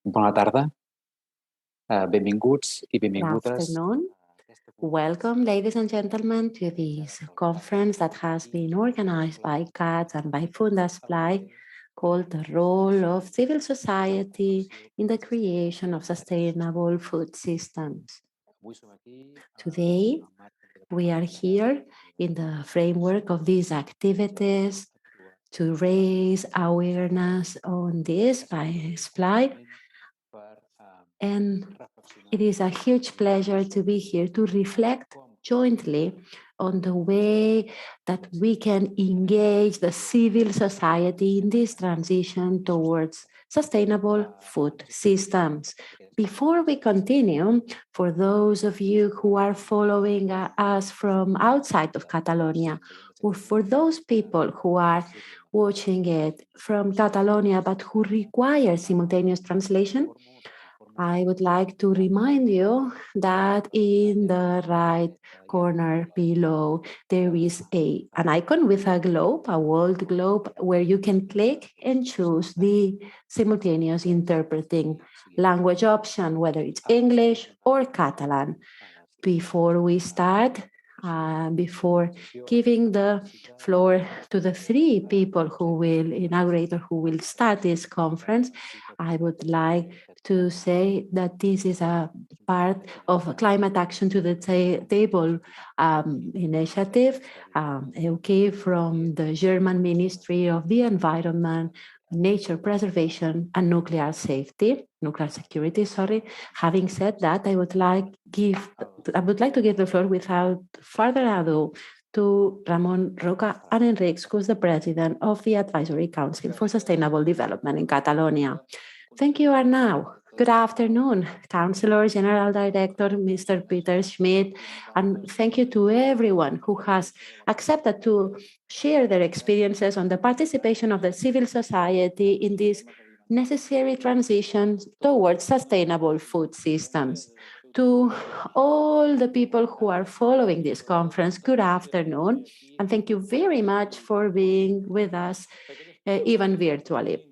Bona tarda, benvinguts i Good benvingudes. afternoon. Welcome, ladies and gentlemen, to this conference that has been organized by CATS and by Fundasply, called The Role of Civil Society in the Creation of Sustainable Food Systems. Today, we are here in the framework of these activities to raise awareness on this by SPLY. And it is a huge pleasure to be here to reflect jointly on the way that we can engage the civil society in this transition towards sustainable food systems. Before we continue, for those of you who are following us from outside of Catalonia, or for those people who are watching it from Catalonia but who require simultaneous translation, I would like to remind you that in the right corner below, there is an icon with a globe, a world globe, where you can click and choose the simultaneous interpreting language option, whether it's English or Catalan. Before we start, before giving the floor to the three people who will inaugurate or who will start this conference, I would like to say that this is a part of Climate Action to the Table initiative, okay, from the German Ministry of the Environment, Nature Preservation and Nuclear Security. Having said that, I would like to give the floor without further ado to Ramon Roca and Enrics, who's the president of the Advisory Council for Sustainable Development in Catalonia. Thank you, Arnau. Good afternoon, Councillor General Director, Mr. Peter Schmidt, and thank you to everyone who has accepted to share their experiences on the participation of the civil society in this necessary transition towards sustainable food systems. To all the people who are following this conference, good afternoon, and thank you very much for being with us, even virtually.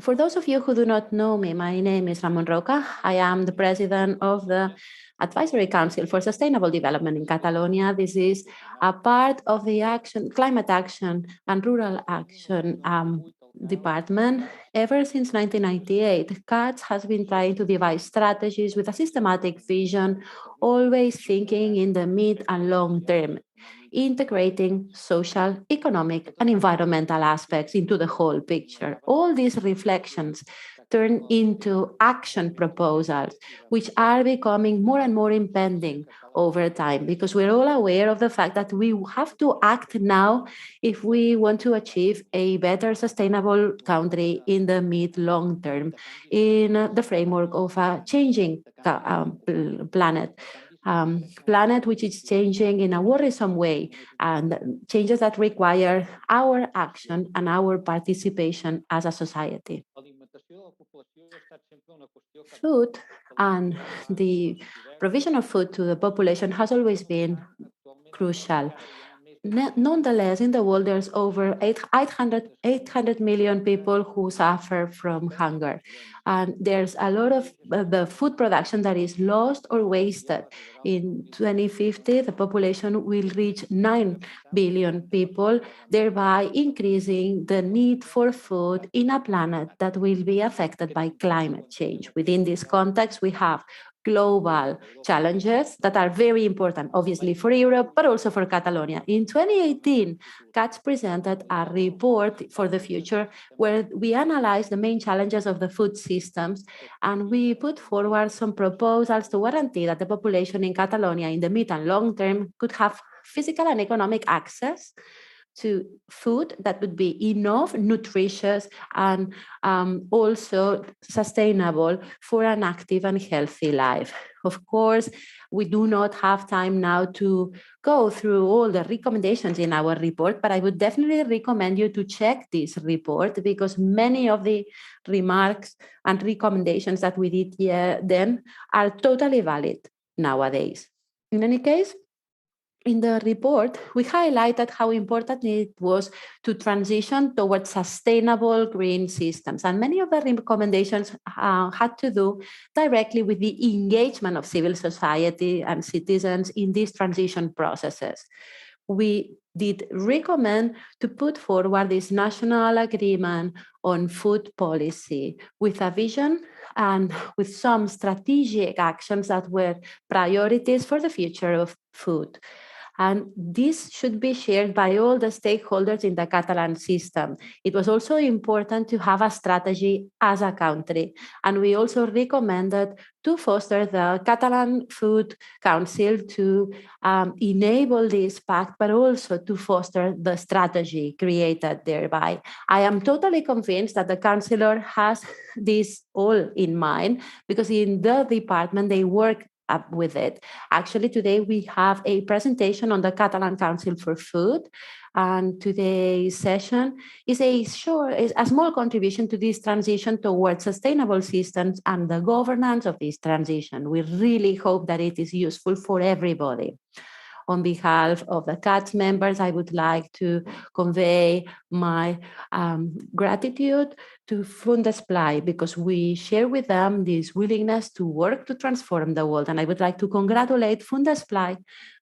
For those of you who do not know me, my name is Ramon Roca. I am the president of the Advisory Council for Sustainable Development in Catalonia. This is a part of the Climate Action and Rural Action department. Ever since 1998, CATS has been trying to devise strategies with a systematic vision, always thinking in the mid and long term, integrating social, economic, and environmental aspects into the whole picture. All these reflections turn into action proposals, which are becoming more and more impending over time, because we're all aware of the fact that we have to act now if we want to achieve a better sustainable country in the mid-long term, in the framework of a changing planet. Planet which is changing in a worrisome way, and changes that require our action and our participation as a society. Food and the provision of food to the population has always been crucial. Nonetheless, in the world, there's over 800 million people who suffer from hunger. And there's a lot of the food production that is lost or wasted. In 2050, the population will reach 9 billion people, thereby increasing the need for food in a planet that will be affected by climate change. Within this context, we have global challenges that are very important, obviously, for Europe, but also for Catalonia. In 2018, CATS presented a report for the future where we analyzed the main challenges of the food systems, and we put forward some proposals to guarantee that the population in Catalonia in the mid and long term could have physical and economic access to food that would be enough, nutritious, and also sustainable for an active and healthy life. Of course, we do not have time now to go through all the recommendations in our report, but I would definitely recommend you to check this report, because many of the remarks and recommendations that we did then are totally valid nowadays. In any case, in the report, we highlighted how important it was to transition towards sustainable green systems. And many of the recommendations had to do directly with the engagement of civil society and citizens in these transition processes. We did recommend to put forward this national agreement on food policy with a vision and with some strategic actions that were priorities for the future of food. And this should be shared by all the stakeholders in the Catalan system. It was also important to have a strategy as a country. And we also recommended to foster the Catalan Food Council to enable this pact, but also to foster the strategy created thereby. I am totally convinced that the councillor has this all in mind, because in the department they work up with it. Actually, today we have a presentation on the Catalan Council for Food, and today's session is a small contribution to this transition towards sustainable systems and the governance of this transition. We really hope that it is useful for everybody. On behalf of the CATS members, I would like to convey my gratitude to Fundesplai, because we share with them this willingness to work to transform the world. And I would like to congratulate Fundesplai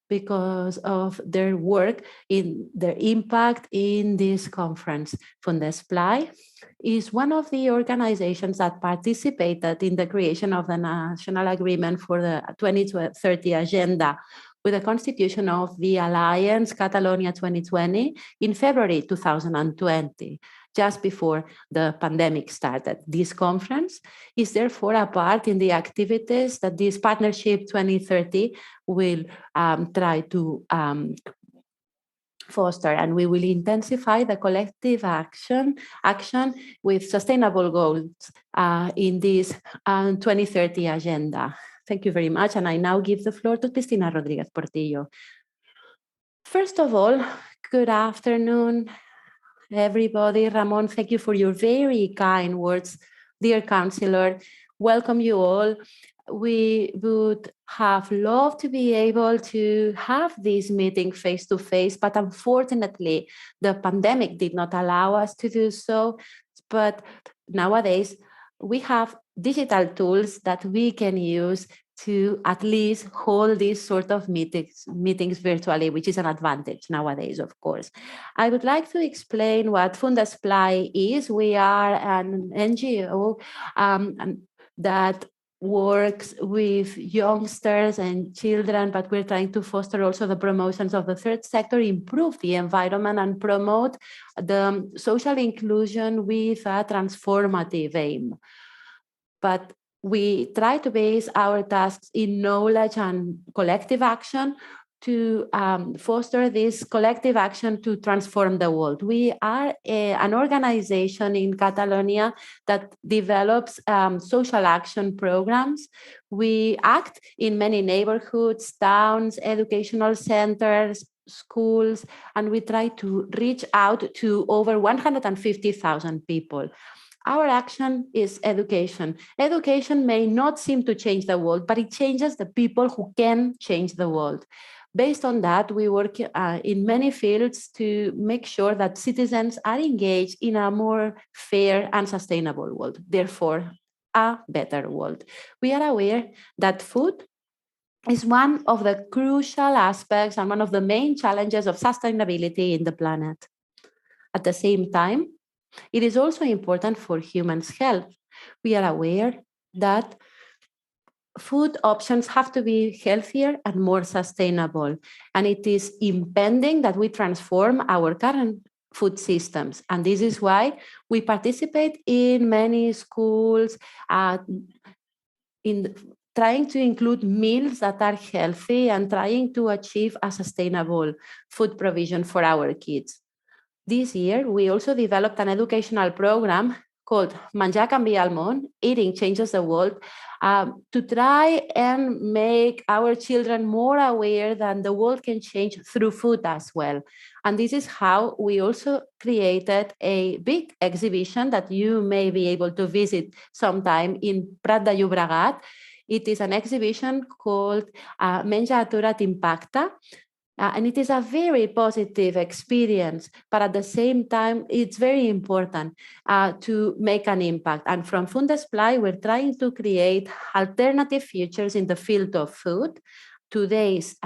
because of their work, in their impact in this conference. Fundesplai is one of the organizations that participated in the creation of the National Agreement for the 2030 Agenda, with the constitution of the Alliance Catalonia 2020 in February 2020, just before the pandemic started. This conference is therefore a part in the activities that this Partnership 2030 will try to foster, and we will intensify the collective action with sustainable goals in this 2030 agenda. Thank you very much. And I now give the floor to Cristina Rodriguez Portillo. First of all, good afternoon, everybody. Ramon, thank you for your very kind words. Dear Councillor, welcome you all. We would have loved to be able to have this meeting face-to-face, but unfortunately, the pandemic did not allow us to do so. But nowadays, we have digital tools that we can use to at least hold these sort of meetings virtually, which is an advantage nowadays, of course. I would like to explain what Fundesplai is. We are an NGO that works with youngsters and children, but we're trying to foster also the promotions of the third sector, improve the environment, and promote the social inclusion with a transformative aim. But we try to base our tasks in knowledge and collective action to foster this collective action to transform the world. We are an organization in Catalonia that develops social action programs. We act in many neighborhoods, towns, educational centers, schools, and we try to reach out to over 150,000 people. Our action is education. Education may not seem to change the world, but it changes the people who can change the world. Based on that, we work in many fields to make sure that citizens are engaged in a more fair and sustainable world, therefore, a better world. We are aware that food is one of the crucial aspects and one of the main challenges of sustainability in the planet. At the same time, it is also important for humans' health. We are aware that food options have to be healthier and more sustainable, and it is impending that we transform our current food systems. And this is why we participate in many schools in trying to include meals that are healthy and trying to achieve a sustainable food provision for our kids. This year, we also developed an educational program called Menjar canvia el món, Eating Changes the World, to try and make our children more aware that the world can change through food as well. And this is how we also created a big exhibition that you may be able to visit sometime in Prat de Llobregat. It is an exhibition called Menja Atura't Impacta, And it is a very positive experience, but at the same time, it's very important to make an impact. And from Fundesplai, we're trying to create alternative futures in the field of food. Today's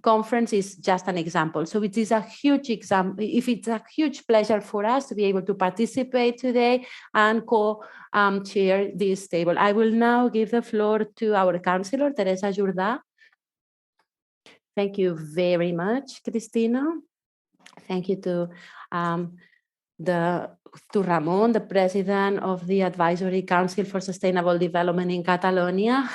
conference is just an example. So it is a huge example. If it's a huge pleasure for us to be able to participate today and co-chair this table. I will now give the floor to our councillor, Teresa Jordà. Thank you very much, Cristina. Thank you to Ramon, the president of the Advisory Council for Sustainable Development in Catalonia.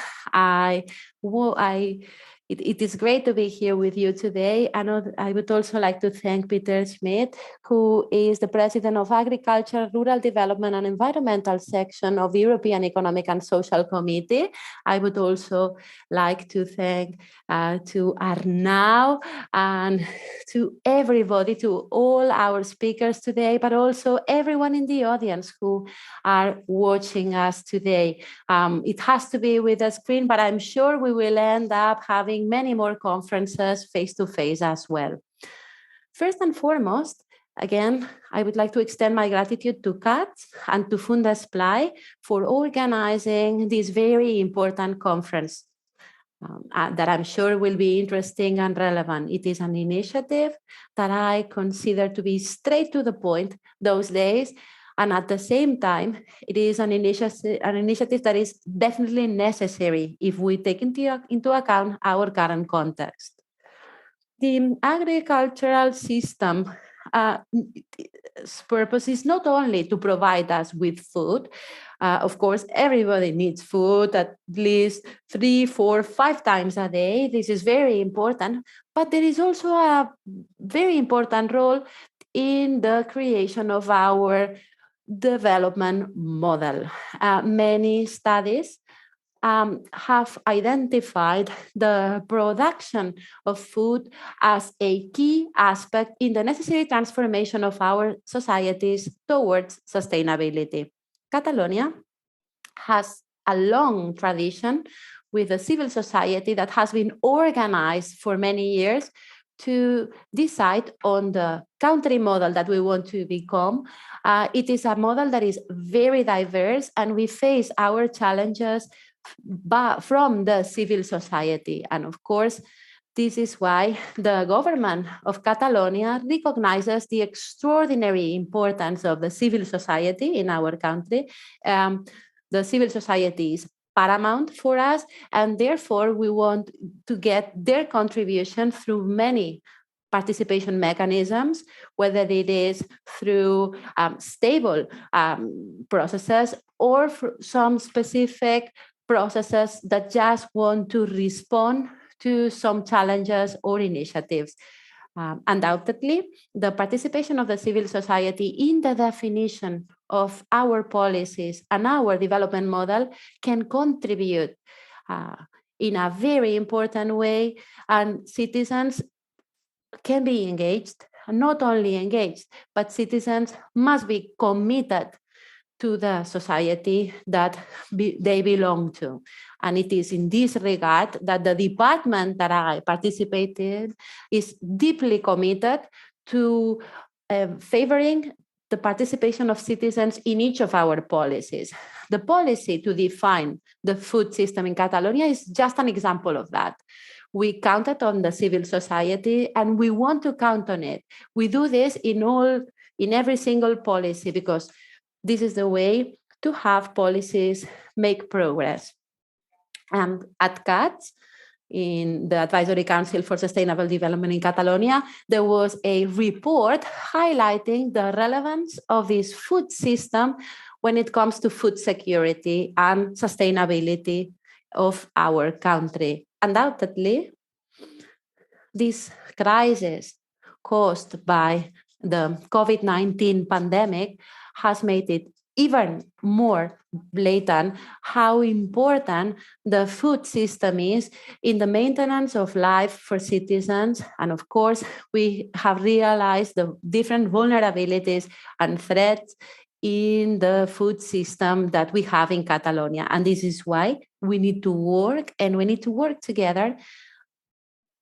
It is great to be here with you today. And I would also like to thank Peter Schmidt, who is the president of Agriculture, Rural Development and Environmental section of the European Economic and Social Committee. I would also like to thank to Arnau and to everybody, to all our speakers today, but also everyone in the audience who are watching us today. It has to be with a screen, but I'm sure we will end up having many more conferences face-to-face as well. First and foremost, again, I would like to extend my gratitude to Kat and to Fundesplai for organizing this very important conference that I'm sure will be interesting and relevant. It is an initiative that I consider to be straight to the point those days. And at the same time, it is an initiative that is definitely necessary if we take into account our current context. The agricultural system purpose is not only to provide us with food. Of course, everybody needs food at least 3, 4, 5 times a day. This is very important. But there is also a very important role in the creation of our development model. Many studies have identified the production of food as a key aspect in the necessary transformation of our societies towards sustainability. Catalonia has a long tradition with a civil society that has been organized for many years to decide on the country model that we want to become. It is a model that is very diverse, and we face our challenges from the civil society. And of course, this is why the government of Catalonia recognizes the extraordinary importance of the civil society in our country. The civil society is paramount for us, and therefore we want to get their contribution through many participation mechanisms, whether it is through stable processes or some specific processes that just want to respond to some challenges or initiatives. Undoubtedly, the participation of the civil society in the definition of our policies and our development model can contribute in a very important way, and citizens can be engaged, not only engaged, but citizens must be committed to the society that they belong to. And it is in this regard that the department that I participated is deeply committed to favoring the participation of citizens in each of our policies. The policy to define the food system in Catalonia is just an example of that. We counted on the civil society, and we want to count on it. We do this in every single policy, because this is the way to have policies make progress. At CATS, in the Advisory Council for Sustainable Development in Catalonia, there was a report highlighting the relevance of this food system when it comes to food security and sustainability of our country. Undoubtedly, this crisis caused by the COVID-19 pandemic has made it even more blatant how important the food system is in the maintenance of life for citizens. And of course, we have realized the different vulnerabilities and threats in the food system that we have in Catalonia. And this is why we need to work, and we need to work together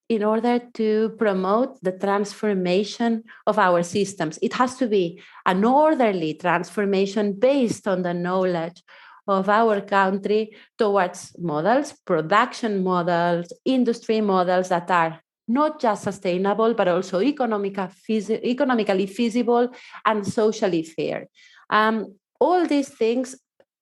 in order to promote the transformation of our systems. It has to be an orderly transformation based on the knowledge of our country towards models, production models, industry models that are not just sustainable, but also economically feasible and socially fair. All these things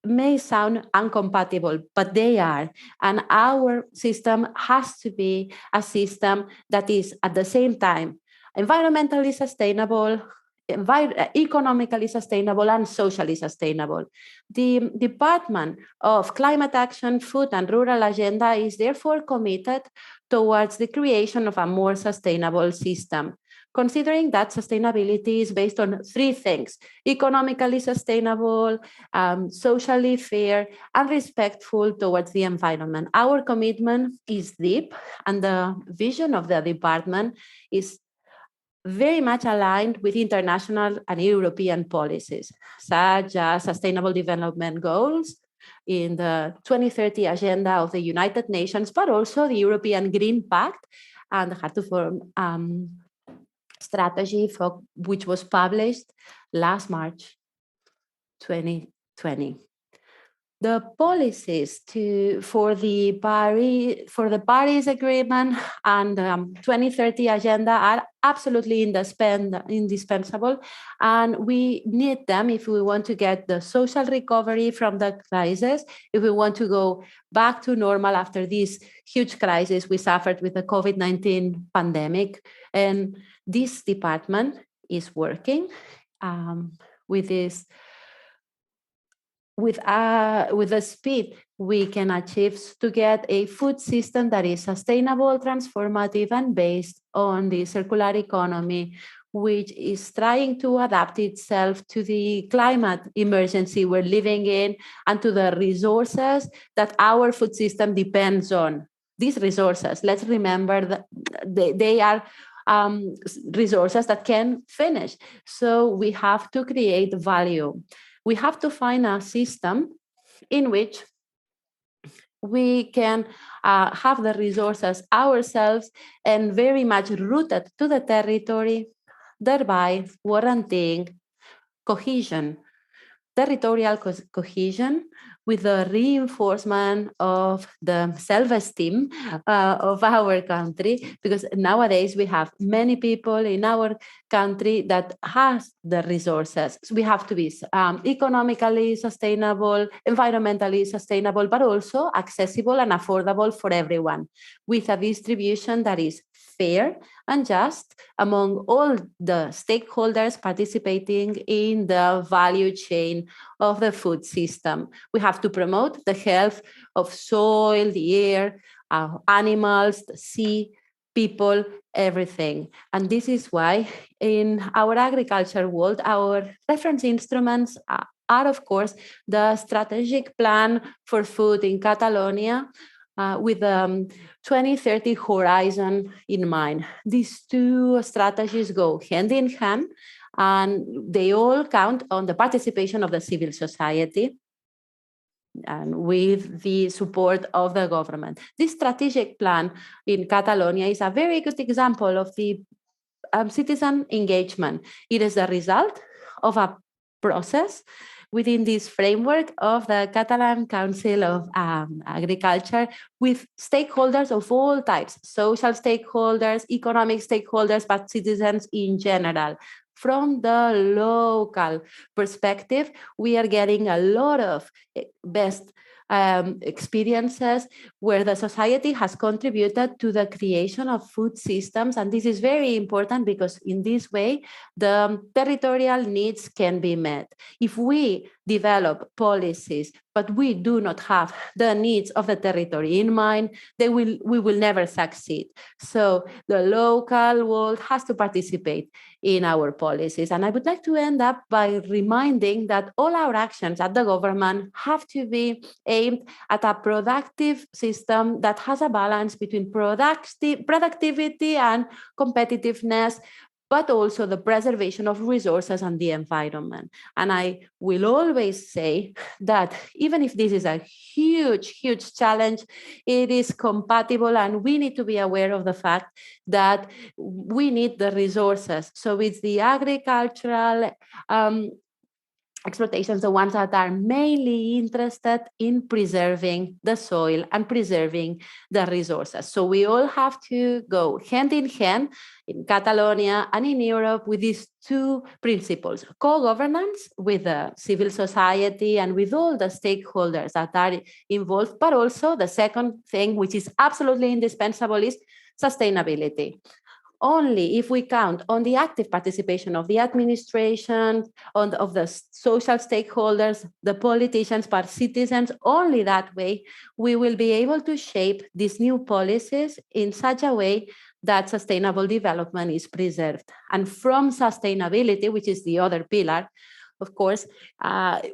may sound incompatible, but they are. And our system has to be a system that is at the same time environmentally sustainable, economically sustainable, and socially sustainable. The Department of Climate Action, Food and Rural Agenda is therefore committed towards the creation of a more sustainable system, considering that sustainability is based on three things: economically sustainable, socially fair, and respectful towards the environment. Our commitment is deep, and the vision of the department is very much aligned with international and European policies, such as Sustainable Development Goals in the 2030 Agenda of the United Nations, but also the European Green Pact and the Hard to Form strategy, which was published last March 2020. The policies for the Paris Agreement and 2030 Agenda are absolutely indispensable, and we need them if we want to get the social recovery from the crisis, if we want to go back to normal after this huge crisis we suffered with the COVID-19 pandemic. And this department is working with this. With the speed we can achieve to get a food system that is sustainable, transformative, and based on the circular economy, which is trying to adapt itself to the climate emergency we're living in and to the resources that our food system depends on. These resources, let's remember that they are resources that can finish. So we have to create value. We have to find a system in which we can have the resources ourselves and very much rooted to the territory, thereby warranting cohesion, territorial cohesion, with the reinforcement of the self-esteem of our country, because nowadays we have many people in our country that has the resources. So we have to be economically sustainable, environmentally sustainable, but also accessible and affordable for everyone, with a distribution that is fair and just among all the stakeholders participating in the value chain of the food system. We have to promote the health of soil, the air, animals, the sea, people, everything. And this is why in our agriculture world, our reference instruments are, of course, the strategic plan for food in Catalonia, with 2030 horizon in mind. These two strategies go hand in hand, and they all count on the participation of the civil society and with the support of the government. This strategic plan in Catalonia is a very good example of the citizen engagement. It is the result of a process within this framework of the Catalan Council of Agriculture, with stakeholders of all types: social stakeholders, economic stakeholders, but citizens in general. From the local perspective, we are getting a lot of best experiences where the society has contributed to the creation of food systems. And this is very important because in this way, the territorial needs can be met. If we develop policies, but we do not have the needs of the territory in mind, we will never succeed. So the local world has to participate in our policies. And I would like to end up by reminding that all our actions at the government have to be aimed at a productive system that has a balance between productivity and competitiveness, but also the preservation of resources and the environment. And I will always say that even if this is a huge, huge challenge, it is compatible, and we need to be aware of the fact that we need the resources. So it's the agricultural exploitations, the ones that are mainly interested in preserving the soil and preserving the resources. So we all have to go hand in hand in Catalonia and in Europe with these two principles: co-governance with the civil society and with all the stakeholders that are involved, but also the second thing, which is absolutely indispensable, is sustainability. Only if we count on the active participation of the administration, of the social stakeholders, the politicians, but citizens, only that way we will be able to shape these new policies in such a way that sustainable development is preserved. And from sustainability, which is the other pillar, of course,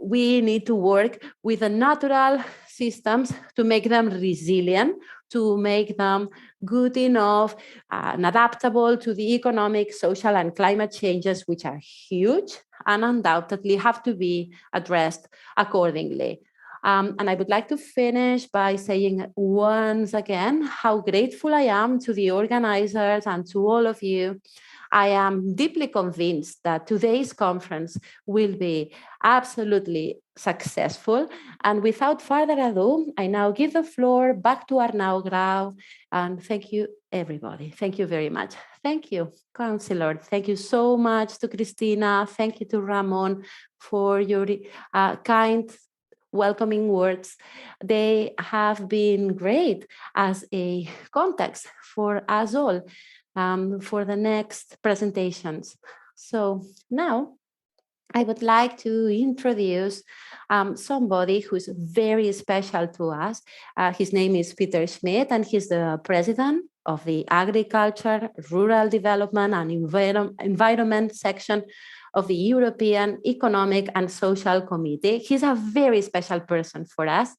we need to work with the natural systems to make them resilient, to make them good enough and adaptable to the economic, social, and climate changes, which are huge and undoubtedly have to be addressed accordingly. And I would like to finish by saying once again how grateful I am to the organizers and to all of you. I am deeply convinced that today's conference will be absolutely successful. And without further ado, I now give the floor back to Arnau Grau. And thank you, everybody. Thank you very much. Thank you, Councillor. Thank you so much to Cristina. Thank you to Ramon for your kind welcoming words. They have been great as a context for us all for the next presentations. So now I would like to introduce somebody who's very special to us. His name is Peter Schmidt, and he's the president of the Agriculture, Rural Development and Environment section of the European Economic and Social Committee. He's a very special person for us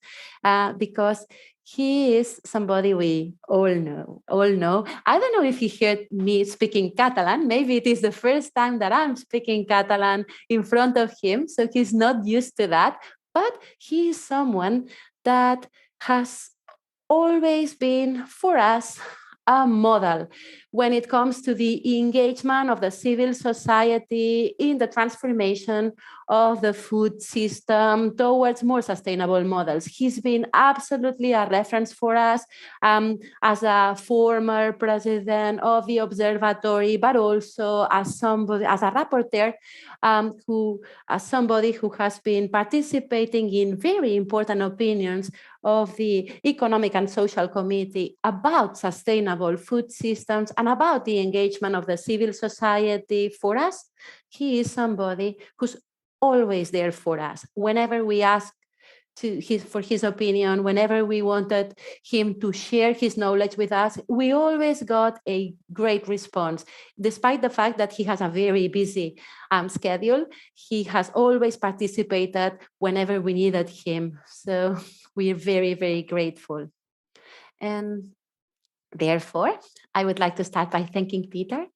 because he is somebody we all know. I don't know if he heard me speaking Catalan. Maybe it is the first time that I'm speaking Catalan in front of him, so he's not used to that. But he is someone that has always been for us a model when it comes to the engagement of the civil society in the transformation of the food system towards more sustainable models. He's been absolutely a reference for us as a former president of the observatory, but also as somebody, as a rapporteur, as somebody who has been participating in very important opinions of the Economic and Social Committee about sustainable food systems and about the engagement of the civil society. For us, he is somebody who's always there for us. Whenever we ask for his opinion, whenever we wanted him to share his knowledge with us, we always got a great response. Despite the fact that he has a very busy schedule, he has always participated whenever we needed him. So we're very, very grateful. And therefore, I would like to start by thanking Peter.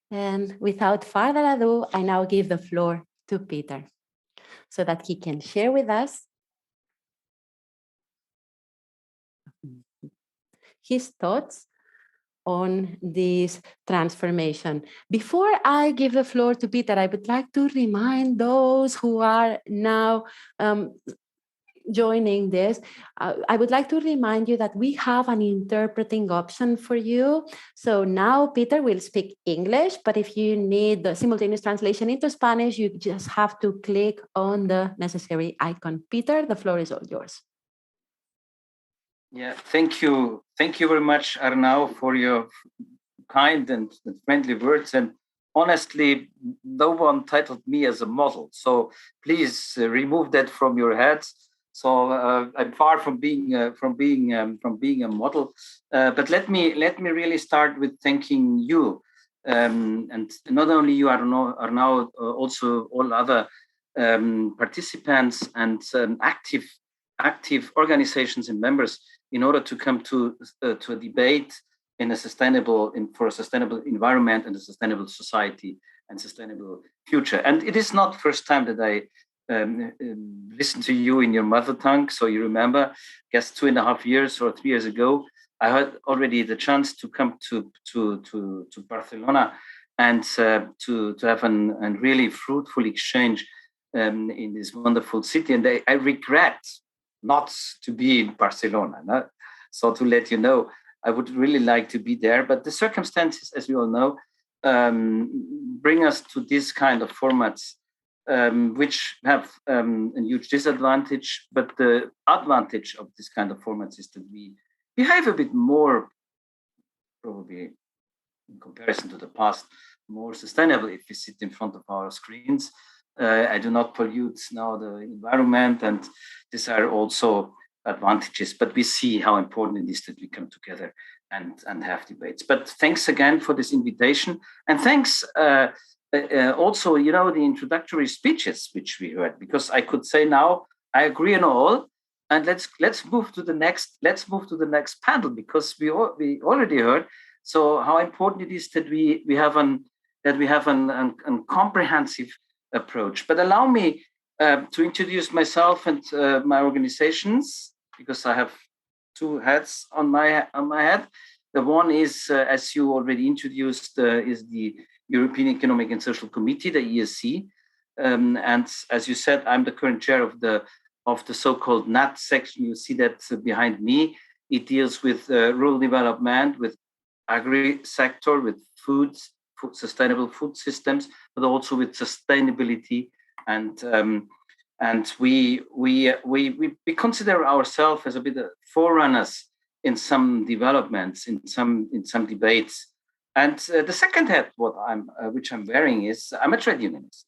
And without further ado, I now give the floor to Peter so that he can share with us his thoughts on this transformation. Before I give the floor to Peter, I would like to remind those who are now joining this, I would like to remind you that we have an interpreting option for you. So now Peter will speak English, but if you need the simultaneous translation into Spanish, you just have to click on the necessary icon. Peter, the floor is all yours. Yeah, thank you. Thank you very much, Arnau, for your kind and friendly words. And honestly, no one titled me as a model. So please remove that from your heads. So I'm far from being a model. But let me really start with thanking you, and not only you, Arnau, also all other participants and active organizations and members in order to come to a debate for a sustainable environment and a sustainable society and sustainable future. And it is not first time that I listen to you in your mother tongue. So you remember, I guess 2.5 years or 3 years ago, I had already the chance to come to Barcelona and to have a really fruitful exchange in this wonderful city. And I regret not to be in Barcelona. No? So to let you know, I would really like to be there, but the circumstances, as we all know, bring us to this kind of formats, which have a huge disadvantage. But the advantage of this kind of formats is that we behave a bit more, probably in comparison to the past, more sustainable if we sit in front of our screens. I do not pollute now the environment, and these are also advantages. But we see how important it is that we come together and have debates. But thanks again for this invitation, and thanks also, the introductory speeches which we heard, because I could say now I agree on all, and let's move to the next panel, because we already heard so how important it is that we have a comprehensive approach. But allow me to introduce myself and my organizations, because I have two hats on my head. The one is, as you already introduced, is the European Economic and Social Committee, the ESC, and as you said, I'm the current chair of the so-called NAT section. You see that behind me. It deals with rural development, with agri sector, with sustainable food systems, but also with sustainability. And we consider ourselves as a bit of forerunners in some developments, in some debates. And the second hat, which I'm wearing, is I'm a trade unionist.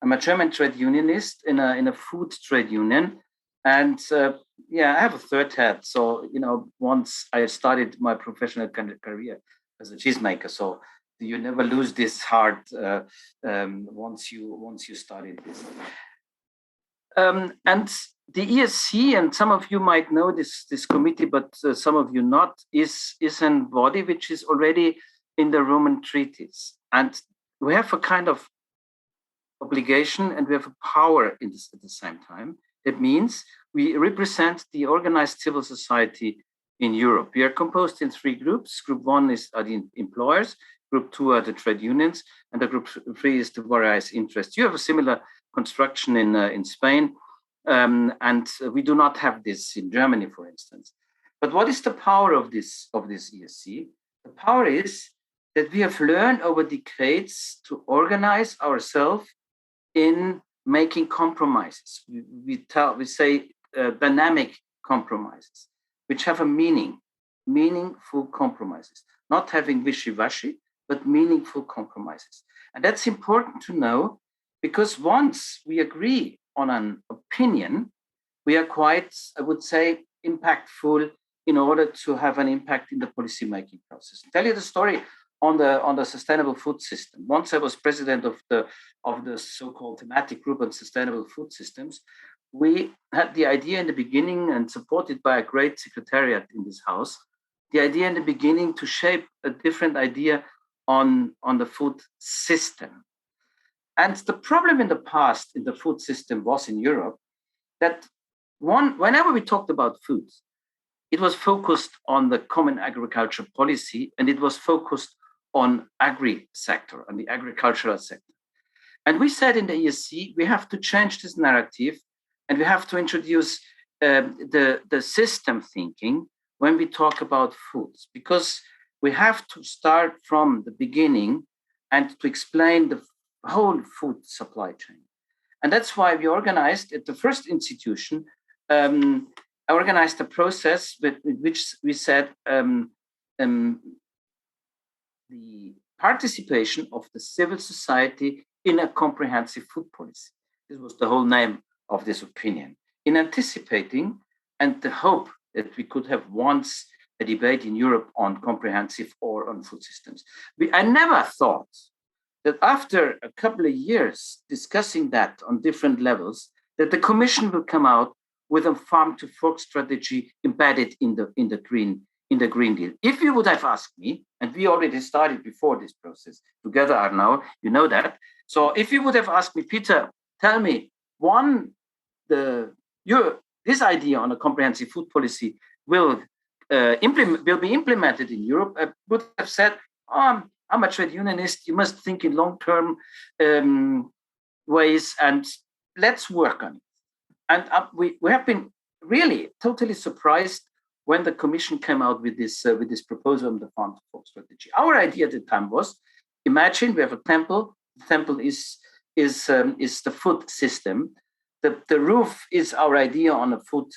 I'm a German trade unionist in a food trade union. And I have a third hat. So, once I started my professional career as a cheesemaker, so you never lose this heart once you started this. And the ESC, and some of you might know this committee, but some of you not, is a body which is already in the Roman treaties. And we have a kind of obligation and we have a power at the same time. It means we represent the organized civil society in Europe. We are composed in 3 groups. Group 1 are the employers, Group 2 are the trade unions, and the Group 3 is the various interests. You have a similar construction in Spain, and we do not have this in Germany, for instance. But what is the power of this ESC? The power is that we have learned over decades to organize ourselves in making compromises. We say dynamic compromises, which have a meaningful compromises, not having wishy-washy, but meaningful compromises. And that's important to know, because once we agree on an opinion, we are quite, I would say, impactful in order to have an impact in the policy-making process. I'll tell you the story on the sustainable food system. Once I was president of the so-called thematic group on sustainable food systems, we had the idea in the beginning, and supported by a great secretariat in this house, the idea in the beginning to shape a different idea on the food system. And the problem in the past in the food system was in Europe that whenever we talked about food, it was focused on the common agriculture policy, and it was focused on agri-sector, on the agricultural sector. And we said in the ESC, we have to change this narrative, and we have to introduce the system thinking when we talk about foods, because we have to start from the beginning and to explain the whole food supply chain. And that's why we organized at the first institution, organized a process with which we said the participation of the civil society in a comprehensive food policy. This was the whole name of this opinion, in anticipating and the hope that we could have once a debate in Europe on comprehensive or on food systems. I never thought that after a couple of years discussing that on different levels, that the Commission will come out with a farm to fork strategy embedded in the in the Green Deal. If you would have asked me, and we already started before this process together, Arnaud, you know that. So if you would have asked me, Peter, tell me, this idea on a comprehensive food policy will be implemented in Europe, I would have said, I'm a trade unionist. You must think in long-term ways, and let's work on it. And we have been really totally surprised when the Commission came out with this proposal on the Farm to Fork strategy. Our idea at the time was: imagine we have a temple. The temple is the food system. The roof is our idea on a food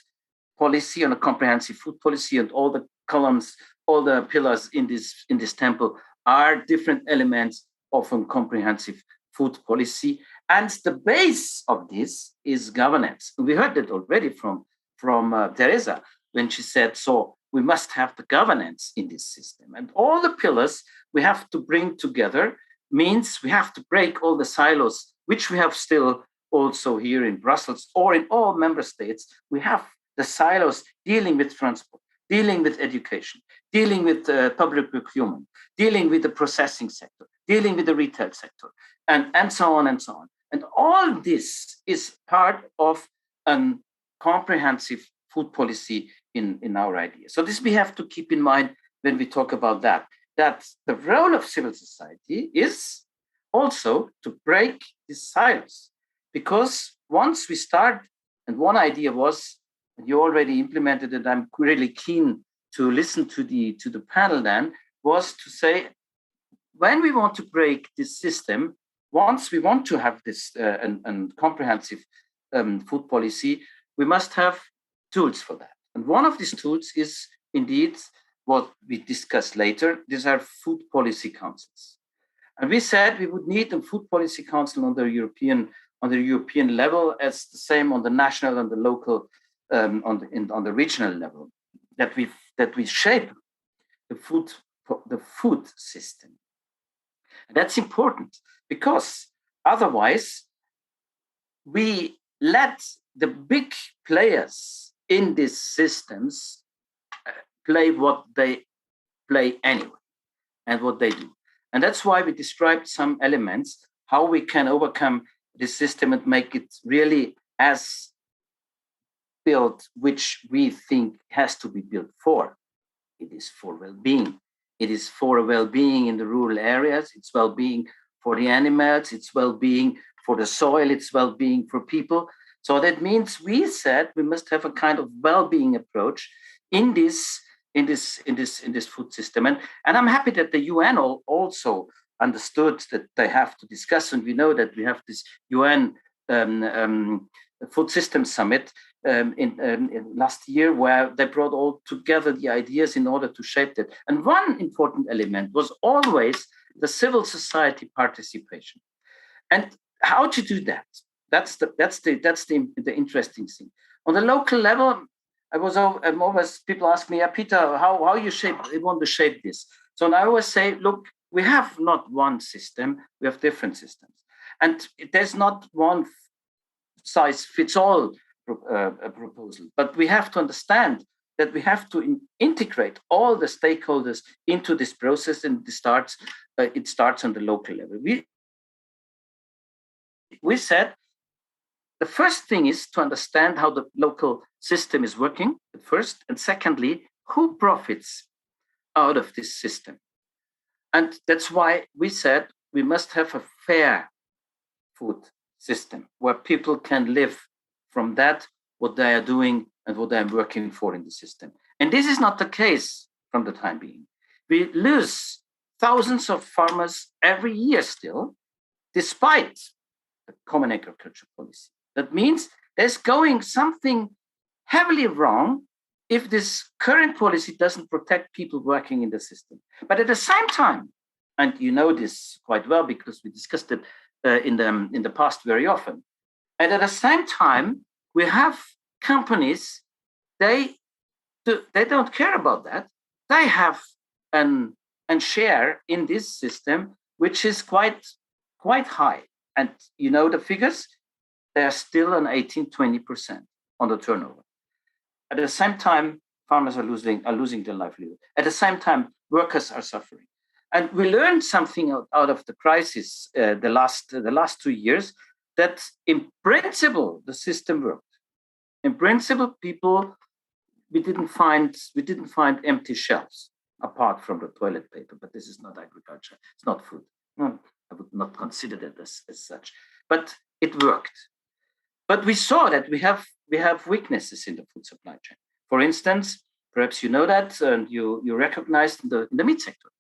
policy, on a comprehensive food policy, and all the columns, all the pillars in this temple are different elements of a comprehensive food policy. And the base of this is governance. We heard that already from Teresa when she said, so we must have the governance in this system. And all the pillars we have to bring together means we have to break all the silos, which we have still also here in Brussels or in all member states. We have the silos dealing with transport, dealing with education, dealing with public procurement, dealing with the processing sector, dealing with the retail sector, and so on and so on. And all this is part of a comprehensive food policy in our idea. So this we have to keep in mind when we talk about that the role of civil society is also to break these silos. Because once we start, and one idea was, and you already implemented it, I'm really keen to listen to the panel then, was to say, when we want to break this system, once we want to have this comprehensive food policy, we must have tools for that. And one of these tools is indeed what we discussed later. These are food policy councils. And we said we would need a food policy council on the European level, as the same on the national and the local, on the regional level, that we shape the food system. And that's important because otherwise we let the big players in these systems play what they play anyway and what they do. And that's why we described some elements, how we can overcome this system and make it really as built, which we think has to be built for. It is for well-being. It is for well-being in the rural areas. It's well-being for the animals. It's well-being for the soil. It's well-being for people. So that means we said we must have a kind of well-being approach in this food system. And I'm happy that the UN also understood that they have to discuss. And we know that we have this UN Food System Summit in last year, where they brought all together the ideas in order to shape that. And one important element was always the civil society participation. And how to do that? That's the interesting thing. On the local level, I'm always, people ask me, Peter, how you want to shape this? So I always say, look, we have not one system, we have different systems. And there's not one size fits all proposal, but we have to understand that we have to integrate all the stakeholders into this process, and it starts on the local level. We said the first thing is to understand how the local system is working first, and secondly, who profits out of this system. And that's why we said we must have a fair food system where people can live from that, what they are doing and what they are working for in the system. And this is not the case from the time being. We lose thousands of farmers every year still, despite the common agriculture policy. That means there's going something heavily wrong if this current policy doesn't protect people working in the system. But at the same time, and you know this quite well because we discussed it in the past very often, and at the same time, we have companies, they don't care about that. They have an share in this system, which is quite high. And you know the figures, they are still on 18-20% on the turnover. At the same time, farmers are losing their livelihood. At the same time, workers are suffering. And we learned something out of the crisis the last 2 years, that in principle the system worked. In principle, we didn't find empty shelves apart from the toilet paper. But this is not agriculture; it's not food. No, I would not consider that as such. But it worked. But we saw that we have weaknesses in the food supply chain. For instance, perhaps you know that, and you recognized in the meat sector.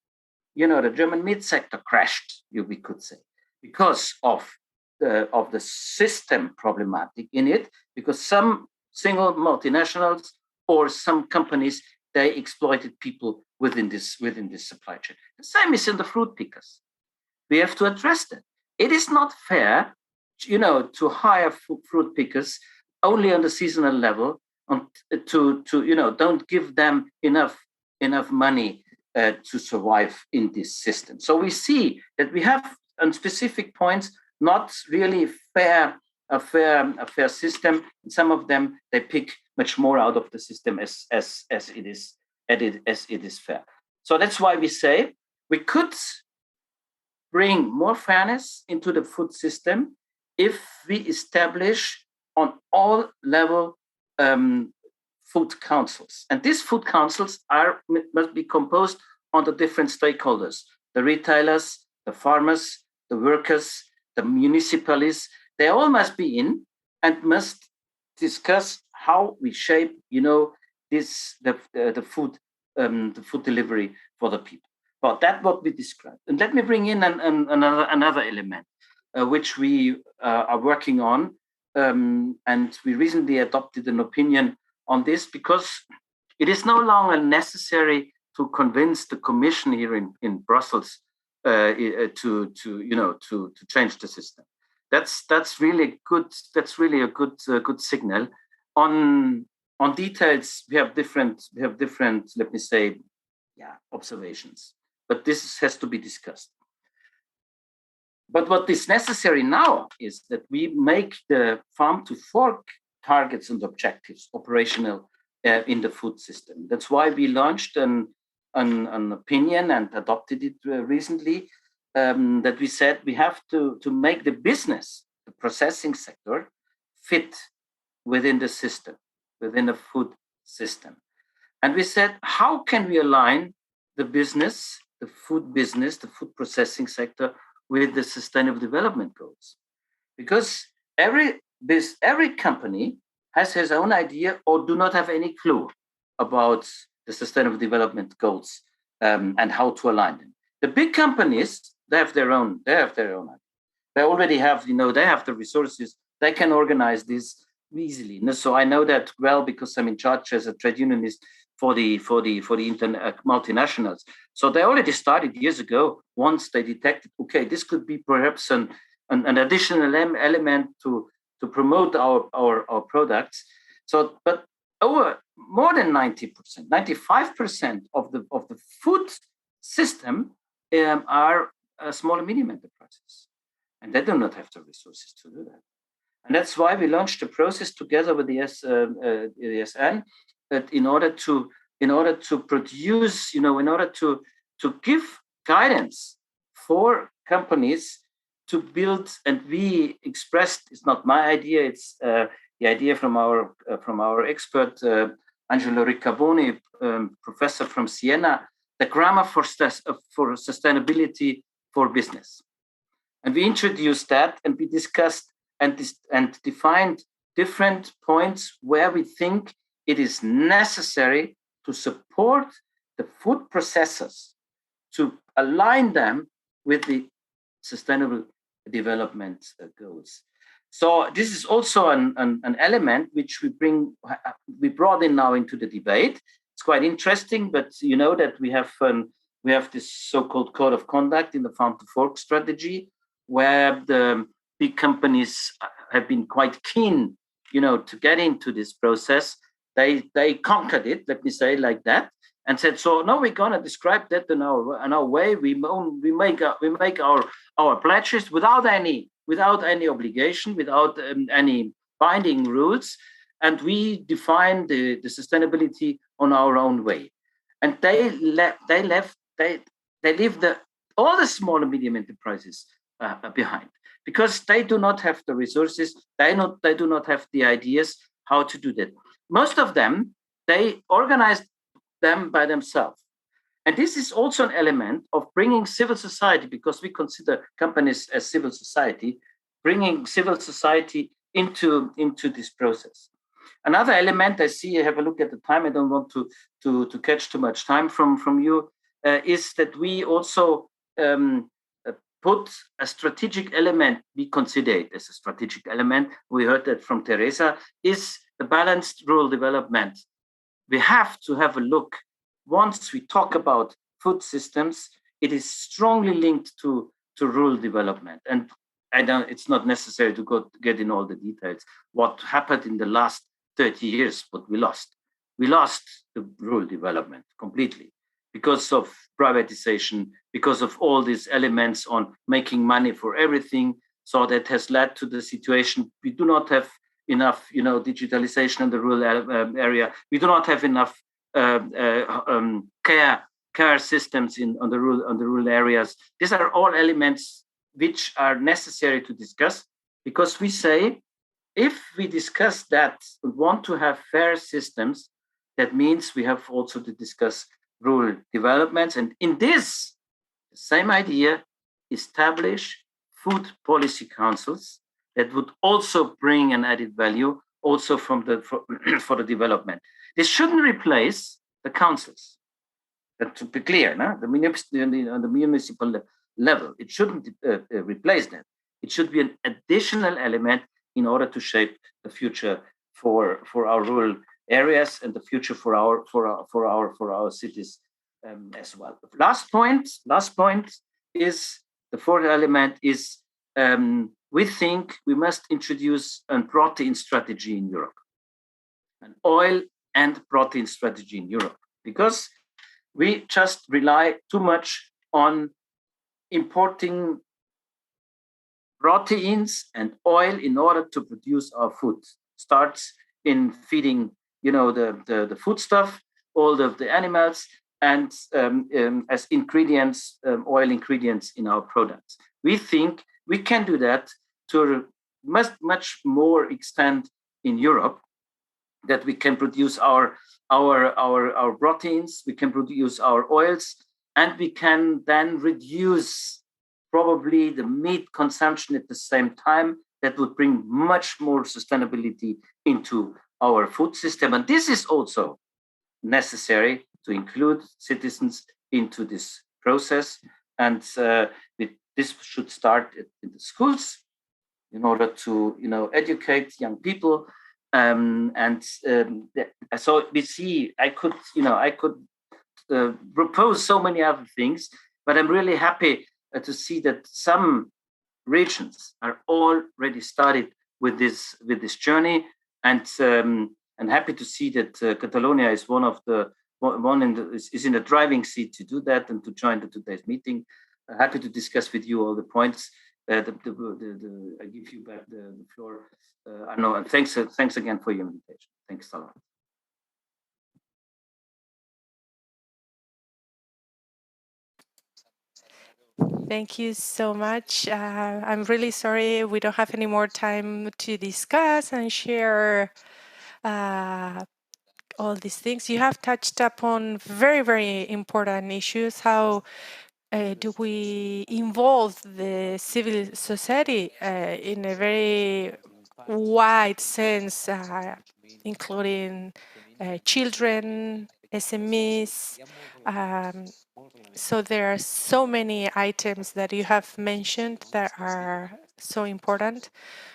The German meat sector crashed, we could say, because of the system problematic in it, because some single multinationals or some companies, they exploited people within this supply chain. The same is in the fruit pickers. We have to address that. It is not fair, to hire fruit pickers only on the seasonal level, don't give them enough money to survive in this system. So we see that we have on specific points not really a fair system. And some of them, they pick much more out of the system as it is fair. So that's why we say we could bring more fairness into the food system if we establish on all level food councils. And these food councils must be composed on the different stakeholders: the retailers, the farmers, the workers, the municipalities. They all must be in and must discuss how we shape, the food delivery for the people. But that's what we described. And let me bring in another element, which we are working on. And we recently adopted an opinion on this, because it is no longer necessary to convince the Commission here in Brussels to change the system. That's really good. That's really a good signal. On details, we have different. Let me say, observations. But this has to be discussed. But what is necessary now is that we make the farm to fork targets and objectives operational in the food system. That's why we launched an opinion and adopted it recently, that we said we have to make the business, the processing sector, fit within the system, within the food system. And we said, how can we align the business, the food processing sector, with the Sustainable Development Goals? Because every company has his own idea or do not have any clue about the Sustainable Development Goals and how to align them. The big companies, they have their own idea. They already have, they have the resources. They can organize this easily. So I know that well, because I'm in charge as a trade unionist for the multinationals. So they already started years ago. Once they detected, okay, this could be perhaps an additional element to promote our products. So, but over more than 90%, 95% of the food system are small and medium enterprises, and they do not have the resources to do that. And that's why we launched a process together with the ESN, that in order to produce, in order to give guidance for companies to build. And we expressed, it's not my idea, it's the idea from our expert Angelo Riccaboni, professor from Siena, the grammar for sustainability for business. And we introduced that, and we discussed and defined different points where we think it is necessary to support the food processors, to align them with the Sustainable Development Goals. So this is also an element which we brought in now into the debate. It's quite interesting, but you know that we have this so-called code of conduct in the farm to fork strategy, where the big companies have been quite keen, to get into this process. They conquered it, let me say like that, and said, so now we're gonna describe that in our way. We make our pledges without any obligation, without any binding rules, and we define the sustainability on our own way. And they leave all the small and medium enterprises behind, because they do not have the resources, they do not have the ideas how to do that. Most of them, they organize them by themselves. And this is also an element of bringing civil society, because we consider companies as civil society, bringing civil society into this process. Another element I see, have a look at the time, I don't want to catch too much time from you, is that we also put a strategic element, we consider it as a strategic element, we heard that from Teresa, is the balanced rural development. We have to have a look, once we talk about food systems, it is strongly linked to rural development. And it's not necessary to get in all the details. What happened in the last 30 years, but we lost. We lost the rural development completely because of privatization, because of all these elements on making money for everything. So that has led to the situation we do not have enough, digitalization in the rural area. We do not have enough care systems on the rural areas. These are all elements which are necessary to discuss, because we say, if we discuss that and want to have fair systems, that means we have also to discuss rural developments. And in this same idea, establish food policy councils that would also bring an added value also for the development. This shouldn't replace the councils. To be clear, no? On the municipal level, it shouldn't replace that. It should be an additional element in order to shape the future for our rural areas and the future for our cities as well. Last point is, the fourth element is, we think we must introduce a protein strategy in Europe, an oil and protein strategy in Europe, because we just rely too much on importing proteins and oil in order to produce our food. Starts in feeding, the foodstuff, all of the animals, and as ingredients, oil ingredients in our products. We think we can do that to much more extent in Europe, that we can produce our proteins, we can produce our oils, and we can then reduce probably the meat consumption at the same time. That would bring much more sustainability into our food system. And this is also necessary to include citizens into this process. And this should start in the schools in order to, educate young people. So we see, I could propose so many other things, but I'm really happy to see that some regions are already started with this journey, and happy to see that Catalonia is is in the driving seat to do that and to join today's meeting. Happy to discuss with you all the points. I give you back the floor. I know, and thanks again for your invitation. Thanks a lot. Thank you so much. I'm really sorry we don't have any more time to discuss and share all these things. You have touched upon very, very important issues. How do we involve the civil society in a very wide sense, including children, SMEs. So there are so many items that you have mentioned that are so important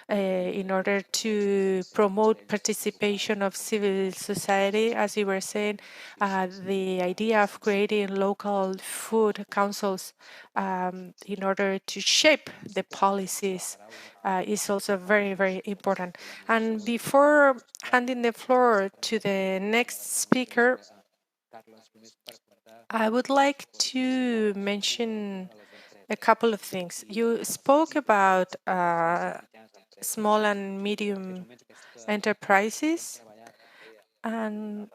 in order to promote participation of civil society. As you were saying, the idea of creating local food councils in order to shape the policies is also very, very important. And before handing the floor to the next speaker, I would like to mention a couple of things. You spoke about small and medium enterprises, and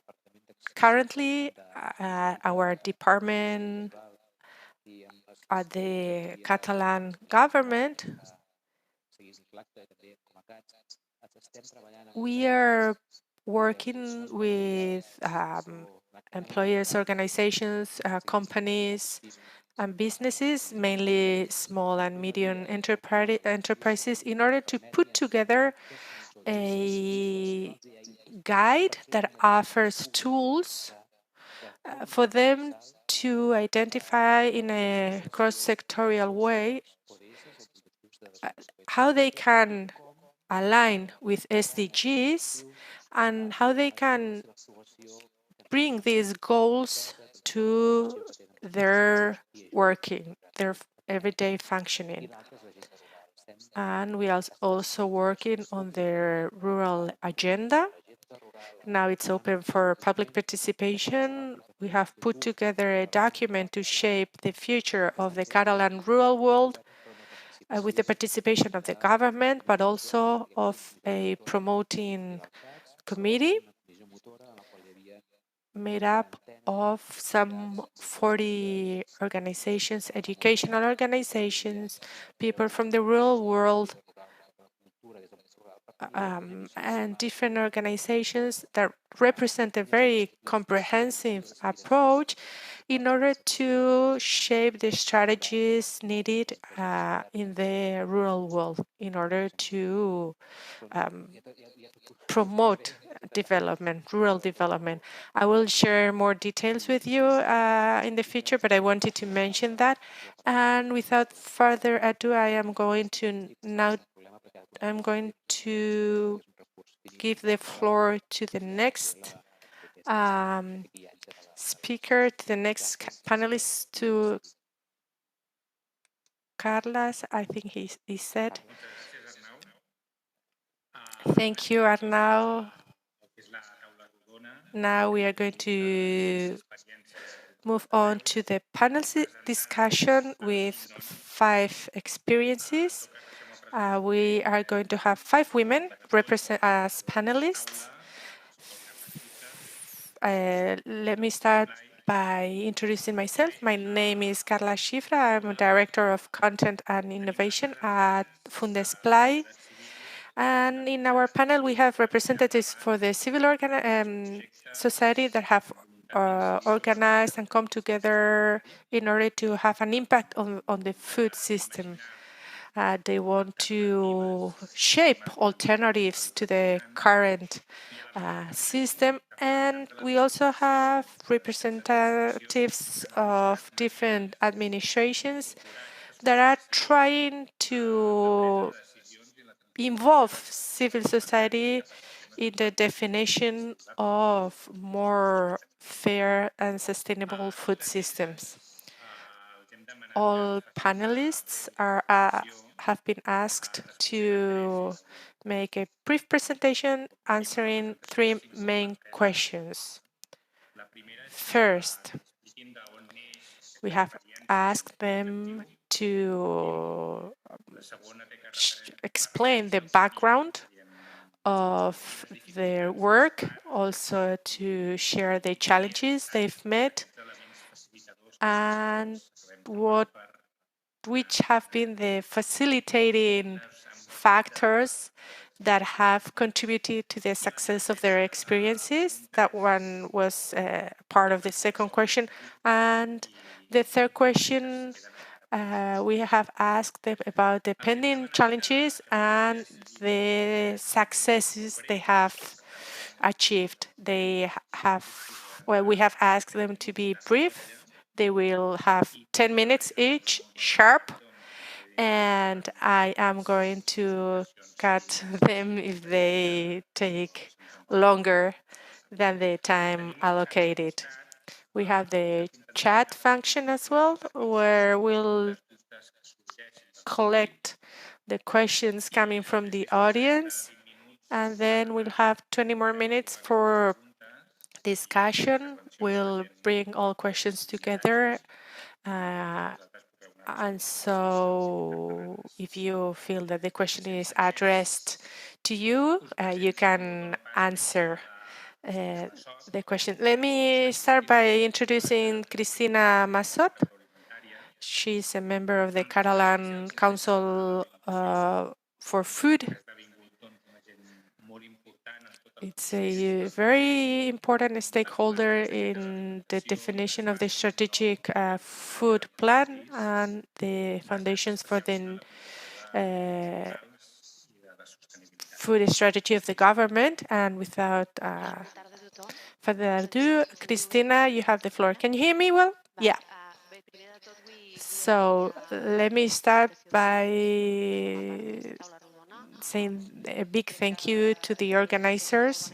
Currently, our department at the Catalan government, we are working with employers, organizations, companies, and businesses, mainly small and medium enterprises, in order to put together a guide that offers tools for them to identify in a cross-sectorial way how they can align with SDGs and how they can bring these goals to their working, their everyday functioning. And we are also working on the rural agenda. Now it's open for public participation. We have put together a document to shape the future of the Catalan rural world with the participation of the government, but also of a promoting committee made up of some 40 organizations, educational organizations, people from the rural world, and different organizations that represent a very comprehensive approach in order to shape the strategies needed in the rural world in order to promote development, rural development. I will share more details with you in the future, but I wanted to mention that. And without further ado, I'm going to give the floor to the next speaker, to the next panelist, to Carlos, I think he said. Thank you, Arnau. Now we are going to move on to the panel discussion with 5 experiences. We are going to have 5 women represent as panelists. Let me start by introducing myself. My name is Carla Schifra. I'm a Director of Content and Innovation at Fundesplai. And in our panel, we have representatives for the civil society that have organized and come together in order to have an impact on the food system. They want to shape alternatives to the current system. And we also have representatives of different administrations that are trying to involve civil society in the definition of more fair and sustainable food systems. All panelists have been asked to make a brief presentation answering 3 main questions. First, we have asked them to explain the background of their work, also to share the challenges they've met, and which have been the facilitating factors that have contributed to the success of their experiences. That one was part of the second question. And the third question, we have asked them about the pending challenges and the successes they have achieved. We have asked them to be brief. They will have 10 minutes each, sharp, and I am going to cut them if they take longer than the time allocated. We have the chat function as well, where we'll collect the questions coming from the audience, and then we'll have 20 more minutes for discussion. We'll bring all questions together. And so if you feel that the question is addressed to you, you can answer the question. Let me start by introducing Cristina Massot. She's a member of the Catalan Council for Food. It's a very important stakeholder in the definition of the strategic food plan and the foundations for the food strategy of the government. And without further ado, Cristina, you have the floor. Can you hear me well? Yeah. So let me start by saying a big thank you to the organizers.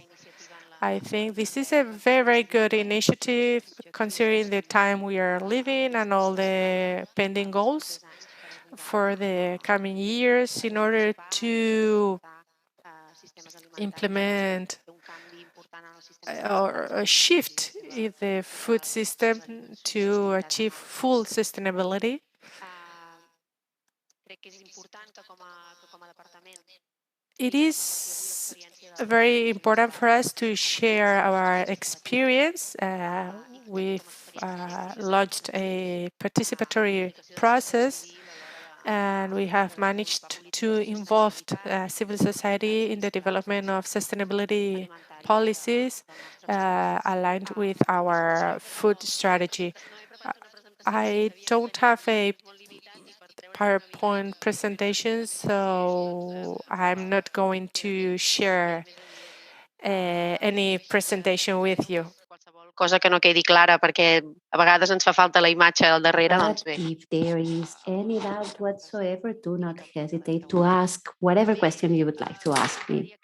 I think this is a very, very good initiative considering the time we are living and all the pending goals for the coming years in order to implement or a shift in the food system to achieve full sustainability. It is very important for us to share our experience. We've launched a participatory process, and we have managed to involve civil society in the development of sustainability policies aligned with our food strategy. I don't have a PowerPoint presentation, so I'm not going to share any presentation with you. Cosa que no quedi clara, perquè a vegades ens fa falta la imatge al darrere, doncs But bé. if there is any doubt whatsoever, do not hesitate to ask whatever question you would like to ask me.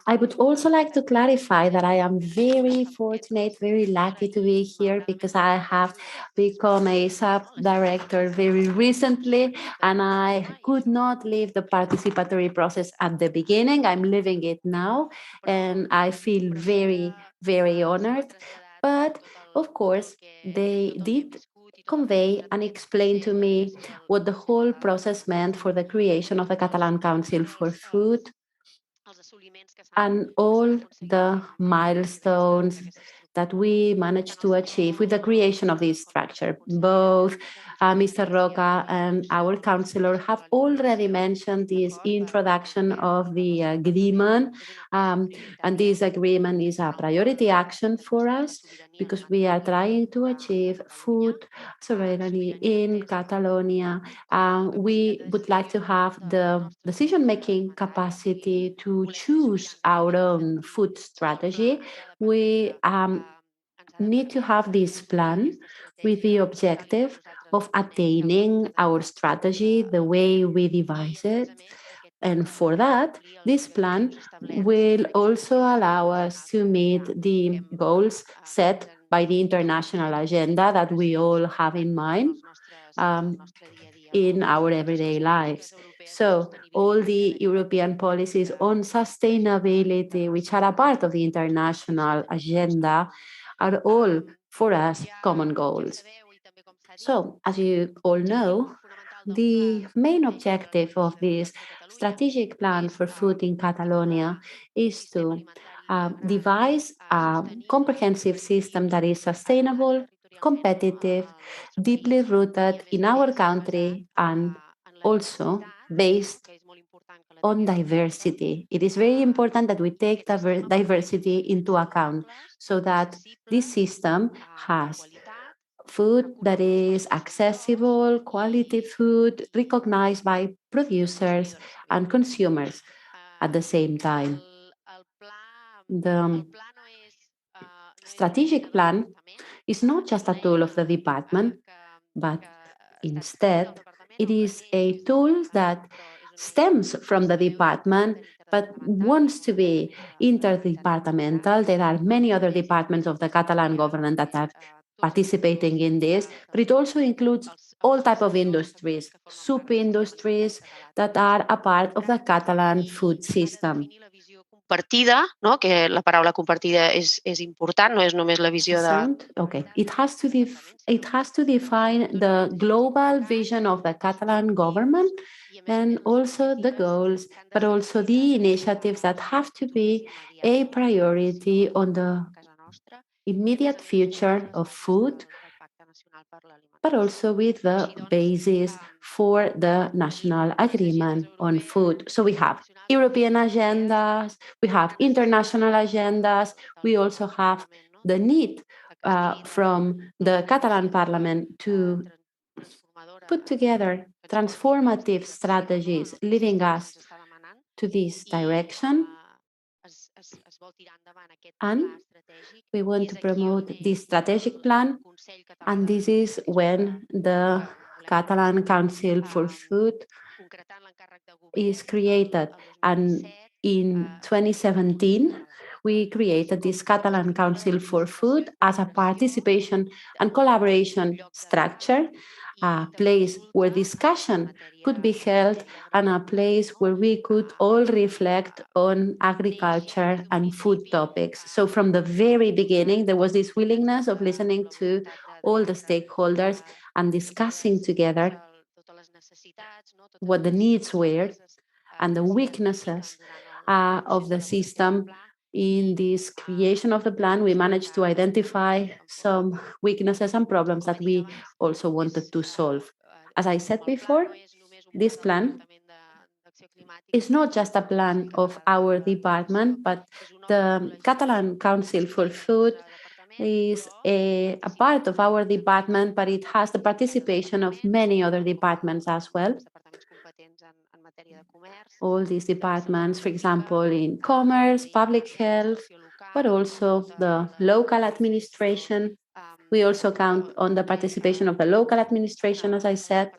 I would also like to clarify that I am very fortunate, very lucky to be here because I have become a sub-director very recently and I could not leave the participatory process at the beginning. I'm living it now and I feel very, very honored. But of course, they did convey and explain to me what the whole process meant for the creation of the Catalan Council for Food and all the milestones that we managed to achieve with the creation of this structure. Both Mr. Roca and our councillor have already mentioned this introduction of the agreement, and this agreement is a priority action for us because we are trying to achieve food sovereignty in Catalonia. We would like to have the decision-making capacity to choose our own food strategy. We need to have this plan with the objective of attaining our strategy the way we devise it. And for that, this plan will also allow us to meet the goals set by the international agenda that we all have in mind in our everyday lives. So all the European policies on sustainability, which are a part of the international agenda, are all for us common goals. So as you all know, the main objective of this strategic plan for food in Catalonia is to devise a comprehensive system that is sustainable, competitive, deeply rooted in our country, and also based on diversity. It is very important that we take diversity into account so that this system has food that is accessible, quality food, recognized by producers and consumers at the same time. The strategic plan is not just a tool of the department, but instead it is a tool that stems from the department but wants to be interdepartmental. There are many other departments of the Catalan government that are participating in this, but it also includes all type of industries, soup industries that are a part of the Catalan food system. compartida, no? Que la paraula compartida és important, no és només la visió de... Okay, it has to define the global vision of the Catalan government and also the goals, but also the initiatives that have to be a priority on the immediate future of food, but also with the basis for the national agreement on food. So we have European agendas, we have international agendas, we also have the need from the Catalan parliament to put together transformative strategies leading us to this direction. And we want to promote this strategic plan, and this is when the Catalan Council for Food is created. And in 2017, we created this Catalan Council for Food as a participation and collaboration structure, a place where discussion could be held and a place where we could all reflect on agriculture and food topics. So from the very beginning, there was this willingness of listening to all the stakeholders and discussing together what the needs were and the weaknesses of the system. In this creation of the plan, we managed to identify some weaknesses and problems that we also wanted to solve. As I said before, this plan is not just a plan of our department, but the Catalan Council for Food is a part of our department, but it has the participation of many other departments as well. All these departments, for example, in commerce, public health, but also the local administration. We also count on the participation of the local administration, as I said,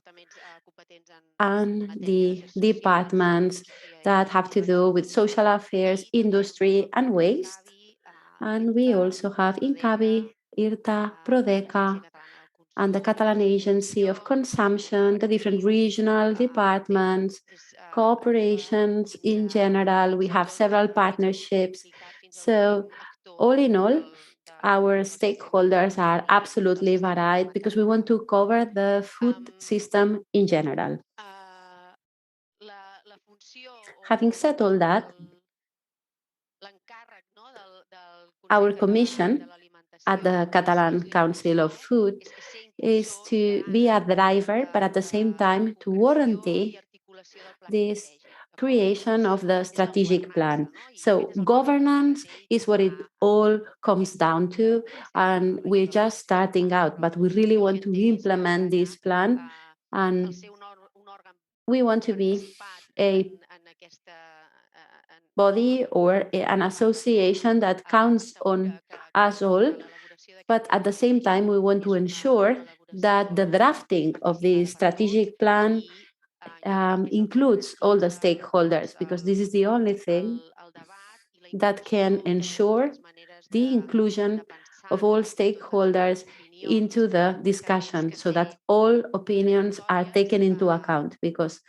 and the departments that have to do with social affairs, industry, and waste. And we also have INCAVI, IRTA, PRODECA, and the Catalan Agency of Consumption, the different regional departments, cooperations in general. We have several partnerships. So all in all, our stakeholders are absolutely varied because we want to cover the food system in general. Having said all that, our commission at the Catalan Council of Food is to be a driver, but at the same time to warranty this creation of the strategic plan. So governance is what it all comes down to, and we're just starting out, but we really want to implement this plan, and we want to be a body or an association that counts on us all, but at the same time, we want to ensure that the drafting of the strategic plan includes all the stakeholders, because this is the only thing that can ensure the inclusion of all stakeholders into the discussion so that all opinions are taken into account, because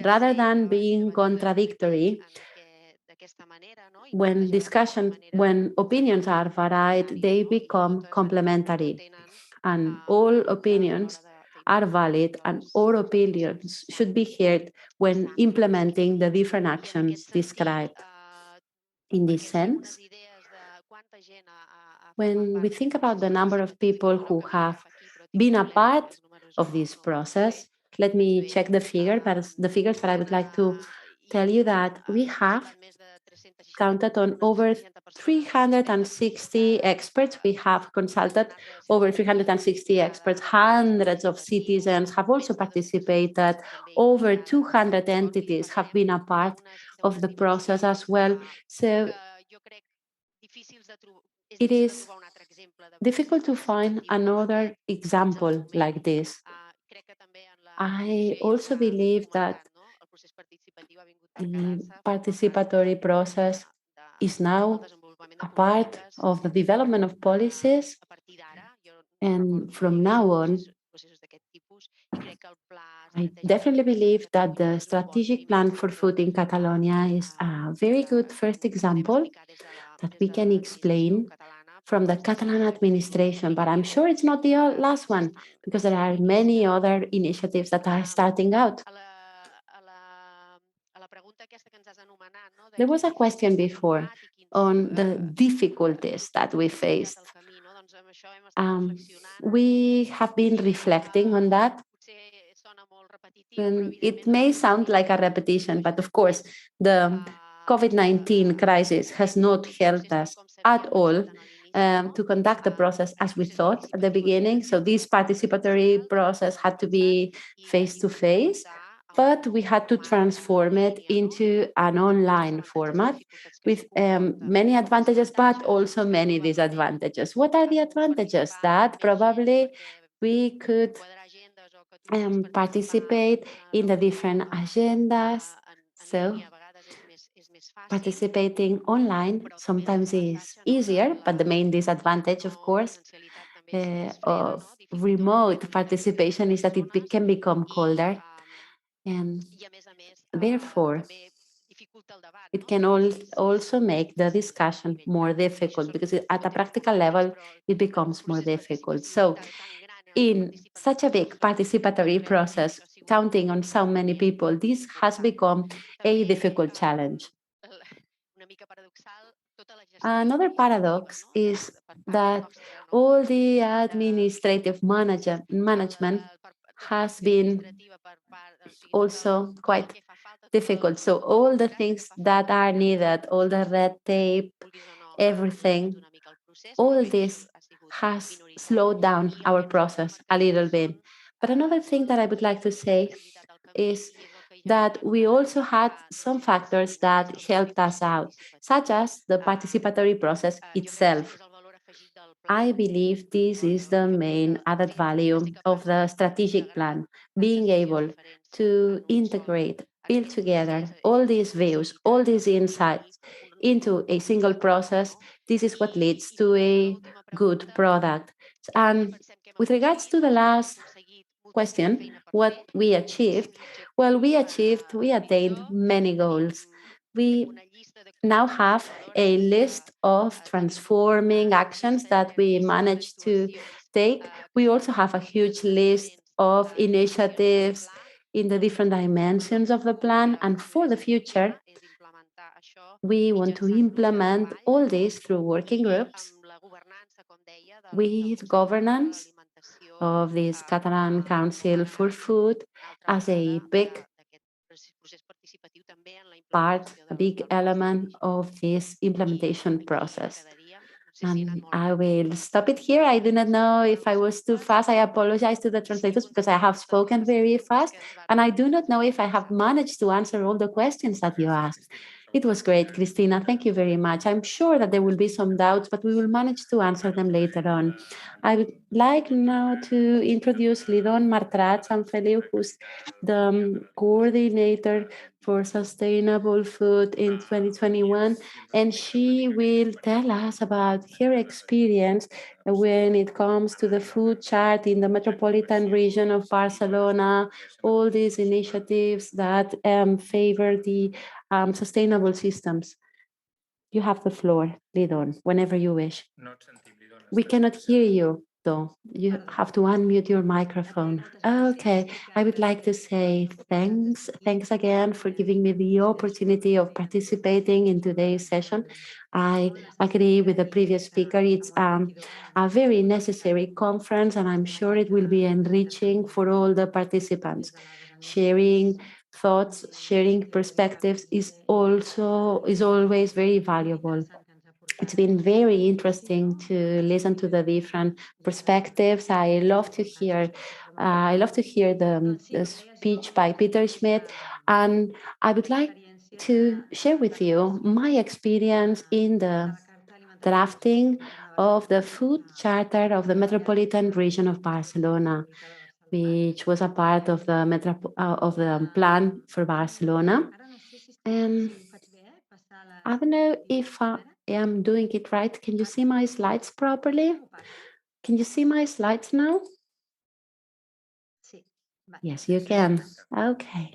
rather than being contradictory, when opinions are varied, they become complementary, and all opinions are valid, and all opinions should be heard when implementing the different actions described. In this sense, when we think about the number of people who have been a part of this process, let me check the figures, but I would like to tell you that we have counted on over 360 experts. We have consulted over 360 experts. Hundreds of citizens have also participated. Over 200 entities have been a part of the process as well. So it is difficult to find another example like this. I also believe that the participatory process is now a part of the development of policies, and from now on, I definitely believe that the strategic plan for food in Catalonia is a very good first example that we can explain from the Catalan administration, but I'm sure it's not the last one because there are many other initiatives that are starting out. There was a question before on the difficulties that we faced. We have been reflecting on that. And it may sound like a repetition, but of course, the COVID-19 crisis has not helped us at all to conduct the process as we thought at the beginning. So this participatory process had to be face-to-face, but we had to transform it into an online format with many advantages, but also many disadvantages. What are the advantages? That probably we could participate in the different agendas. So participating online sometimes is easier, but the main disadvantage, of course, of remote participation is that it can become colder. And therefore, it can also make the discussion more difficult because at a practical level, it becomes more difficult. So in such a big participatory process, counting on so many people, this has become a difficult challenge. Another paradox is that all the administrative management has been also quite difficult. So all the things that are needed, all the red tape, everything, all this has slowed down our process a little bit. But another thing that I would like to say is that we also had some factors that helped us out, such as the participatory process itself. I believe this is the main added value of the strategic plan, being able to integrate, build together all these views, all these insights into a single process. This is what leads to a good product. And with regards to the last question, what we achieved, well, we attained many goals. We now have a list of transforming actions that we managed to take. We also have a huge list of initiatives in the different dimensions of the plan. And for the future, we want to implement all this through working groups with governance of this Catalan Council for Food as a big part, a big element of this implementation process. And I will stop it here. I do not know if I was too fast. I apologize to the translators because I have spoken very fast. And I do not know if I have managed to answer all the questions that you asked. It was great, Cristina. Thank you very much. I'm sure that there will be some doubts, but we will manage to answer them later on. I would like now to introduce Lidon Martrat Sanfeliu, who's the coordinator for sustainable food in 2021, and she will tell us about her experience when it comes to the food chart in the metropolitan region of Barcelona, all these initiatives that favor the sustainable systems. You have the floor, Lidon, whenever you wish. We cannot hear you, though. You have to unmute your microphone. Okay, I would like to say thanks. Thanks again for giving me the opportunity of participating in today's session. I agree with the previous speaker. It's a very necessary conference, and I'm sure it will be enriching for all the participants. Sharing thoughts, sharing perspectives is always very valuable. It's been very interesting to listen to the different perspectives. I love to hear the speech by Peter Schmidt, and I would like to share with you my experience in the drafting of the food charter of the metropolitan region of Barcelona, which was a part of the plan for Barcelona. And I don't know if I am doing it right. Can you see my slides properly? Can you see my slides now? Yes, you can. Okay.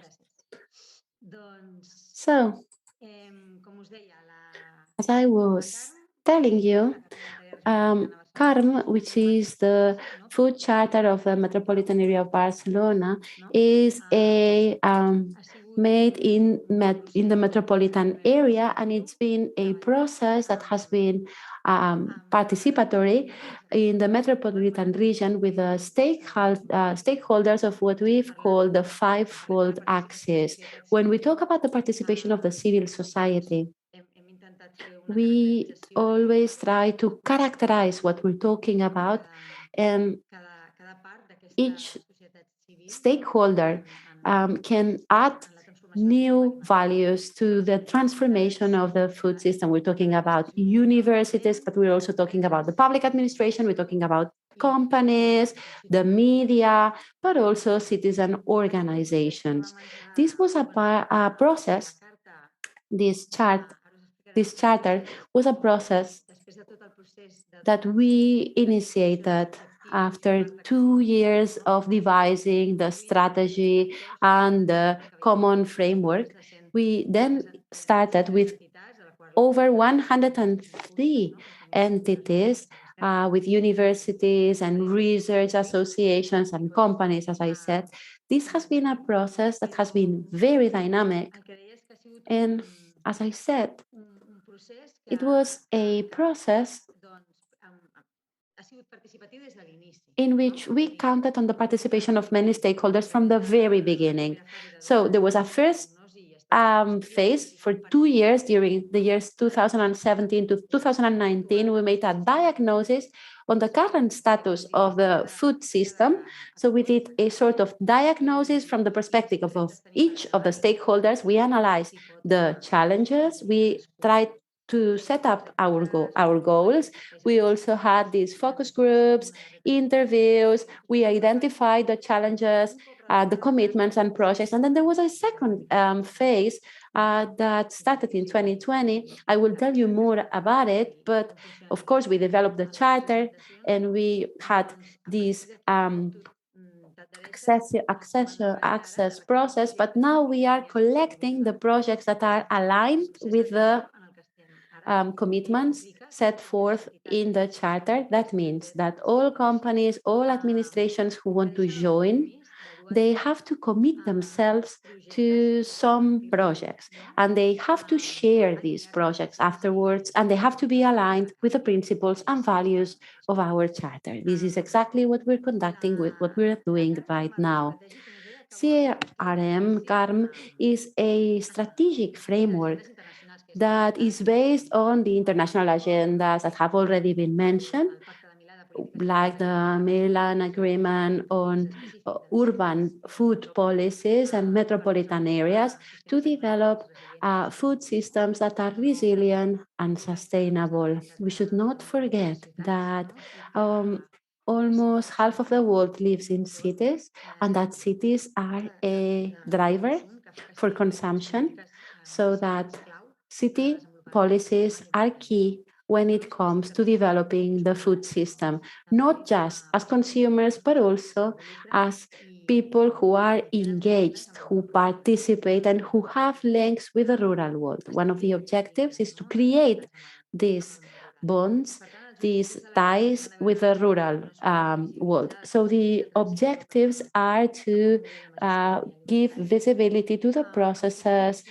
So, As I was telling you, CARM, which is the food charter of the metropolitan area of Barcelona, is a made in the metropolitan area, and it's been a process that has been participatory in the metropolitan region with the stakeholders of what we've called the fivefold axis. When we talk about the participation of the civil society, we always try to characterize what we're talking about, and each stakeholder can add new values to the transformation of the food system. We're talking about universities, but we're also talking about the public administration, we're talking about companies, the media, but also citizen organizations. This was a process, this charter was a process that we initiated after 2 years of devising the strategy and the common framework. We then started with over 103 entities, with universities and research associations and companies, as I said. This has been a process that has been very dynamic. And as I said, it was a process in which we counted on the participation of many stakeholders from the very beginning. So there was a first phase for 2 years during the years 2017 to 2019. We made a diagnosis on the current status of the food system. So we did a sort of diagnosis from the perspective of each of the stakeholders. We analyzed the challenges. We tried to set up our goals. We also had these focus groups, interviews. We identified the challenges, the commitments and projects. And then there was a second phase that started in 2020. I will tell you more about it, but of course we developed the charter and we had this access process, but now we are collecting the projects that are aligned with the commitments set forth in the charter. That means that all companies, all administrations who want to join, they have to commit themselves to some projects, and they have to share these projects afterwards, and they have to be aligned with the principles and values of our charter. This is exactly what we're conducting with what we're doing right now. CARM is a strategic framework that is based on the international agendas that have already been mentioned, like the Milan Agreement on urban food policies and metropolitan areas, to develop food systems that are resilient and sustainable. We should not forget that almost half of the world lives in cities, and that cities are a driver for consumption, so that city policies are key when it comes to developing the food system, not just as consumers, but also as people who are engaged, who participate, and who have links with the rural world. One of the objectives is to create these bonds, these ties with the rural world. So the objectives are to give visibility to the processes,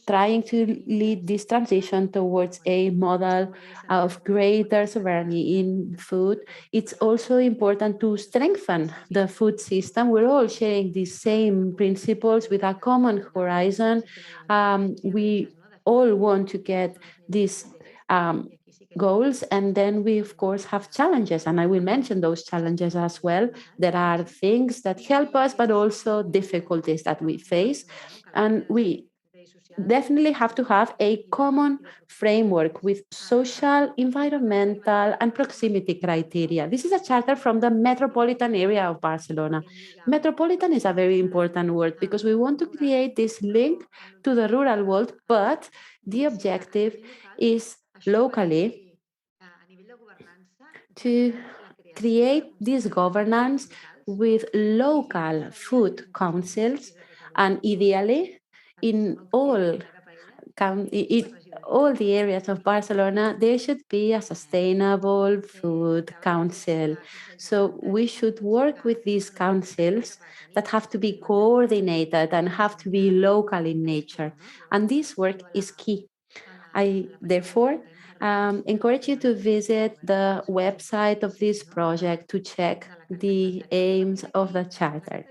trying to lead this transition towards a model of greater sovereignty in food. It's also important to strengthen the food system. We're all sharing these same principles with a common horizon. We all want to get these goals, and then we of course have challenges, and I will mention those challenges as well. There are things that help us, but also difficulties that we face, and we definitely have to have a common framework with social, environmental, and proximity criteria. This is a charter from the metropolitan area of Barcelona. Metropolitan is a very important word because we want to create this link to the rural world, but the objective is locally to create this governance with local food councils, and ideally in all in all the areas of Barcelona, there should be a sustainable food council. So we should work with these councils that have to be coordinated and have to be local in nature. And this work is key. I therefore encourage you to visit the website of this project to check the aims of the charter.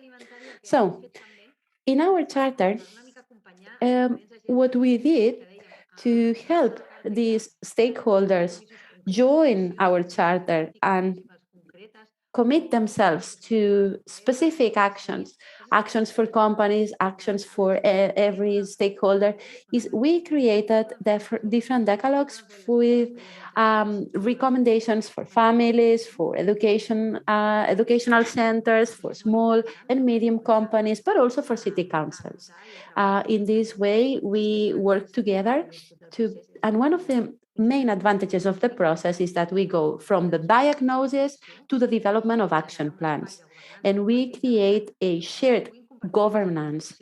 So, in our charter, what we did to help these stakeholders join our charter and commit themselves to specific actions, actions for companies, actions for every stakeholder, is we created different decalogues with recommendations for families, for educational centers, for small and medium companies, but also for city councils. In this way, we work together and one of the main advantages of the process is that we go from the diagnosis to the development of action plans. And we create a shared governance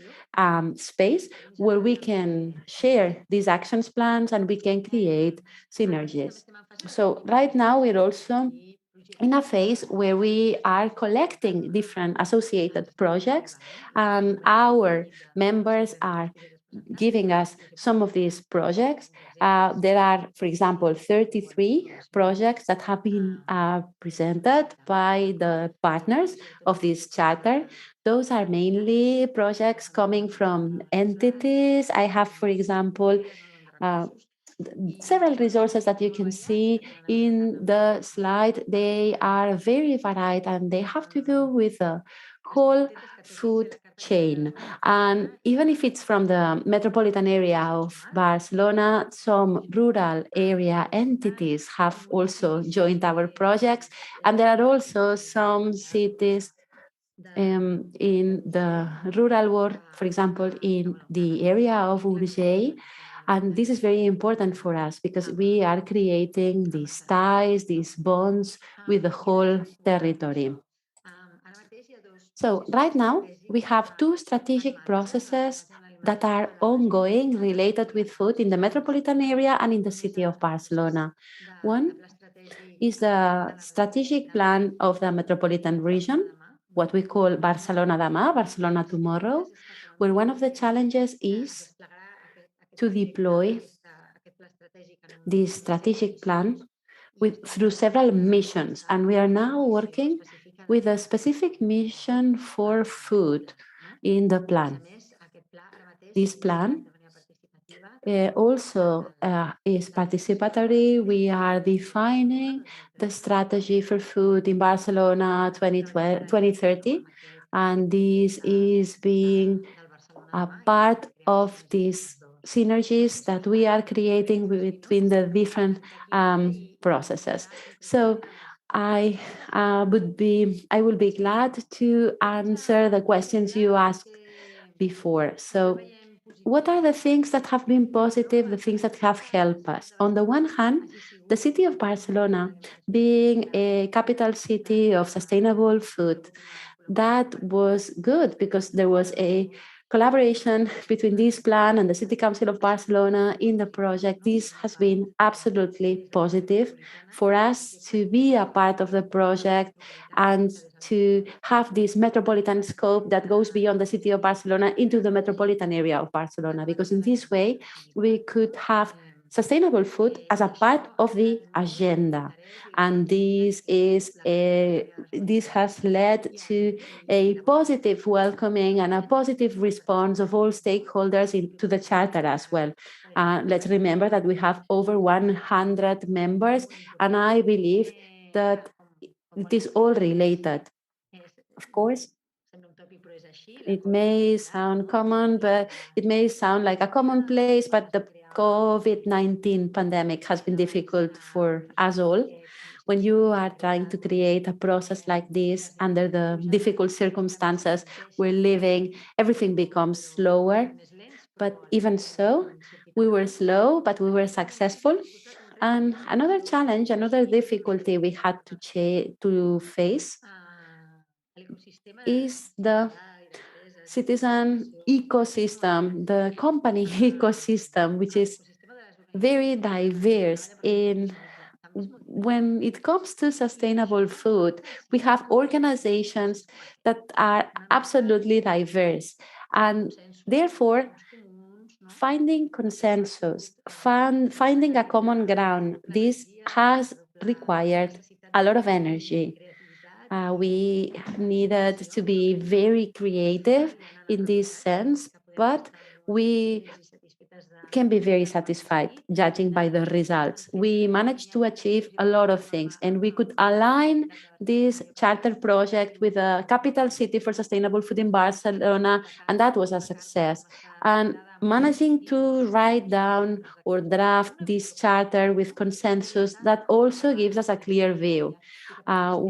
space where we can share these action plans and we can create synergies. So right now we're also in a phase where we are collecting different associated projects and our members are giving us some of these projects. There are, for example, 33 projects that have been presented by the partners of this charter. Those are mainly projects coming from entities. I have, for example, several resources that you can see in the slide. They are very varied and they have to do with the whole food chain. And even if it's from the metropolitan area of Barcelona, some rural area entities have also joined our projects. And there are also some cities in the rural world, for example, in the area of Urgell. And this is very important for us because we are creating these ties, these bonds with the whole territory. So right now, we have two strategic processes that are ongoing related with food in the metropolitan area and in the city of Barcelona. One is the strategic plan of the metropolitan region, what we call Barcelona Demà, Barcelona Tomorrow, where one of the challenges is to deploy this strategic plan through several missions. And we are now working with a specific mission for food in the plan. This plan also is participatory. We are defining the strategy for food in Barcelona 2030, and this is being a part of these synergies that we are creating between the different processes. So I will be glad to answer the questions you asked before. So what are the things that have been positive, the things that have helped us? On the one hand, the city of Barcelona, being a capital city of sustainable food, that was good because there was a collaboration between this plan and the City Council of Barcelona in the project. This has been absolutely positive for us to be a part of the project and to have this metropolitan scope that goes beyond the city of Barcelona into the metropolitan area of Barcelona, because in this way we could have sustainable food as a part of the agenda. And this has led to a positive welcoming and a positive response of all stakeholders to the charter as well. Let's remember that we have over 100 members, and I believe that it is all related. Of course, it may sound common, but it may sound like a commonplace, but the COVID-19 pandemic has been difficult for us all. When you are trying to create a process like this under the difficult circumstances we're living, everything becomes slower. But even so, we were slow, but we were successful. And another challenge, another difficulty we had to face is the citizen ecosystem, the company ecosystem, which is very diverse in when it comes to sustainable food, we have organizations that are absolutely diverse. And therefore, finding consensus, finding a common ground, this has required a lot of energy. We needed to be very creative in this sense, but we can be very satisfied judging by the results. We managed to achieve a lot of things, and we could align this charter project with a capital city for sustainable food in Barcelona, and that was a success. And managing to write down or draft this charter with consensus, that also gives us a clear view.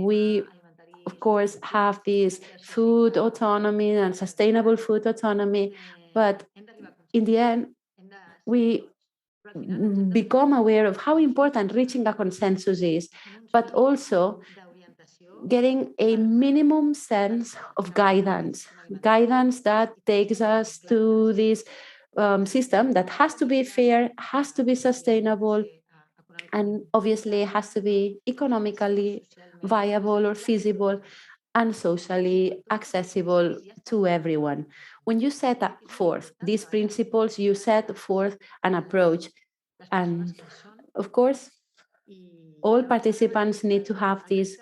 We of course, have this food autonomy and sustainable food autonomy, but in the end, we become aware of how important reaching a consensus is, but also getting a minimum sense of guidance that takes us to this system that has to be fair, has to be sustainable, and obviously has to be economically viable or feasible and socially accessible to everyone. When you set forth these principles, you set forth an approach. And of course, all participants need to have this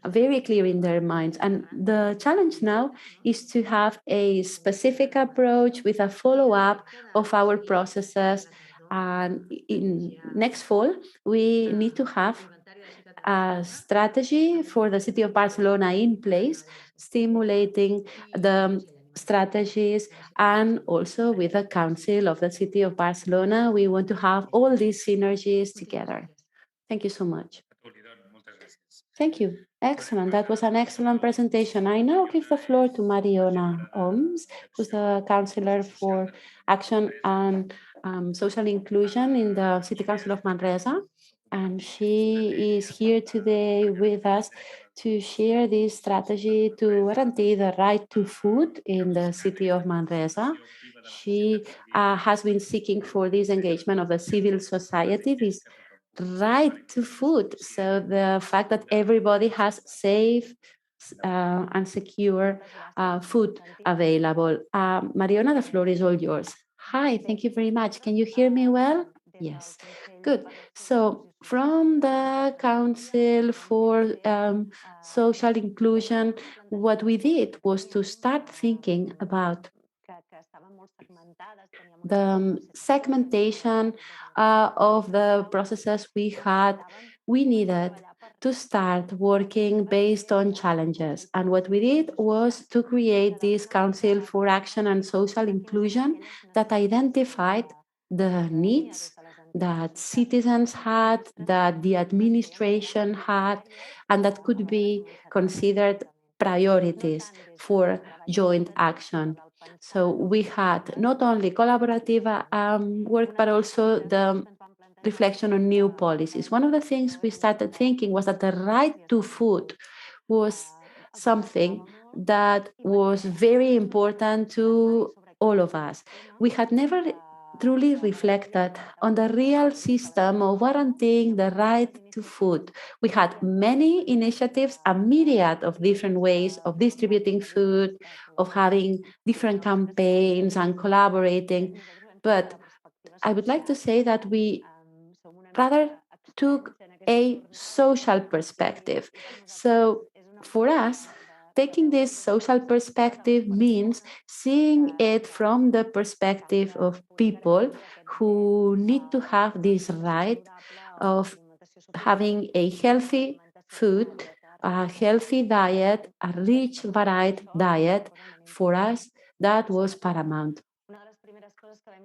very clear in their minds. And the challenge now is to have a specific approach with a follow-up of our processes. And in next fall, we need to have a strategy for the city of Barcelona in place, stimulating the strategies, and also with the council of the city of Barcelona. We want to have all these synergies together. Thank you so much. Thank you. Excellent. That was an excellent presentation. I now give the floor to Mariona Oms, who's the Councillor for Action and Social Inclusion in the City Council of Manresa. And she is here today with us to share this strategy to guarantee the right to food in the city of Manresa. She has been seeking for this engagement of the civil society, this right to food. So the fact that everybody has safe and secure food available. Mariona, the floor is all yours. Hi, thank you very much. Can you hear me well? Yes, good. So from the Council for Social Inclusion, what we did was to start thinking about the segmentation of the processes we had. We needed to start working based on challenges. And what we did was to create this Council for Action and Social Inclusion that identified the needs that citizens had, that the administration had, and that could be considered priorities for joint action. So we had not only collaborative work, but also the reflection on new policies. One of the things we started thinking was that the right to food was something that was very important to all of us. We had never truly reflected on the real system of guaranteeing the right to food. We had many initiatives, a myriad of different ways of distributing food, of having different campaigns and collaborating. But I would like to say that we rather took a social perspective. So for us, taking this social perspective means seeing it from the perspective of people who need to have this right of having a healthy food, a healthy diet, a rich, varied diet. For us, that was paramount.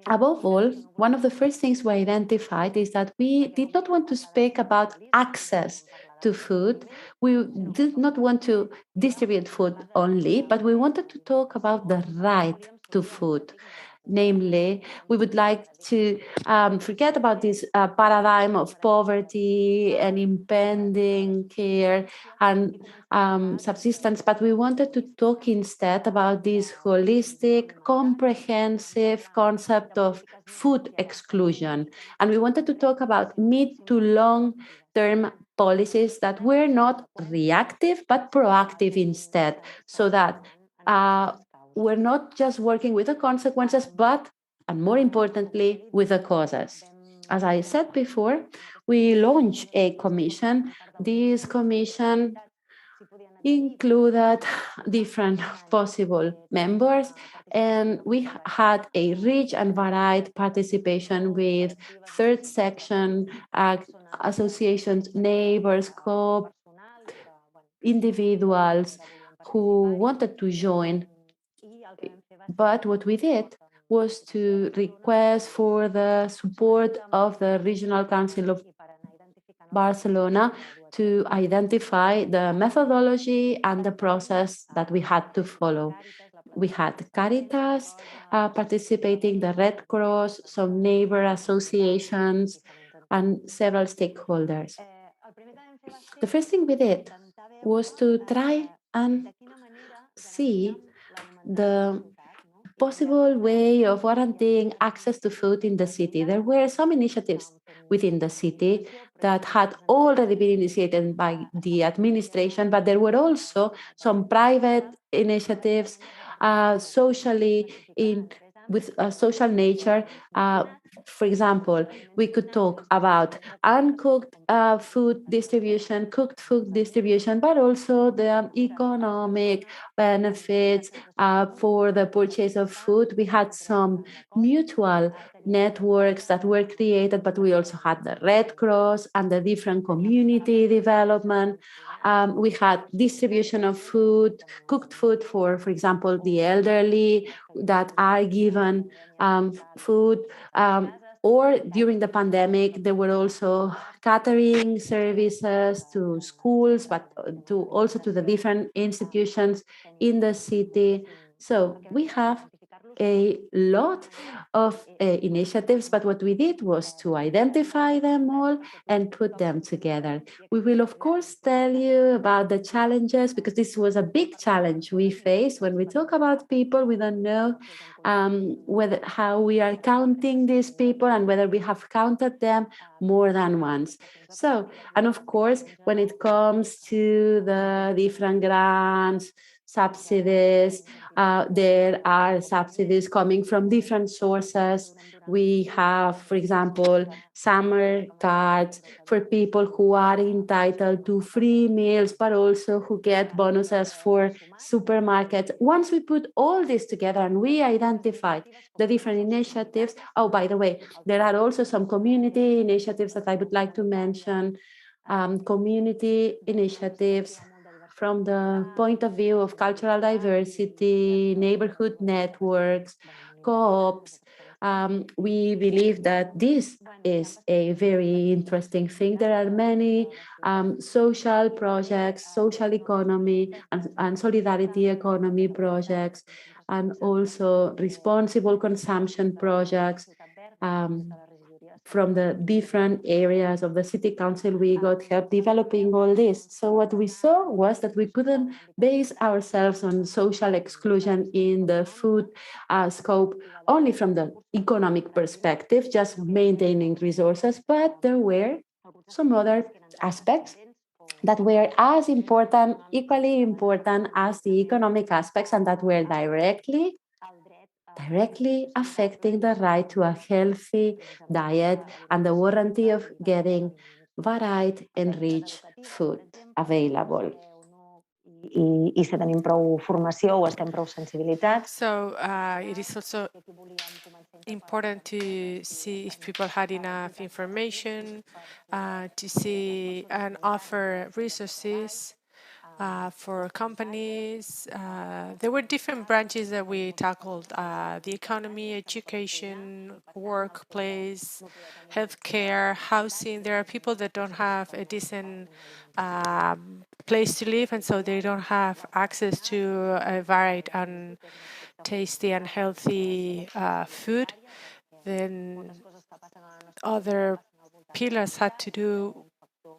Above all, one of the first things we identified is that we did not want to speak about access to food. We did not want to distribute food only, but we wanted to talk about the right to food. Namely, we would like to forget about this paradigm of poverty and impending care and subsistence, but we wanted to talk instead about this holistic, comprehensive concept of food exclusion. And we wanted to talk about mid to long term policies that were not reactive but proactive instead, so that we're not just working with the consequences, but, and more importantly, with the causes. As I said before, we launched a commission. This commission included different possible members, and we had a rich and varied participation with third section associations, neighbors, individuals who wanted to join. But what we did was to request for the support of the Regional Council of Barcelona to identify the methodology and the process that we had to follow. We had Caritas participating, the Red Cross, some neighbor associations, and several stakeholders. The first thing we did was to try and see the possible way of guaranteeing access to food in the city. There were some initiatives within the city that had already been initiated by the administration, but there were also some private initiatives socially with a social nature. For example, we could talk about uncooked food distribution, cooked food distribution, but also the economic benefits for the purchase of food. We had some mutual networks that were created, but we also had the Red Cross and the different community development. We had distribution of food, cooked food for example, the elderly that are given food. Or during the pandemic, there were also catering services to schools, but also to the different institutions in the city. So we have a lot of initiatives, but what we did was to identify them all and put them together. We will, of course, tell you about the challenges, because this was a big challenge we faced. When we talk about people, we don't know how we are counting these people and whether we have counted them more than once. So, and of course, when it comes to the different grants, subsidies, there are subsidies coming from different sources. We have, for example, summer cards for people who are entitled to free meals, but also who get bonuses for supermarkets. Once we put all this together and we identified the different initiatives, oh, by the way, there are also some community initiatives that I would like to mention. Community initiatives from the point of view of cultural diversity, neighborhood networks, co-ops. We believe that this is a very interesting thing. There are many social projects, social economy and solidarity economy projects, and also responsible consumption projects. From the different areas of the city council, we got help developing all this. So what we saw was that we couldn't base ourselves on social exclusion in the food scope only from the economic perspective, just maintaining resources, but there were some other aspects that were as important, equally important as the economic aspects, and that were directly affecting the right to a healthy diet and the warranty of getting varied and rich food available. I si tenim prou formació o estem prou sensibilitats. So it is also important to see if people had enough information, to see and offer resources for companies. There were different branches that we tackled, the economy, education, workplace, healthcare, housing. There are people that don't have a decent place to live, and so they don't have access to a varied and tasty and healthy food. Then other pillars had to do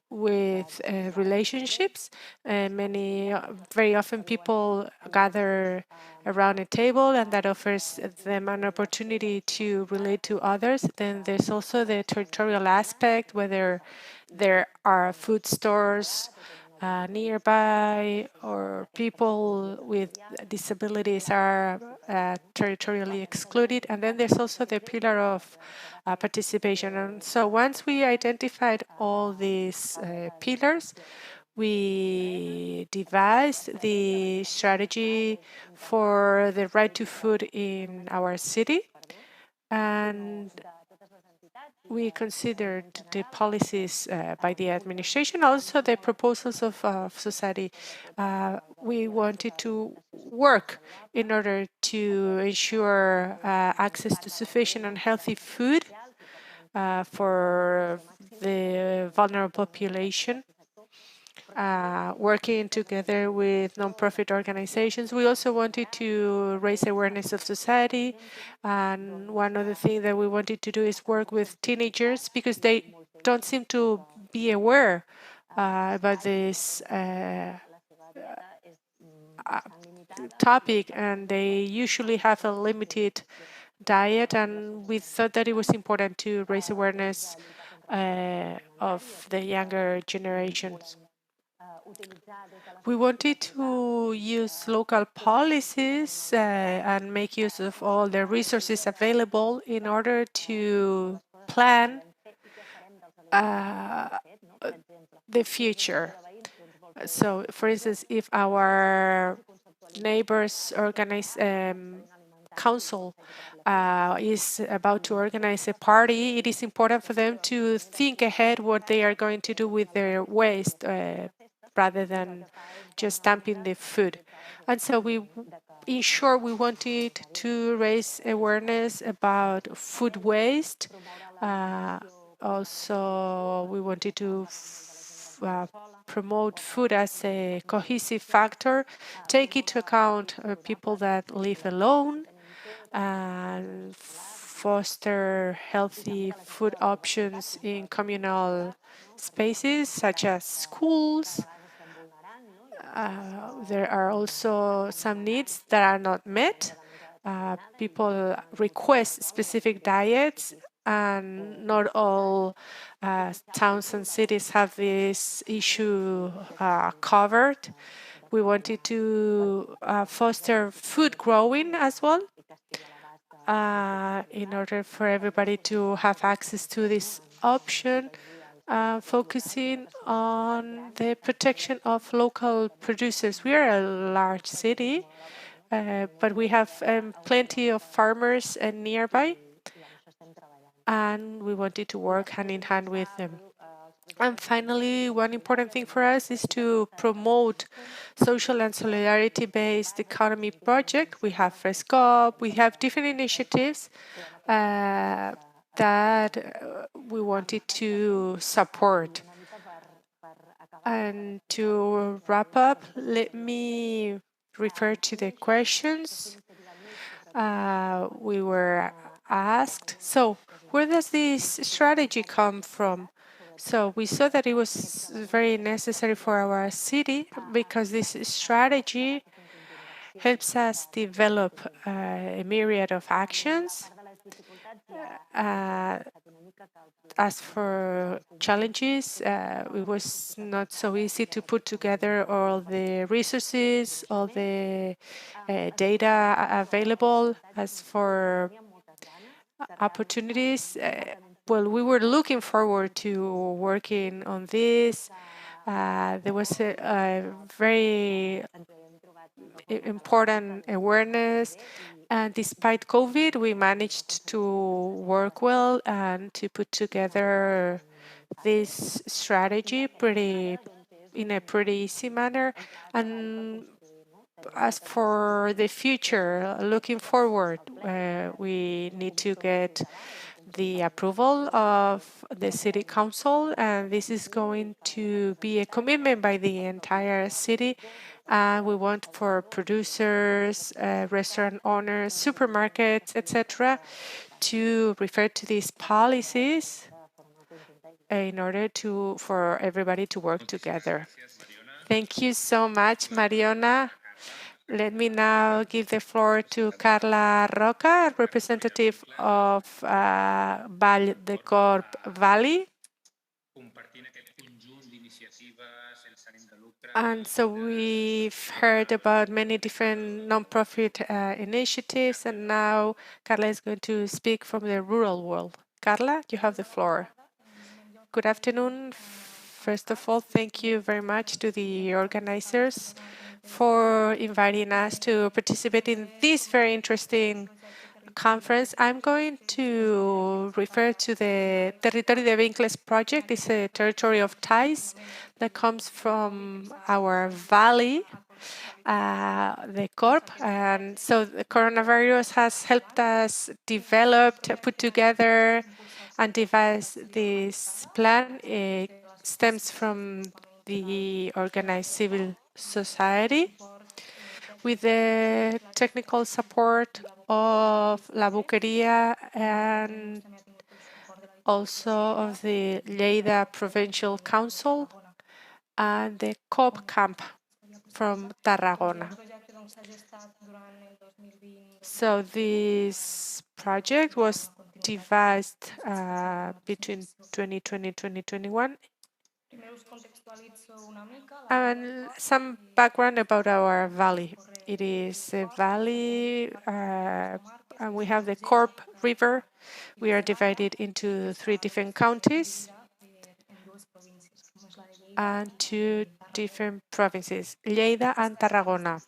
with relationships. Very often people gather around a table, and that offers them an opportunity to relate to others. Then there's also the territorial aspect, whether there are food stores nearby, or people with disabilities are territorially excluded. And then there's also the pillar of participation. And so once we identified all these pillars, we devised the strategy for the right to food in our city. And we considered the policies by the administration, also the proposals of society. We wanted to work in order to ensure access to sufficient and healthy food for the vulnerable population. Working together with nonprofit organizations. We also wanted to raise awareness of society. And one other thing that we wanted to do is work with teenagers, because they don't seem to be aware about this topic, and they usually have a limited diet, and we thought that it was important to raise awareness of the younger generations. We wanted to use local policies and make use of all the resources available in order to plan the future. So, for instance, if our neighbors council is about to organize a party, it is important for them to think ahead what they are going to do with their waste rather than just dumping the food. And so in short, we wanted to raise awareness about food waste. Also, we wanted to promote food as a cohesive factor, take into account people that live alone, and foster healthy food options in communal spaces such as schools. There are also some needs that are not met. People request specific diets, and not all towns and cities have this issue covered. We wanted to foster food growing as well, in order for everybody to have access to this option, focusing on the protection of local producers. We are a large city, but we have plenty of farmers nearby, and we wanted to work hand in hand with them. And finally, one important thing for us is to promote social and solidarity-based economy project. We have Frescop, we have different initiatives that we wanted to support. And to wrap up, let me refer to the questions we were asked. So, where does this strategy come from? So we saw that it was very necessary for our city, because this strategy helps us develop a myriad of actions. As for challenges, it was not so easy to put together all the resources, all the data available. As for opportunities, well, we were looking forward to working on this. There was a very important awareness, and despite COVID, we managed to work well and to put together this strategy pretty in a pretty easy manner. And as for the future, looking forward, we need to get the approval of the city council, and this is going to be a commitment by the entire city. We want for producers, restaurant owners, supermarkets, etc., to refer to these policies in order for everybody to work together. Thank you so much, Mariona. Let me now give the floor to Carla Roca, representative of Vall de Corp Valley. And so we've heard about many different nonprofit initiatives, and now Carla is going to speak from the rural world. Carla, you have the floor. Good afternoon. First of all, thank you very much to the organizers for inviting us to participate in this very interesting conference. I'm going to refer to the Territorio de Vincles project. It's a territory of ties that comes from our valley, the Corp. And so the coronavirus has helped us develop, put together, and devise this plan. It stems from the organized civil society with the technical support of La Boqueria and also of the Lleida Provincial Council and the COP camp from Tarragona. So this project was devised between 2020 and 2021. And some background about our valley. It is a valley, and we have the Corp River. We are divided into 3 different counties and 2 different provinces, Lleida and Tarragona.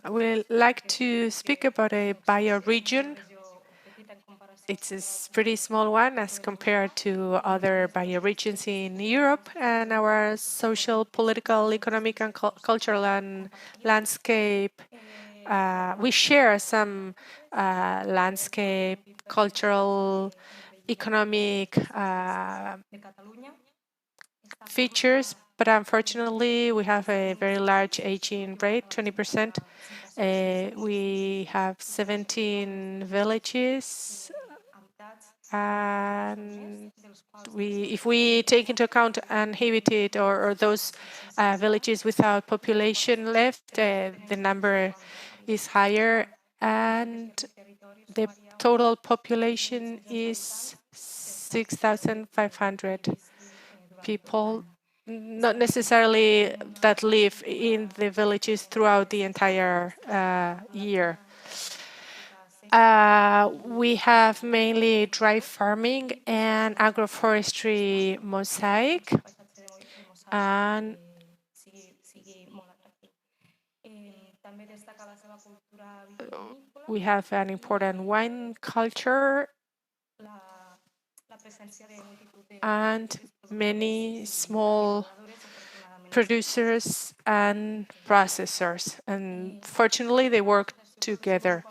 I would like to speak about a bioregion. It's a pretty small one as compared to other bioregions in Europe, and our social, political, economic, and cultural and landscape. We share some landscape, cultural, economic features, but unfortunately, we have a very large aging rate, 20%. We have 17 villages, and if we take into account uninhabited or those villages without population left, the number is higher, and the total population is 6,500 people, not necessarily that live in the villages throughout the entire year. We have mainly dry farming and agroforestry mosaic, and we have an important wine culture and many small producers and processors, and fortunately they work together.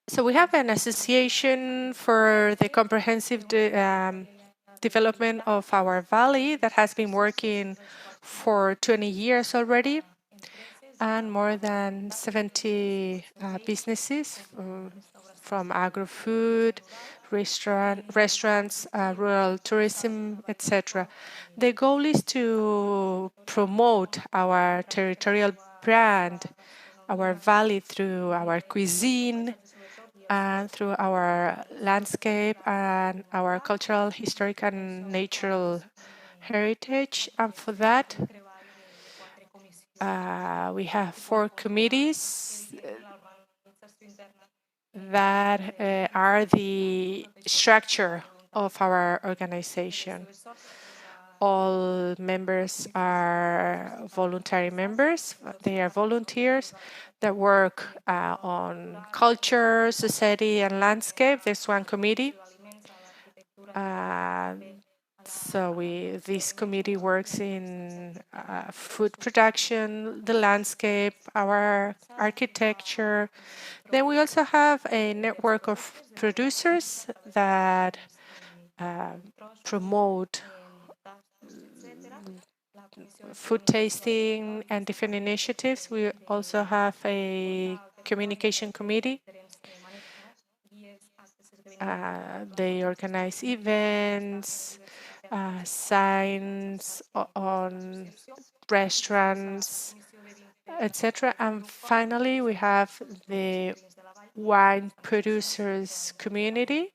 So we have an association for the comprehensive development of our valley that has been working for 20 years already, and more than 70 businesses from agro-food, restaurants, rural tourism, etc. The goal is to promote our territorial brand, our valley, through our cuisine and through our landscape and our cultural, historic, and natural heritage. And for that, we have 4 committees that are the structure of our organization. All members are voluntary members. They are volunteers that work on culture, society, and landscape. There's 1 committee. So this committee works in food production, the landscape, our architecture. Then we also have a network of producers that promote food tasting and different initiatives. We also have a communication committee. They organize events, signs on restaurants, etc. And finally, we have the wine producers community.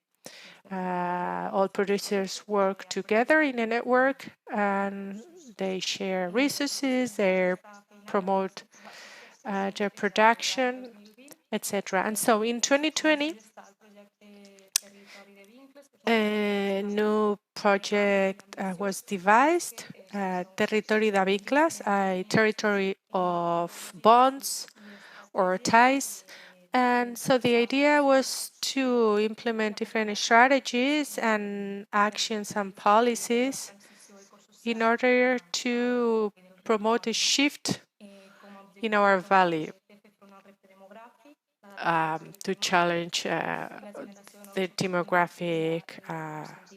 All producers work together in a network and they share resources, they promote their production, etc. And so in 2020, a new project was devised, Territori de Vincles, a territory of bonds or ties. And so the idea was to implement different strategies and actions and policies in order to promote a shift in our valley to challenge the demographic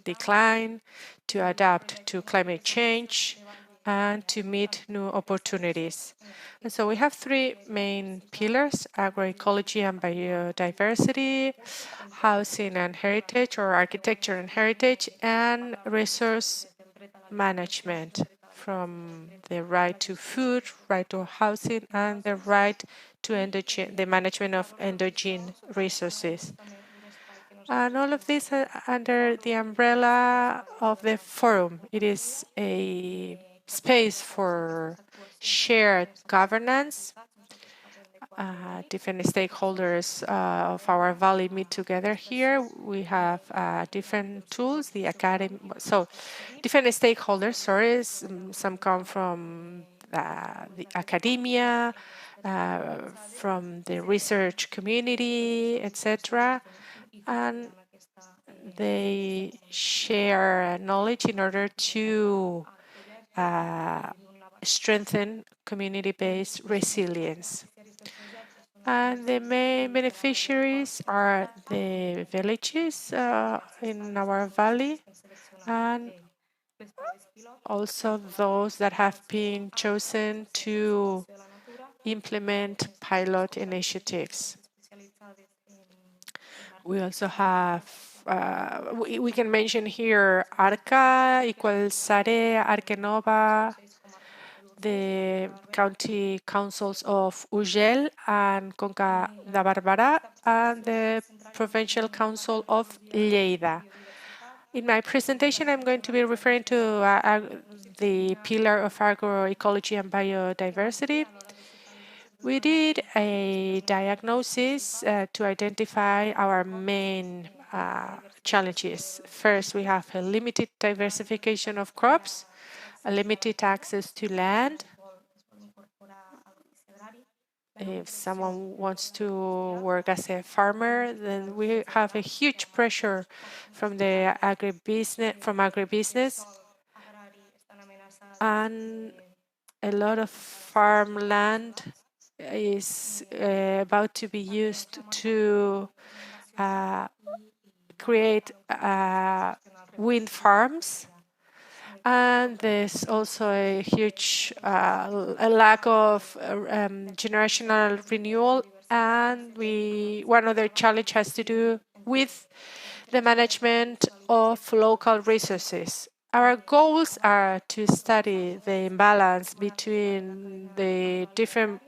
decline, to adapt to climate change, and to meet new opportunities. And so we have three main pillars: agroecology and biodiversity, housing and heritage, or architecture and heritage, and resource management, from the right to food, right to housing, and the right to the management of endogenous resources. And all of this under the umbrella of the forum. It is a space for shared governance. Different stakeholders of our valley meet together here. We have different tools, the academy, so different stakeholders, sorry, some come from the academia, from the research community, etc. And they share knowledge in order to strengthen community-based resilience. And the main beneficiaries are the villages in our valley, and also those that have been chosen to implement pilot initiatives. We also have, we can mention here Arca, Igualsare, Arquenova, the county councils of Urgell and Conca da Barberà, and the provincial council of Lleida. In my presentation, I'm going to be referring to the pillar of agroecology and biodiversity. We did a diagnosis to identify our main challenges. First, we have a limited diversification of crops, a limited access to land. If someone wants to work as a farmer, then we have a huge pressure from the agribusiness, and a lot of farmland is about to be used to create wind farms. And there's also a huge a lack of generational renewal. And one other challenge has to do with the management of local resources. Our goals are to study the imbalance between the different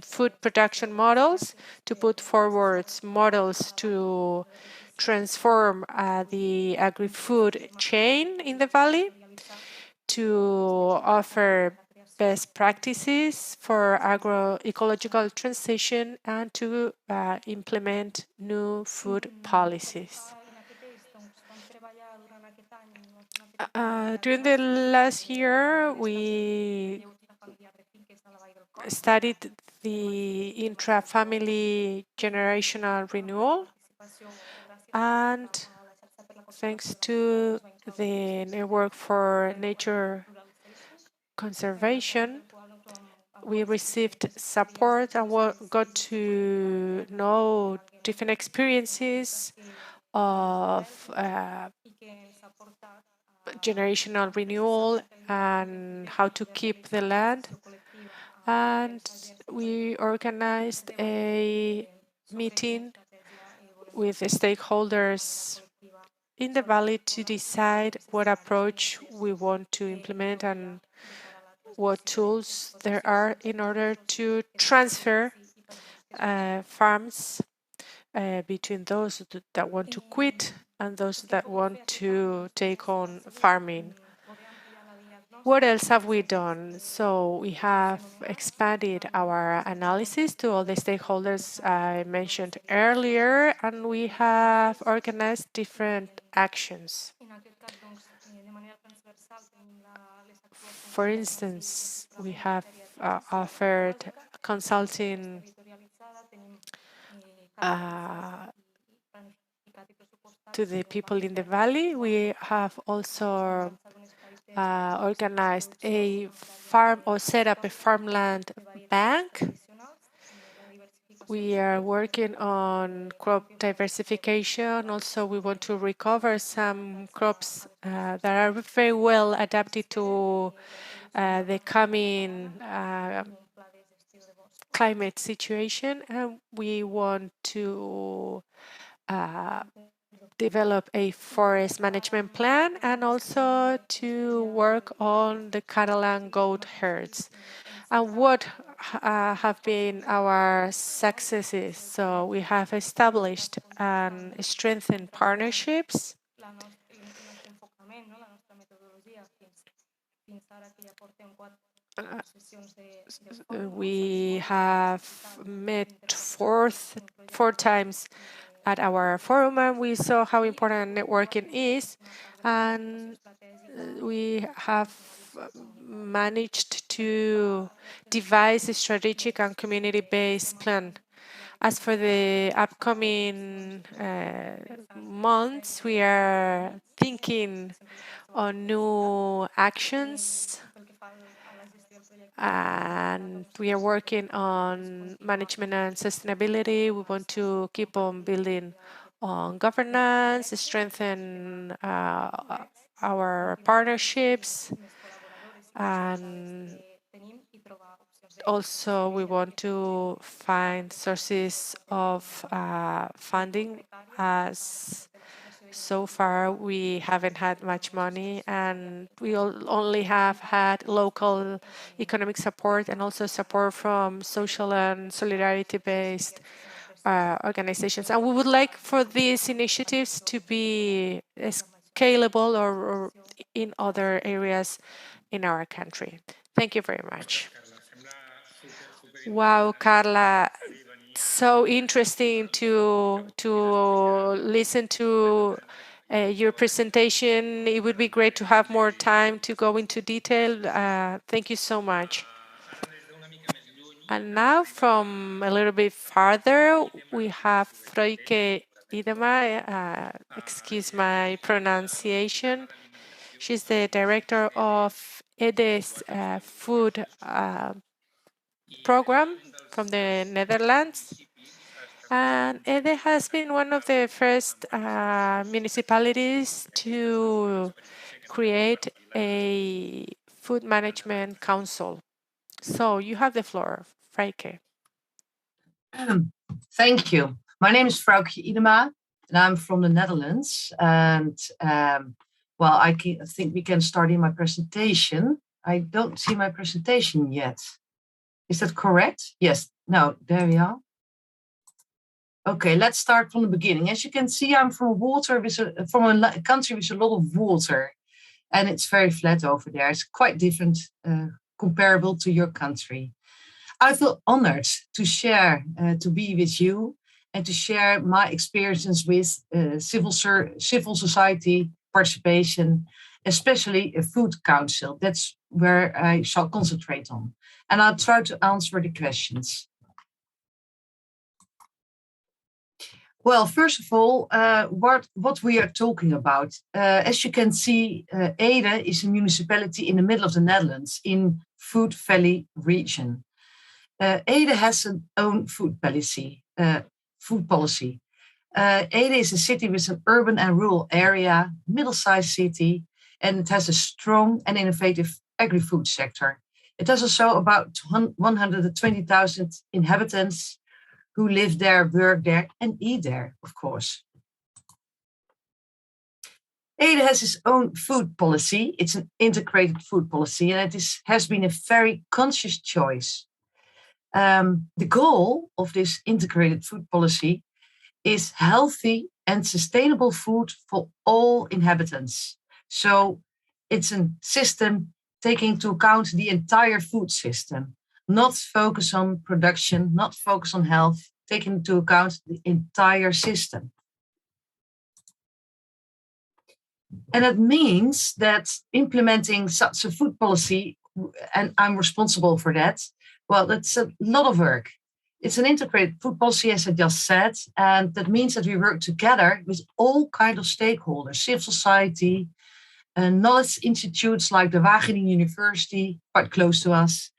food production models, to put forward models to transform the agri-food chain in the valley, to offer best practices for agroecological transition, and to implement new food policies. During the last year, we studied the intra-family generational renewal, and thanks to the Network for Nature Conservation, we received support and got to know different experiences of generational renewal and how to keep the land. And we organized a meeting with the stakeholders in the valley to decide what approach we want to implement and what tools there are in order to transfer farms between those that want to quit and those that want to take on farming. What else have we done? So we have expanded our analysis to all the stakeholders I mentioned earlier, and we have organized different actions. For instance, we have offered consulting to the people in the valley. We have also organized a farm or set up a farmland bank. We are working on crop diversification. Also, we want to recover some crops that are very well adapted to the coming climate situation. And we want to develop a forest management plan and also to work on the cattle and goat herds. And what have been our successes? So we have established and strengthened partnerships. We have met four times at our forum, and we saw how important networking is, and we have managed to devise a strategic and community-based plan. As for the upcoming months, we are thinking on new actions, and we are working on management and sustainability. We want to keep on building on governance, strengthen our partnerships, and also we want to find sources of funding, as so far we haven't had much money, and we only have had local economic support and also support from social and solidarity-based organizations. And we would like for these initiatives to be scalable or in other areas in our country. Thank you very much. Wow, Carla, so interesting to listen to your presentation. It would be great to have more time to go into detail. Thank you so much. And now from a little bit farther, we have Freike Idema, excuse my pronunciation. She's the director of EDE's food program from the Netherlands. And EDE has been one of the first municipalities to create a food management council. So you have the floor, Freike. Thank you. My name is Frauke Idema, and I'm from the Netherlands. And well, I think we can start in my presentation. I don't see my presentation yet. Is that correct? Yes. No, there we are. Okay, let's start from the beginning. As you can see, I'm from from a country with a lot of water, and it's very flat over there. It's quite different, comparable to your country. I feel honored to share, to be with you, and to share my experiences with civil society participation, especially a food council. That's where I shall concentrate on, and I'll try to answer the questions. Well, first of all, what we are talking about. As you can see, Ede is a municipality in the middle of the Netherlands in Food Valley region. Ede has an own food policy. Ede is a city with an urban and rural area, middle-sized city, and it has a strong and innovative agri-food sector. It has also about 120,000 inhabitants who live there, work there, and eat there, of course. Ede has its own food policy. It's an integrated food policy, and has been a very conscious choice. The goal of this integrated food policy is healthy and sustainable food for all inhabitants. So it's a system taking into account the entire food system, not focus on production, not focus on health, taking into account the entire system. And it means that implementing such a food policy, and I'm responsible for that, well, that's a lot of work. It's an integrated food policy, as I just said, and that means that we work together with all kinds of stakeholders, civil society, knowledge institutes like the Wageningen University, quite close to us,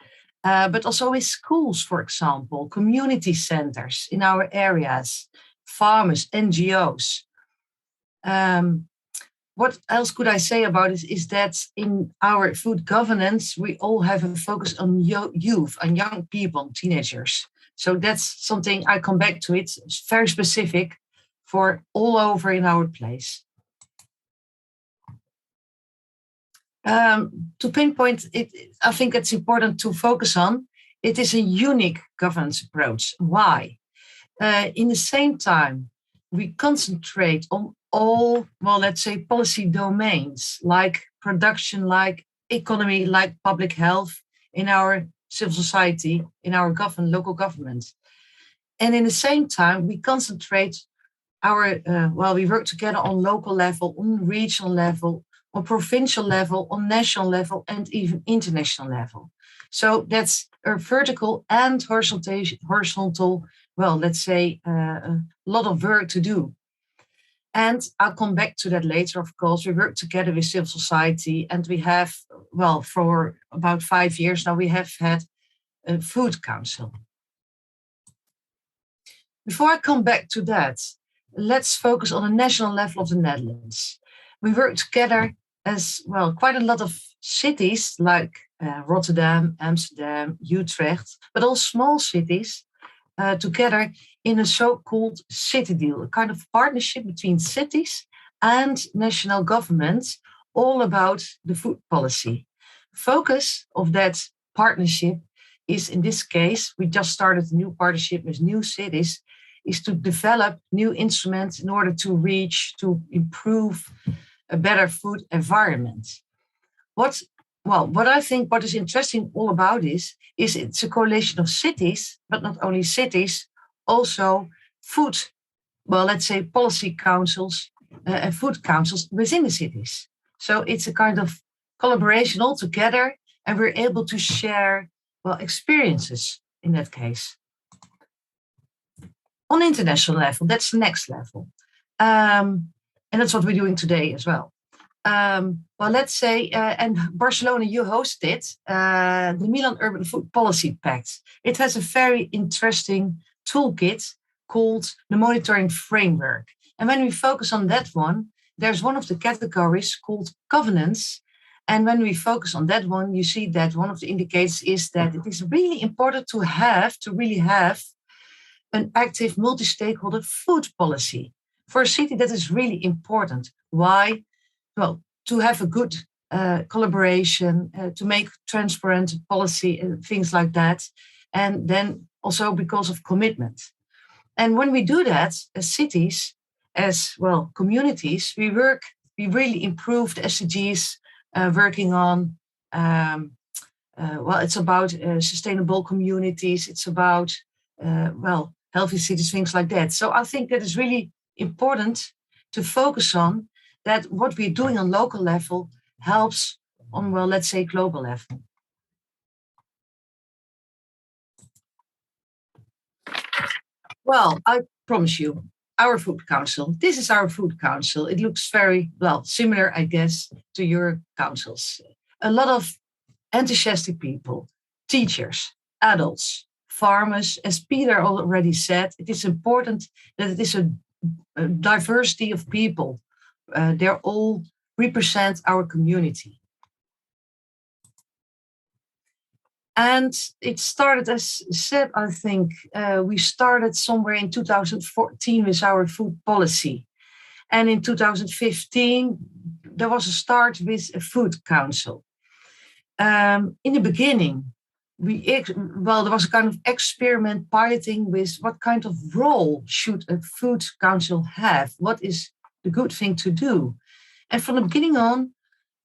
but also with schools, for example, community centers in our areas, farmers, NGOs. What else could I say about it is that in our food governance, we all have a focus on youth and young people, teenagers. So that's something I come back to. It's very specific for all over in our place. To pinpoint it, I think it's important to focus on. It is a unique governance approach. Why? In the same time, we concentrate on all, well, let's say policy domains like production, like economy, like public health in our civil society, in our local government. And in the same time, we concentrate we work together on local level, on regional level, on provincial level, on national level, and even international level. So that's a vertical and horizontal, well, let's say a lot of work to do. And I'll come back to that later, of course. We work together with civil society, and we have, well, for about 5 years now, we have had a food council. Before I come back to that, let's focus on the national level of the Netherlands. We work together as, well, quite a lot of cities like Rotterdam, Amsterdam, Utrecht, but all small cities together in a so-called city deal, a kind of partnership between cities and national governments, all about the food policy. Focus of that partnership is, in this case, we just started a new partnership with new cities, is to develop new instruments in order to improve a better food environment. What I think what is interesting all about this is it's a coalition of cities, but not only cities, also food, well, let's say policy councils and food councils within the cities. So it's a kind of collaboration all together, and we're able to share, well, experiences in that case. On international level, that's the next level. And that's what we're doing today as well. Well, let's say, and Barcelona, you hosted the Milan Urban Food Policy Pact. It has a very interesting toolkit called the Monitoring Framework. And when we focus on that one, there's one of the categories called governance. And when we focus on that one, you see that one of the indicators is that it is really important to really have an active multi-stakeholder food policy. For a city, that is really important. Why? Well, to have a good collaboration, to make transparent policy and things like that. And then also because of commitment. And when we do that as cities, as well, communities, we really improve the SDGs, working on, well, it's about sustainable communities. It's about, well, healthy cities, things like that. So I think that is really important to focus on, that what we're doing on local level helps on, well, let's say global level. Well, I promise you, our food council. This is our food council. It looks very, well, similar, I guess, to your councils. A lot of enthusiastic people, teachers, adults, farmers. As Peter already said, it is important that it is a diversity of people. They all represent our community. And it started, as said, I think, we started somewhere in 2014 with our food policy. And in 2015, there was a start with a food council. In the beginning, there was a kind of experiment piloting with what kind of role should a food council have? What is the good thing to do? And from the beginning on,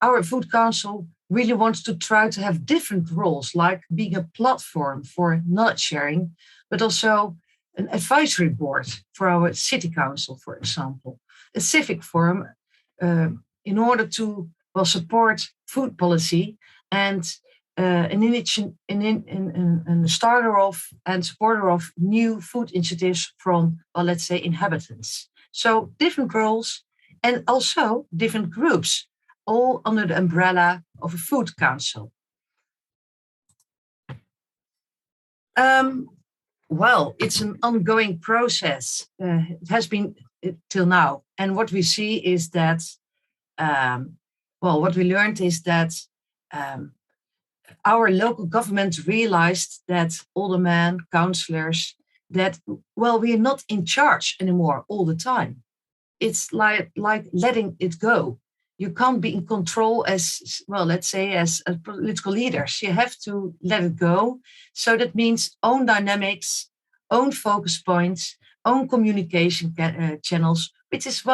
our food council really wants to try to have different roles, like being a platform for knowledge sharing, but also an advisory board for our city council, for example, a civic forum in order to support food policy and a starter of and supporter of new food initiatives from, let's say, inhabitants. So different roles and also different groups, all under the umbrella of a food council. Well, it's an ongoing process. It has been till now. And what we see is that, what we learned is that our local government realized that aldermen, councillors, that, we are not in charge anymore all the time. It's like letting it go. You can't be in control as, let's say, as political leaders. You have to let it go. So that means own dynamics, own focus points, own communication channels, which is,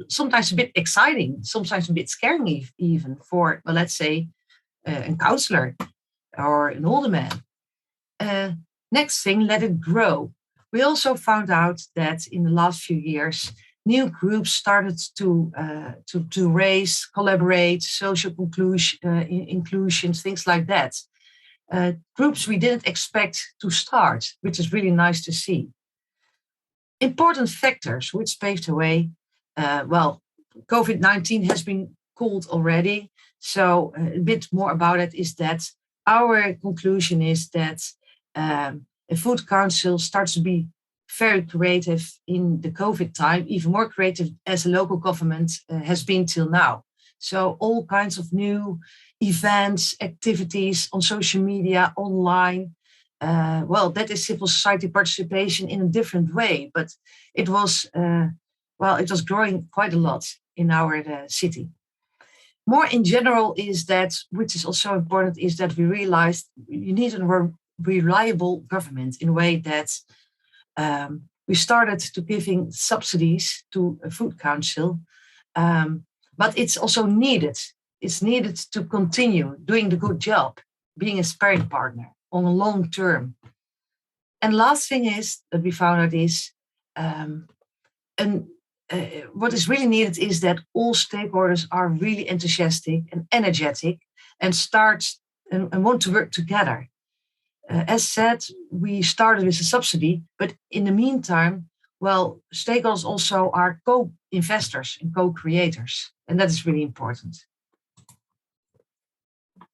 sometimes a bit exciting, sometimes a bit scary even for, let's say, a councillor or an alderman. Next thing, let it grow. We also found out that in the last few years, new groups started to raise, collaborate, social inclusions, things like that. Groups we didn't expect to start, which is really nice to see. Important factors which paved the way. COVID-19 has been called already. So a bit more about it is that our conclusion is that a food council starts to be very creative in the COVID time, even more creative as a local government has been till now. So all kinds of new events, activities on social media, online. That is civil society participation in a different way, but it was growing quite a lot in our city. More in general is that, which is also important, is that we realized you need a reliable government in a way that we started to giving subsidies to a food council, but it's also needed. It's needed to continue doing the good job, being a sparring partner on a long term. And last thing is that we found out is, what is really needed is that all stakeholders are really enthusiastic and energetic and want to work together. As said, we started with a subsidy, but in the meantime, stakeholders also are co-investors and co-creators, and that is really important.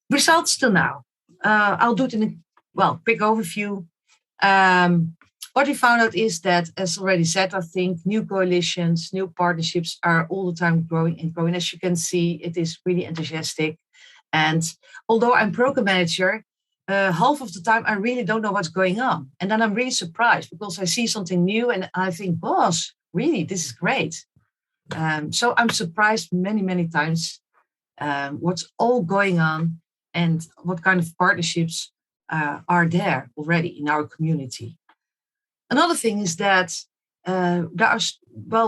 Results till now. I'll do it in a quick overview. What we found out is that, as already said, I think new coalitions, new partnerships are all the time growing and growing. As you can see, it is really enthusiastic. And although I'm program manager, half of the time I really don't know what's going on. And then I'm really surprised because I see something new and I think, boss, really, this is great. So I'm surprised many, many times what's all going on and what kind of partnerships are there already in our community. Another thing is that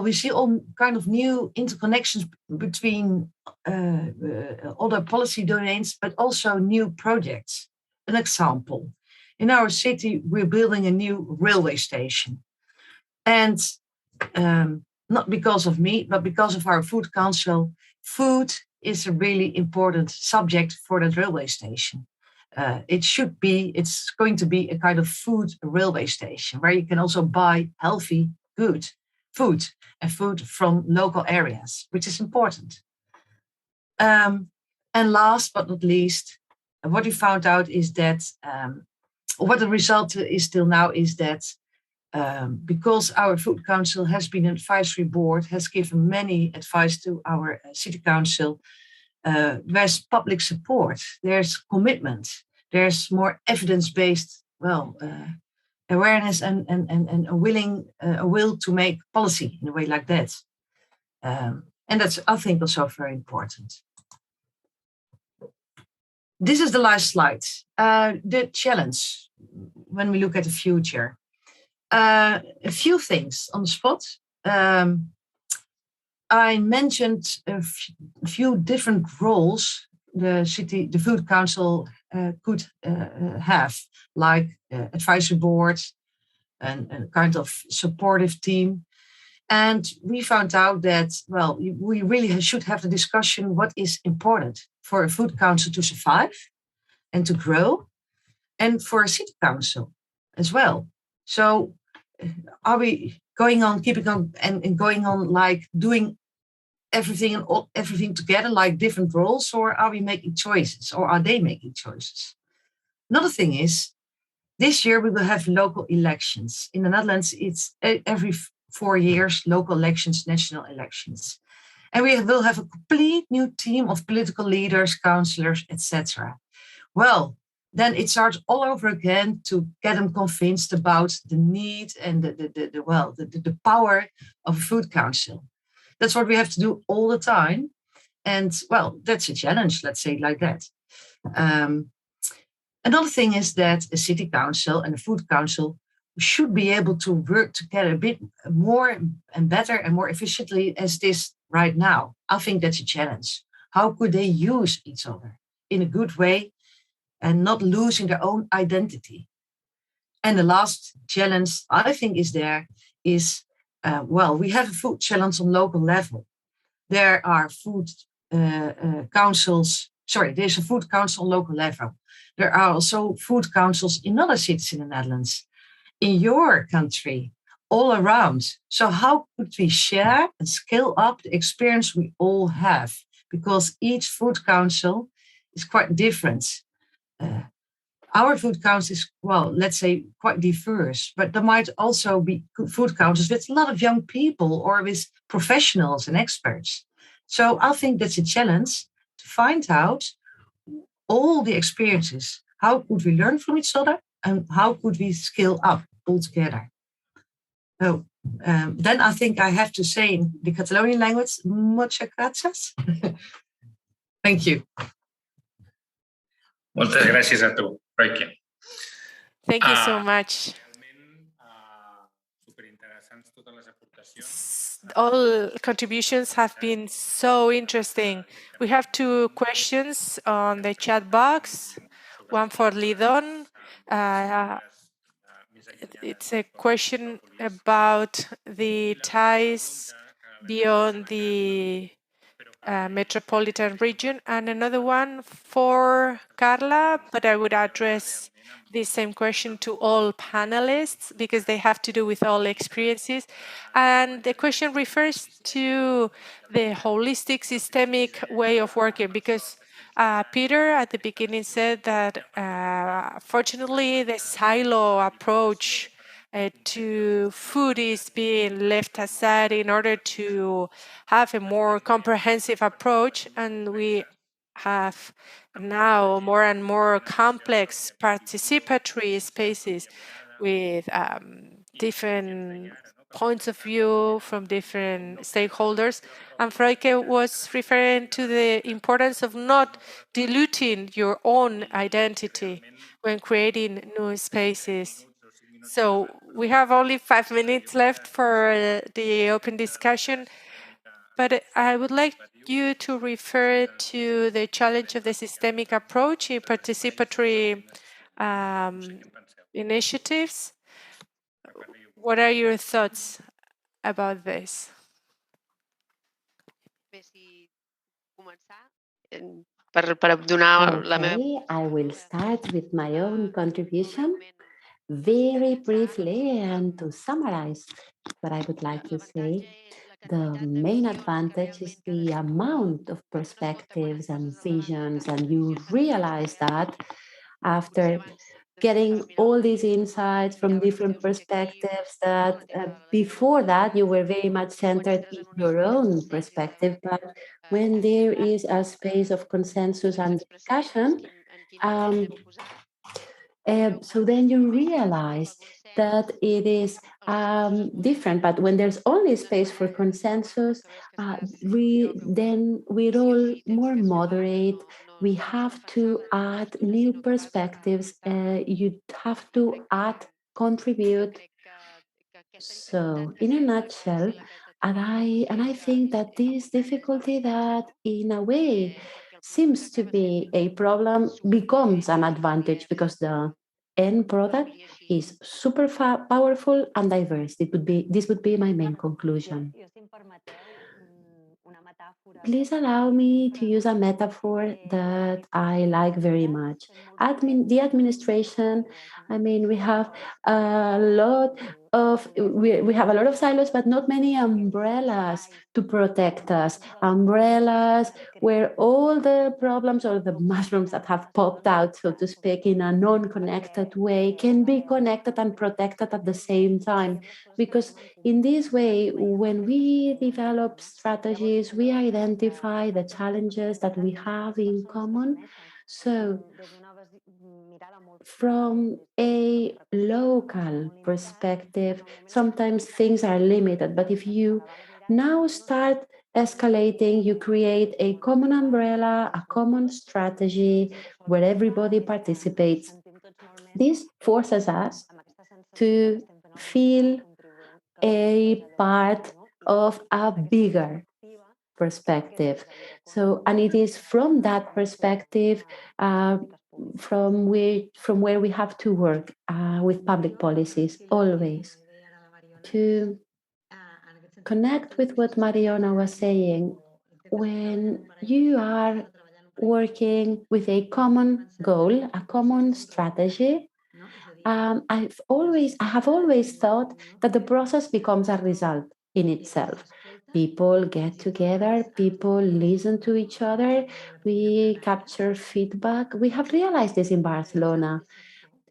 we see all kind of new interconnections between other policy domains, but also new projects. An example, in our city, we're building a new railway station. And not because of me, but because of our food council, food is a really important subject for that railway station. It's going to be a kind of food railway station where you can also buy healthy, good food and food from local areas, which is important. And last but not least, what we found out is that, what the result is still now is that because our Food Council has been an advisory board, has given many advice to our City Council, there's public support, there's commitment, there's more evidence-based, awareness and a will to make policy in a way like that. And that's, I think, also very important. This is the last slide. The challenge when we look at the future. A few things on the spot. I mentioned a few different roles the Food Council could have, like advisory board and a kind of supportive team. And we found out that, well, we really should have the discussion what is important for a Food Council to survive and to grow, and for a City Council as well. So are we going on, keeping on and going on like doing everything and everything together, like different roles, or are we making choices, or are they making choices? Another thing is, this year we will have local elections. In the Netherlands, it's every 4 years, local elections, national elections. And we will have a complete new team of political leaders, councillors, etc. Well, then it starts all over again to get them convinced about the need and the power of a Food Council. That's what we have to do all the time. And well, that's a challenge, let's say it like that. Another thing is that a City Council and a Food Council should be able to work together a bit more and better and more efficiently as this right now. I think that's a challenge. How could they use each other in a good way and not losing their own identity? And the last challenge I think is we have a food challenge on local level. There are there's a food council on local level. There are also food councils in other cities in the Netherlands, in your country, all around. So how could we share and scale up the experience we all have? Because each food council is quite different. Our food council is, let's say, quite diverse, but there might also be food councils with a lot of young people or with professionals and experts. So I think that's a challenge to find out all the experiences. How could we learn from each other and how could we scale up all together? So then I think I have to say in the Catalonian language, muchas gracias. Thank you. Moltes gràcies a tu, Frauke. Thank you so much. All contributions have been so interesting. We have 2 questions on the chat box. One for Lidon. It's a question about the ties beyond the metropolitan region, and another one for Carla, but I would address the same question to all panelists because they have to do with all experiences. And the question refers to the holistic systemic way of working, because Peter at the beginning said that fortunately the silo approach to food is being left aside in order to have a more comprehensive approach, and we have now more and more complex participatory spaces with different points of view from different stakeholders. And Frauke was referring to the importance of not diluting your own identity when creating new spaces. So we have only 5 minutes left for the open discussion, but I would like you to refer to the challenge of the systemic approach in participatory initiatives. What are your thoughts about this? Per donar la meva... Okay, I will start with my own contribution. Very briefly, and to summarize what I would like to say, the main advantage is the amount of perspectives and visions, and you realize that after getting all these insights from different perspectives that before that you were very much centered in your own perspective, but when there is a space of consensus and discussion, um, so then you realize that it is different. But when there's only space for consensus, then we're all more moderate. We have to add new perspectives. You have to add, contribute. So, in a nutshell, and I think that this difficulty that, in a way, seems to be a problem becomes an advantage because the end product is super powerful and diverse. This would be my main conclusion. Please allow me to use a metaphor that I like very much. The administration, I mean, we have a lot of silos, but not many umbrellas to protect us. Umbrellas where all the problems or the mushrooms that have popped out, so to speak, in a non-connected way can be connected and protected at the same time. Because in this way, when we develop strategies, we identify the challenges that we have in common. So, from a local perspective, sometimes things are limited, but if you now start escalating, you create a common umbrella, a common strategy where everybody participates. This forces us to feel a part of a bigger perspective. So, and it is from that perspective from where we have to work with public policies always to connect with what Mariona was saying. When you are working with a common goal, a common strategy, I have always thought that the process becomes a result in itself. People get together, people listen to each other, we capture feedback. We have realized this in Barcelona.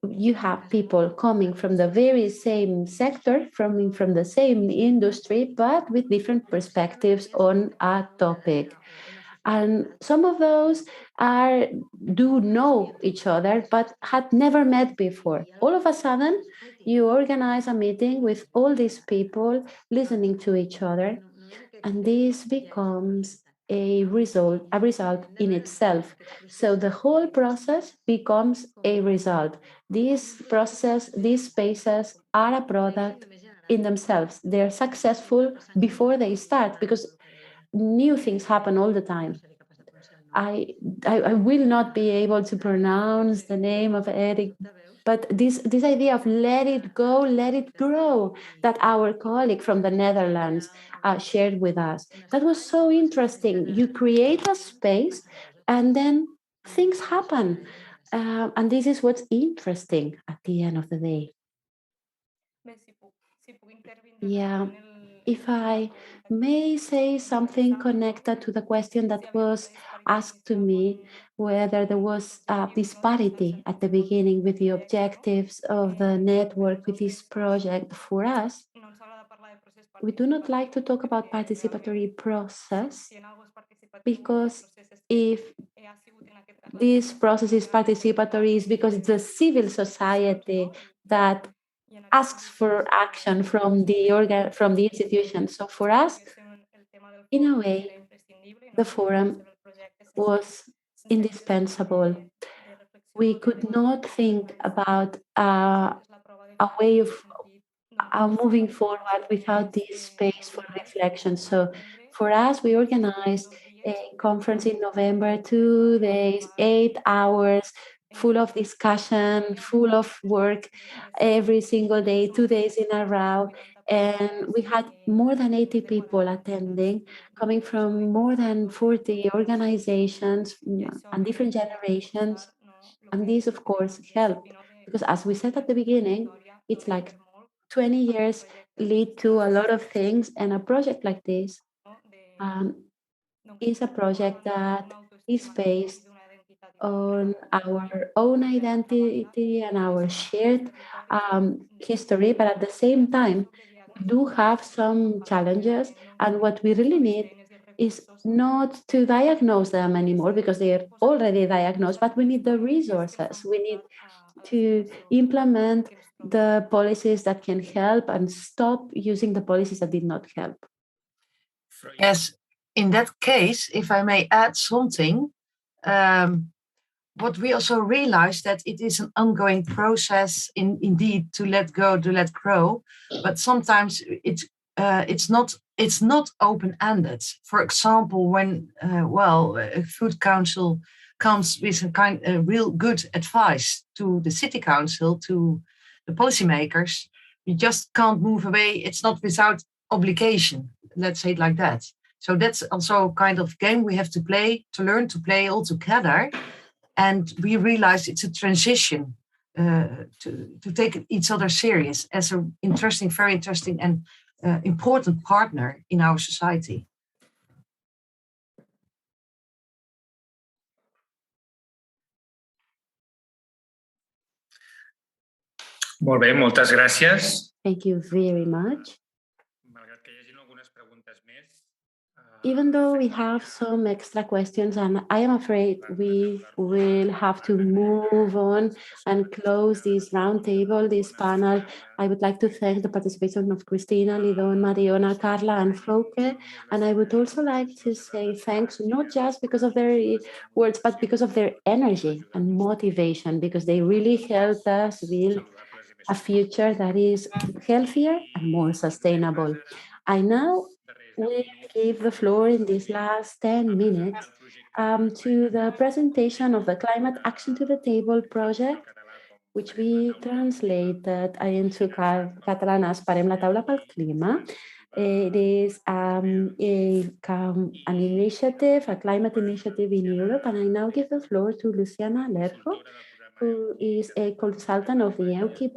You have people coming from the very same sector, from the same industry, but with different perspectives on a topic. And some of those do know each other, but had never met before. All of a sudden, you organize a meeting with all these people listening to each other, and this becomes a result in itself. So the whole process becomes a result. These processes, these spaces are a product in themselves. They're successful before they start because new things happen all the time. I will not be able to pronounce the name of Eric, but this idea of let it go, let it grow, that our colleague from the Netherlands shared with us, that was so interesting. You create a space, and then things happen, and this is what's interesting at the end of the day. Yeah, if I may say something connected to the question that was asked to me, whether there was a disparity at the beginning with the objectives of the network with this project for us, we do not like to talk about participatory process because if this process is participatory, it's because it's a civil society that asks for action from from the institution. So for us, in a way, the forum was indispensable. We could not think about a way of moving forward without this space for reflection. So for us, we organized a conference in November, 2 days, 8 hours, full of discussion, full of work every single day, 2 days in a row. And we had more than 80 people attending, coming from more than 40 organizations and different generations. And this, of course, helped Because as we said at the beginning, it's like 20 years lead to a lot of things, and a project like this is a project that is based on our own identity and our shared history, but at the same time, we do have some challenges, and what we really need is not to diagnose them anymore because they are already diagnosed, but we need the resources. We need to implement the policies that can help and stop using the policies that did not help. Yes, in that case, if I may add something, what we also realize that it is an ongoing process indeed to let go, to let grow, but sometimes it's not open-ended. For example, when a food council comes with a real good advice to the city council, to the policymakers, you just can't move away. It's not without obligation, let's say it like that. So that's also a kind of game we have to play, to learn to play all together. And we realize it's a transition to take each other serious as a very interesting and important partner in our society. Molt bé, moltes gràcies. Thank you very much. Malgrat que hi hagin algunes preguntes més, Even though we have some extra questions, and I am afraid we will have to move on and close this roundtable, this panel, I would like to thank the participation of Cristina, Lidon, Mariona, Carla, and Frauke. And I would also like to say thanks, not just because of their words, but because of their energy and motivation, because they really helped us build a future that is healthier and more sustainable. I now will give the floor in these last 10 minutes to the presentation of the Climate Action to the Table project, which we translated into Catalan as Parem la taula pel clima. It is an initiative, a climate initiative in Europe, and I now give the floor to Luciana Lerjo, who is a consultant of the EUKI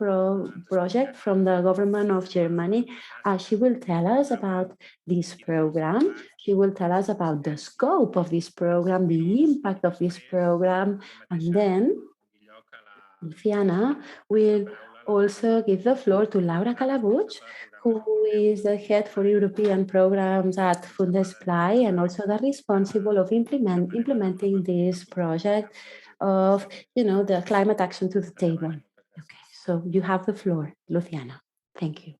project from the government of Germany. She will tell us about this program. She will tell us about the scope of this program, the impact of this program, and then Luciana will also give the floor to Laura Calabuig, who is the head for European programs at Fundesplai and also the responsible of implementing this project of, the climate action to the table. Okay, so you have the floor, Luciana. Thank you.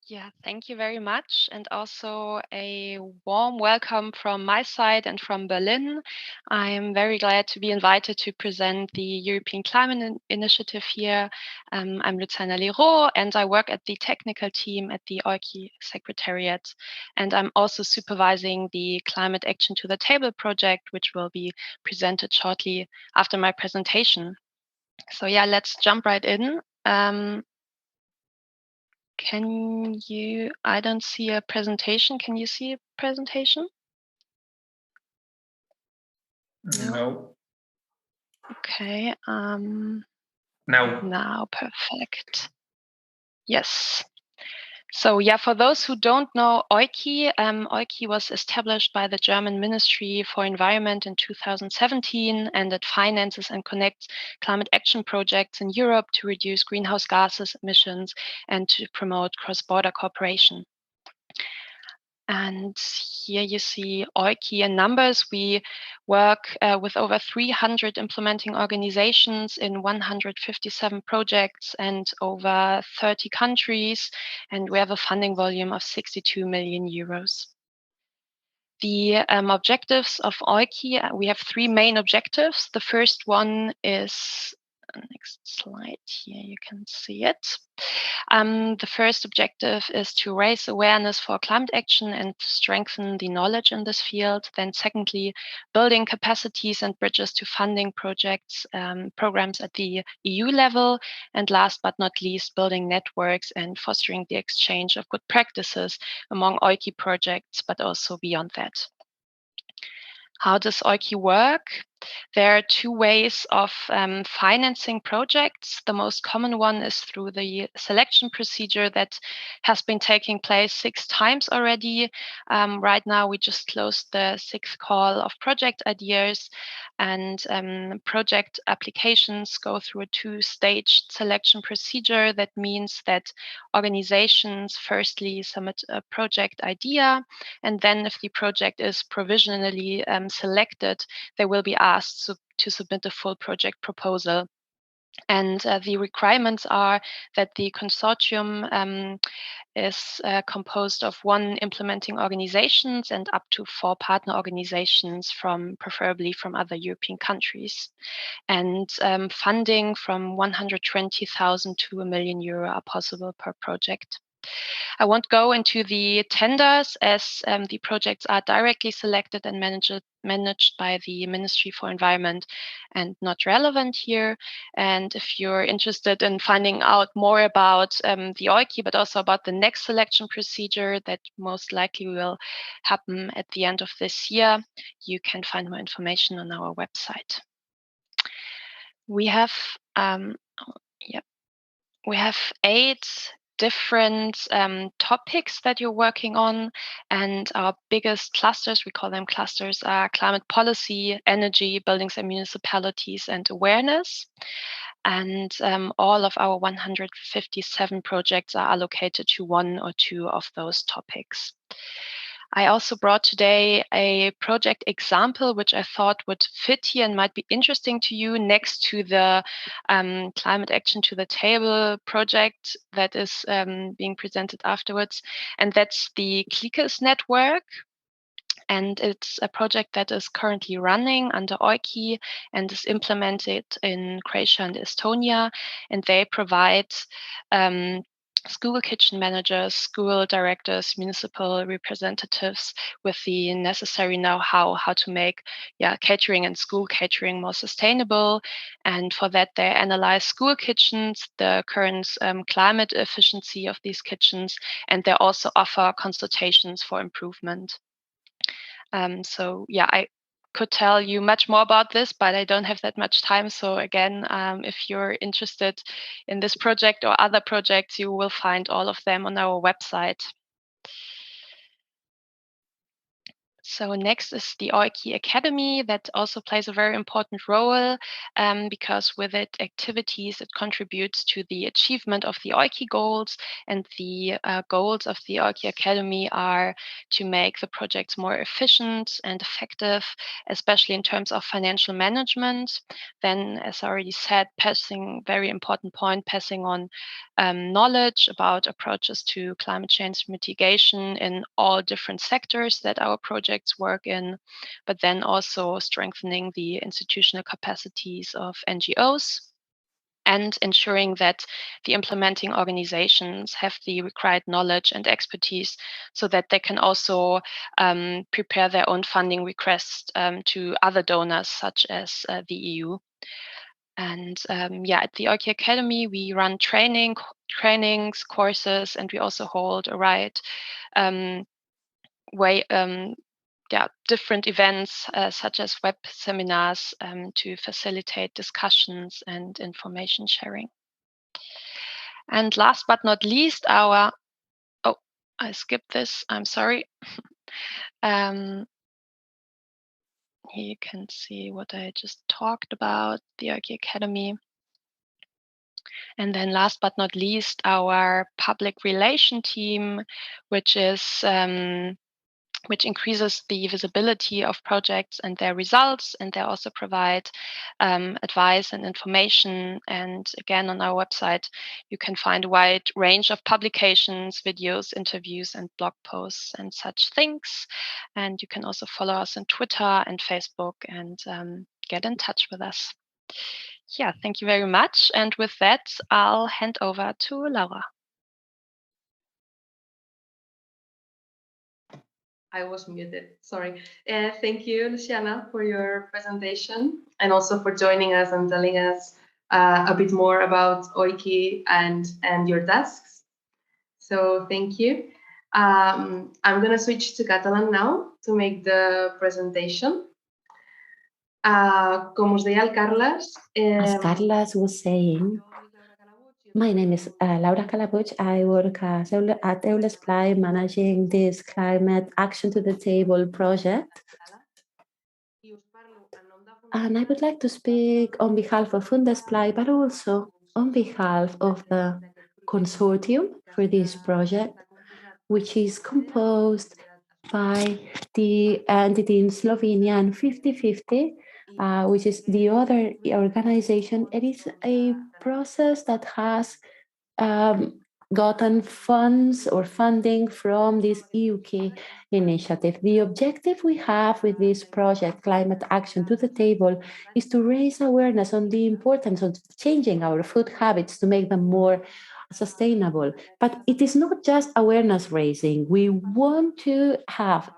Yeah, thank you very much. And also a warm welcome from my side and from Berlin. I am very glad to be invited to present the European Climate Initiative here. I'm Luciana Lerjo, and I work at the technical team at the EUKI Secretariat. And I'm also supervising the Climate Action to the Table project, which will be presented shortly after my presentation. So yeah, let's jump right in. I don't see a presentation. Can you see a presentation? No. Okay. Now, perfect. Yes. So yeah, for those who don't know EUKI, EUKI was established by the German Ministry for Environment in 2017, and it finances and connects climate action projects in Europe to reduce greenhouse gases emissions and to promote cross-border cooperation. And here you see EUKI in numbers. We work with over 300 implementing organizations in 157 projects and over 30 countries, and we have a funding volume of 62 million euros. The objectives of EUKI, we have three main objectives. The first one is, next slide here, you can see it. The first objective is to raise awareness for climate action and strengthen the knowledge in this field. Then secondly, building capacities and bridges to funding projects, programs at the EU level. And last but not least, building networks and fostering the exchange of good practices among EUKI projects, but also beyond that. How does EUKI work? There are two ways of financing projects. The most common one is through the selection procedure that has been taking place 6 times already. Right now, we just closed the 6th call of project ideas, and project applications go through a 2-staged selection procedure. That means that organizations firstly submit a project idea, and then if the project is provisionally selected, they will be asked to submit a full project proposal. And the requirements are that the consortium is composed of 1 implementing organizations and up to 4 partner organizations preferably from other European countries. And funding from 120,000 to €1 million are possible per project. I won't go into the tenders as the projects are directly selected and managed by the Ministry for Environment and not relevant here. And if you're interested in finding out more about the OICI, but also about the next selection procedure that most likely will happen at the end of this year, you can find more information on our website. We have, we have 8 different topics that you're working on, and our biggest clusters, we call them clusters, are climate policy, energy, buildings and municipalities, and awareness. And all of our 157 projects are allocated to 1 or 2 of those topics. I also brought today a project example, which I thought would fit here and might be interesting to you, next to the Climate Action to the Table project that is being presented afterwards. And that's the Cliques network. And it's a project that is currently running under OICI and is implemented in Croatia and Estonia. And they provide school kitchen managers, school directors, municipal representatives with the necessary know-how how to make catering and school catering more sustainable. And for that, they analyze school kitchens, the current climate efficiency of these kitchens, and they also offer consultations for improvement. I could tell you much more about this, but I don't have that much time. So again, if you're interested in this project or other projects, you will find all of them on our website. So next is the OICI Academy that also plays a very important role because with its activities, it contributes to the achievement of the OICI goals. And the goals of the OICI Academy are to make the projects more efficient and effective, especially in terms of financial management. Then, as I already said, very important point, passing on knowledge about approaches to climate change mitigation in all different sectors that our projects work in, but then also strengthening the institutional capacities of NGOs and ensuring that the implementing organizations have the required knowledge and expertise so that they can also prepare their own funding requests to other donors such as the EU. And at the OICI Academy, we run trainings, courses, and we also hold a different events such as web seminars to facilitate discussions and information sharing. And last but not least, I skipped this, I'm sorry. Here you can see what I just talked about, the OICI Academy. And then last but not least, our public relation team, which increases the visibility of projects and their results, and they also provide advice and information. And again, on our website, you can find a wide range of publications, videos, interviews, and blog posts and such things. And you can also follow us on Twitter and Facebook and get in touch with us. Yeah, thank you very much. And with that, I'll hand over to Laura. I was muted, sorry. Thank you, Luciana, for your presentation and also for joining us and telling us a bit more about OICI and your tasks. So thank you. I'm going to switch to Catalan now to make the presentation. Com us deia el Carles... As Carles was saying, my name is Laura Calabuig. I work at Eulesply managing this Climate Action to the Table project. And I would like to speak on behalf of Fundesply, but also on behalf of the consortium for this project, which is composed by the entity in Slovenia and 50/50, which is the other organization. It is a process that has gotten funds or funding from this EUK initiative. The objective we have with this project, Climate Action to the Table, is to raise awareness on the importance of changing our food habits to make them more sustainable. But it is not just awareness raising. We want to have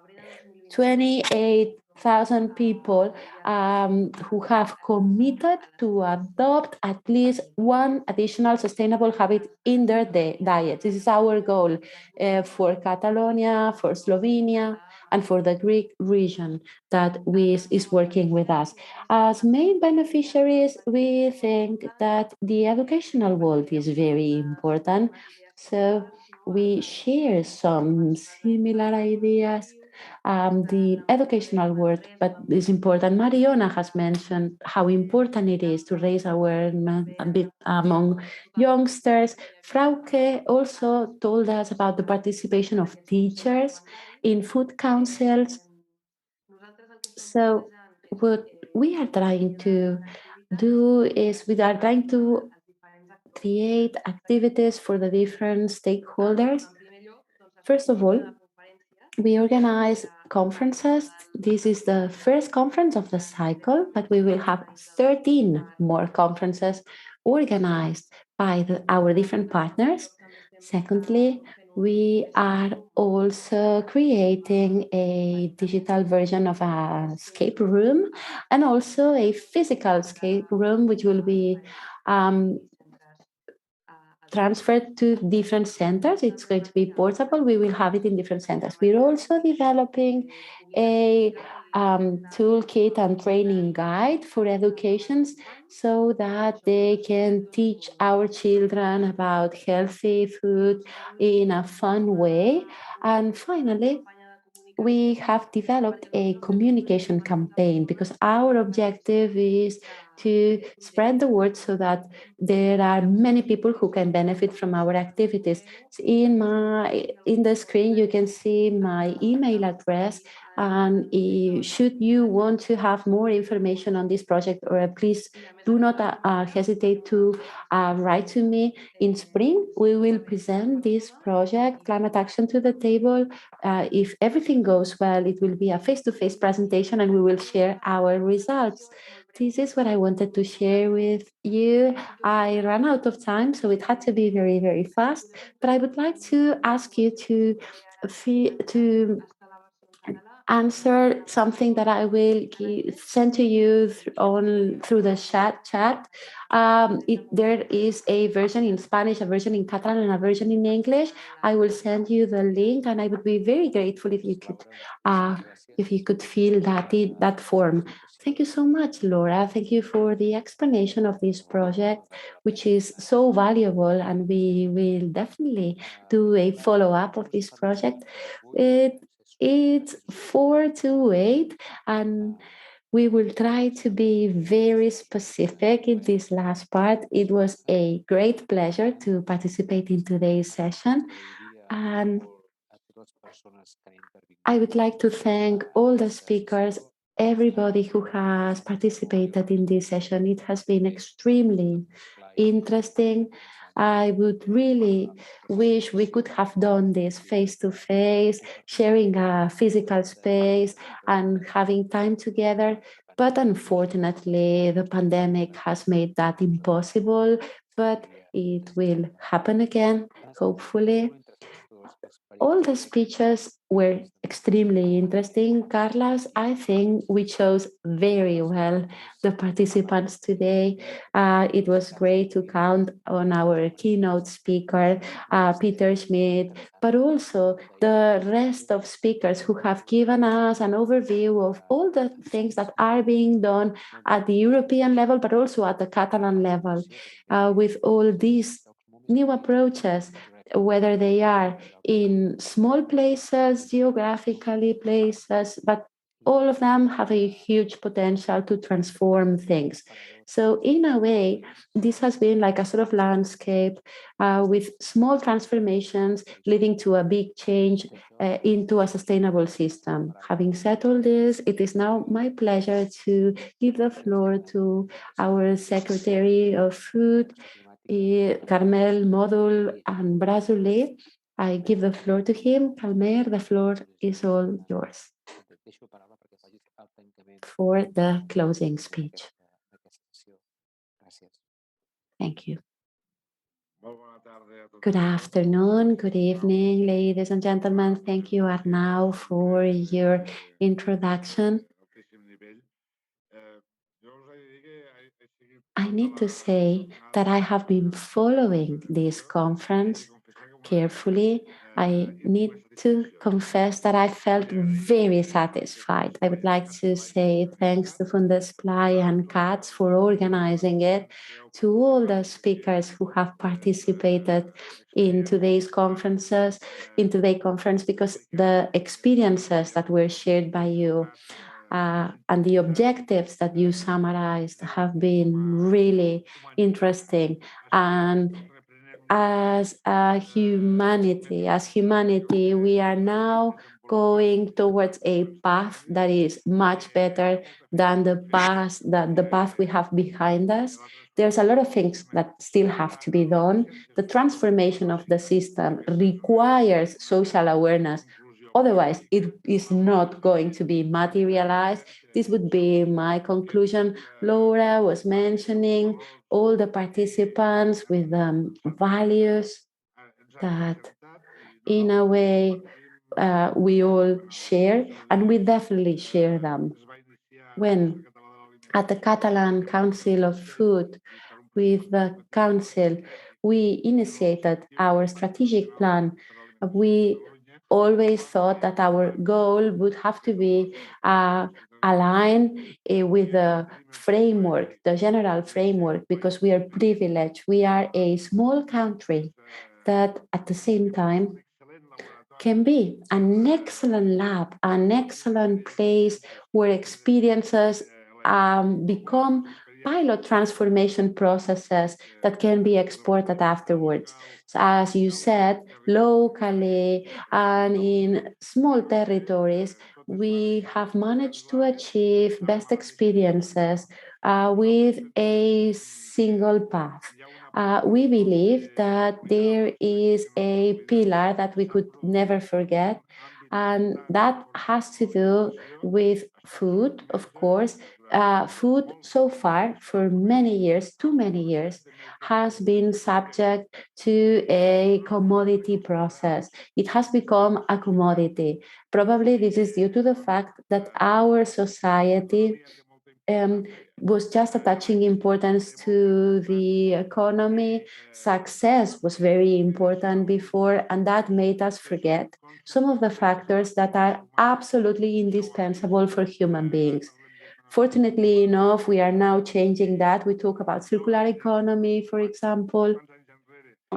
28,000 people who have committed to adopt at least one additional sustainable habit in their diet. This is our goal for Catalonia, for Slovenia, and for the Greek region that is working with us. As main beneficiaries, we think that the educational world is very important. So we share some similar ideas. The educational world, but it's important. Mariona has mentioned how important it is to raise awareness a bit among youngsters. Frauke also told us about the participation of teachers in food councils. So what we are trying to do is we are trying to create activities for the different stakeholders. First of all, we organize conferences. This is the first conference of the cycle, but we will have 13 more conferences organized by our different partners. Secondly, we are also creating a digital version of a escape room and also a physical escape room, which will be transferred to different centers. It's going to be portable. We will have it in different centers. We're also developing a toolkit and training guide for educations so that they can teach our children about healthy food in a fun way. And finally, we have developed a communication campaign because our objective is to spread the word so that there are many people who can benefit from our activities. So in the screen, you can see my email address. And should you want to have more information on this project, or please do not hesitate to write to me. In spring, we will present this project, Climate Action to the Table. If everything goes well, it will be a face-to-face presentation and we will share our results. This is what I wanted to share with you. I ran out of time, so it had to be very, very fast. But I would like to ask you to answer something that I will send to you through the chat. There is a version in Spanish, a version in Catalan, and a version in English. I will send you the link, and I would be very grateful if you could fill that form. Thank you so much, Laura. Thank you for the explanation of this project, which is so valuable, and we will definitely do a follow-up of this project. It's 4 to 8, and we will try to be very specific in this last part. It was a great pleasure to participate in today's session. And I would like to thank all the speakers, everybody who has participated in this session. It has been extremely interesting. I would really wish we could have done this face-to-face, sharing a physical space and having time together. But unfortunately, the pandemic has made that impossible, but it will happen again, hopefully. All the speeches were extremely interesting. Carlos, I think we chose very well the participants today. It was great to count on our keynote speaker, Peter Schmidt, but also the rest of speakers who have given us an overview of all the things that are being done at the European level, but also at the Catalan level, with all these new approaches, whether they are in small places, geographically places, but all of them have a huge potential to transform things. So in a way, this has been like a sort of landscape with small transformations leading to a big change into a sustainable system. Having said all this, it is now my pleasure to give the floor to our Secretary of Food, Carmel Modul and Brazule. I give the floor to him. Calmer, the floor is all yours for the closing speech. Thank you. Good afternoon, good evening, ladies and gentlemen. Thank you, Arnau, for your introduction. I need to say that I have been following this conference carefully. I need to confess that I felt very satisfied. I would like to say thanks to Fundesplai and Katz for organizing it, to all the speakers who have participated in today's conference, because the experiences that were shared by you and the objectives that you summarized have been really interesting. And as humanity, we are now going towards a path that is much better than the path we have behind us. There's a lot of things that still have to be done. The transformation of the system requires social awareness. Otherwise, it is not going to be materialized. This would be my conclusion. Laura was mentioning all the participants with values that, in a way, we all share, and we definitely share them. When at the Catalan Council of Food, with the Council, we initiated our strategic plan. We always thought that our goal would have to be aligned with the framework, the general framework, because we are privileged. We are a small country that at the same time can be an excellent lab, an excellent place where experiences become pilot transformation processes that can be exported afterwards. So as you said, locally and in small territories, we have managed to achieve best experiences with a single path. We believe that there is a pillar that we could never forget, and that has to do with food, of course. Food so far, for many years, too many years, has been subject to a commodity process. It has become a commodity. Probably this is due to the fact that our society was just attaching importance to the economy. Success was very important before, and that made us forget some of the factors that are absolutely indispensable for human beings. Fortunately enough, we are now changing that. We talk about circular economy, for example.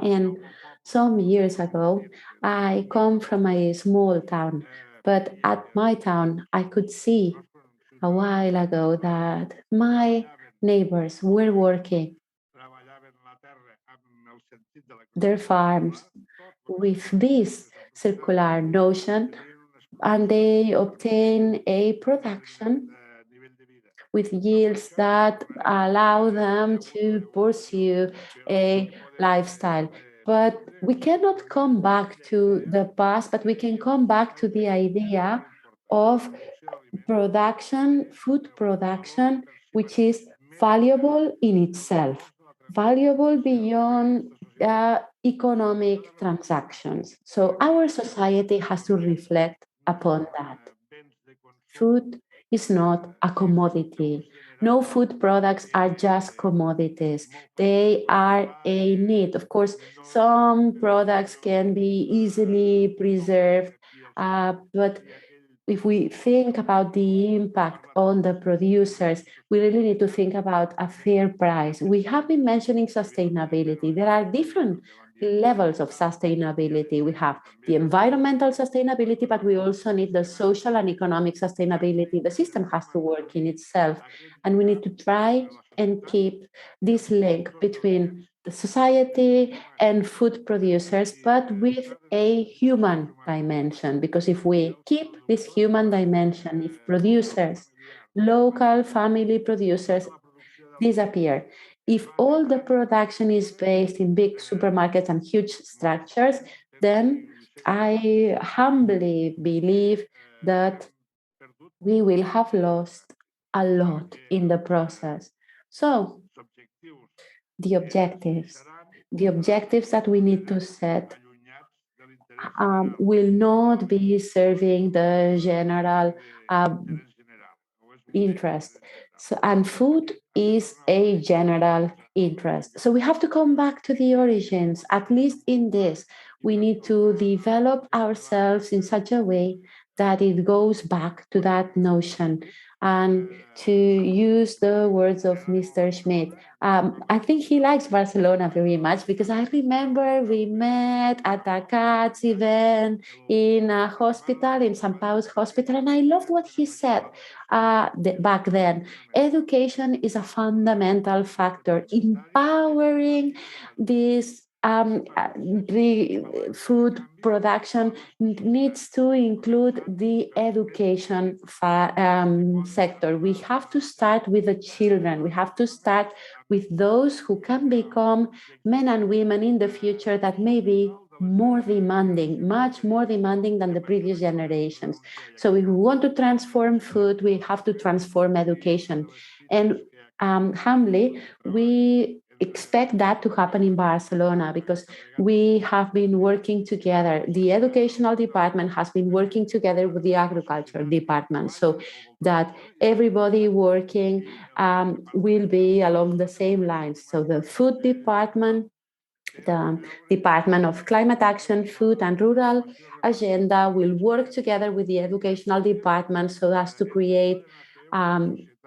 And some years ago, I come from a small town, but at my town, I could see a while ago that my neighbors were working their farms with this circular notion, and they obtain a production with yields that allow them to pursue a lifestyle. But we cannot come back to the past, but we can come back to the idea of production, food production, which is valuable in itself, valuable beyond economic transactions. So our society has to reflect upon that. Food is not a commodity. No food products are just commodities. They are a need. Of course, some products can be easily preserved, but if we think about the impact on the producers, we really need to think about a fair price. We have been mentioning sustainability. There are different levels of sustainability. We have the environmental sustainability, but we also need the social and economic sustainability. The system has to work in itself, and we need to try and keep this link between the society and food producers, but with a human dimension. Because if we keep this human dimension, if producers, local family producers disappear, if all the production is based in big supermarkets and huge structures, then I humbly believe that we will have lost a lot in the process. So the objectives that we need to set will not be serving the general interest. So, and food is a general interest. So we have to come back to the origins, at least in this. We need to develop ourselves in such a way that it goes back to that notion. And to use the words of Mr. Schmidt, I think he likes Barcelona very much, because I remember we met at a CATS event in a hospital, in St. Pau's hospital, and I loved what he said back then. Education is a fundamental factor. Empowering this the food production needs to include the education sector. We have to start with the children. We have to start with those who can become men and women in the future that may be more demanding, much more demanding than the previous generations. So if we want to transform food, we have to transform education. And humbly, we expect that to happen in Barcelona, because we have been working together. The educational department has been working together with the agriculture department, so that everybody working will be along the same lines. So the food department, the Department of Climate Action, Food and Rural Agenda will work together with the educational department so as to create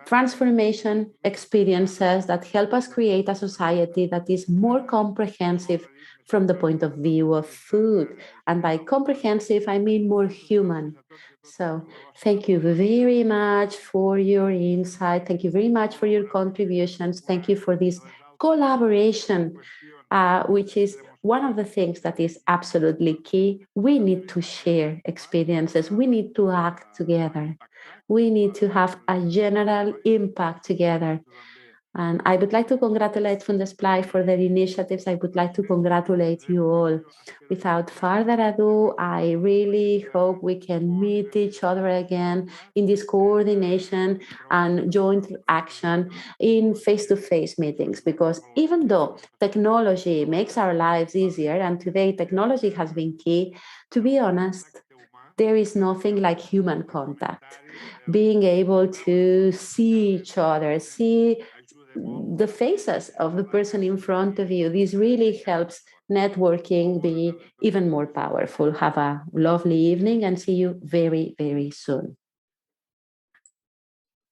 transformation experiences that help us create a society that is more comprehensive from the point of view of food. And by comprehensive, I mean more human. So thank you very much for your insight. Thank you very much for your contributions. Thank you for this collaboration, which is one of the things that is absolutely key. We need to share experiences. We need to act together. We need to have a general impact together. And I would like to congratulate Fundesplai for their initiatives. I would like to congratulate you all. Without further ado, I really hope we can meet each other again in this coordination and joint action in face-to-face meetings, because even though technology makes our lives easier, and today technology has been key, to be honest, there is nothing like human contact. Being able to see each other, see the faces of the person in front of you, this really helps networking be even more powerful. Have a lovely evening and see you very, very soon.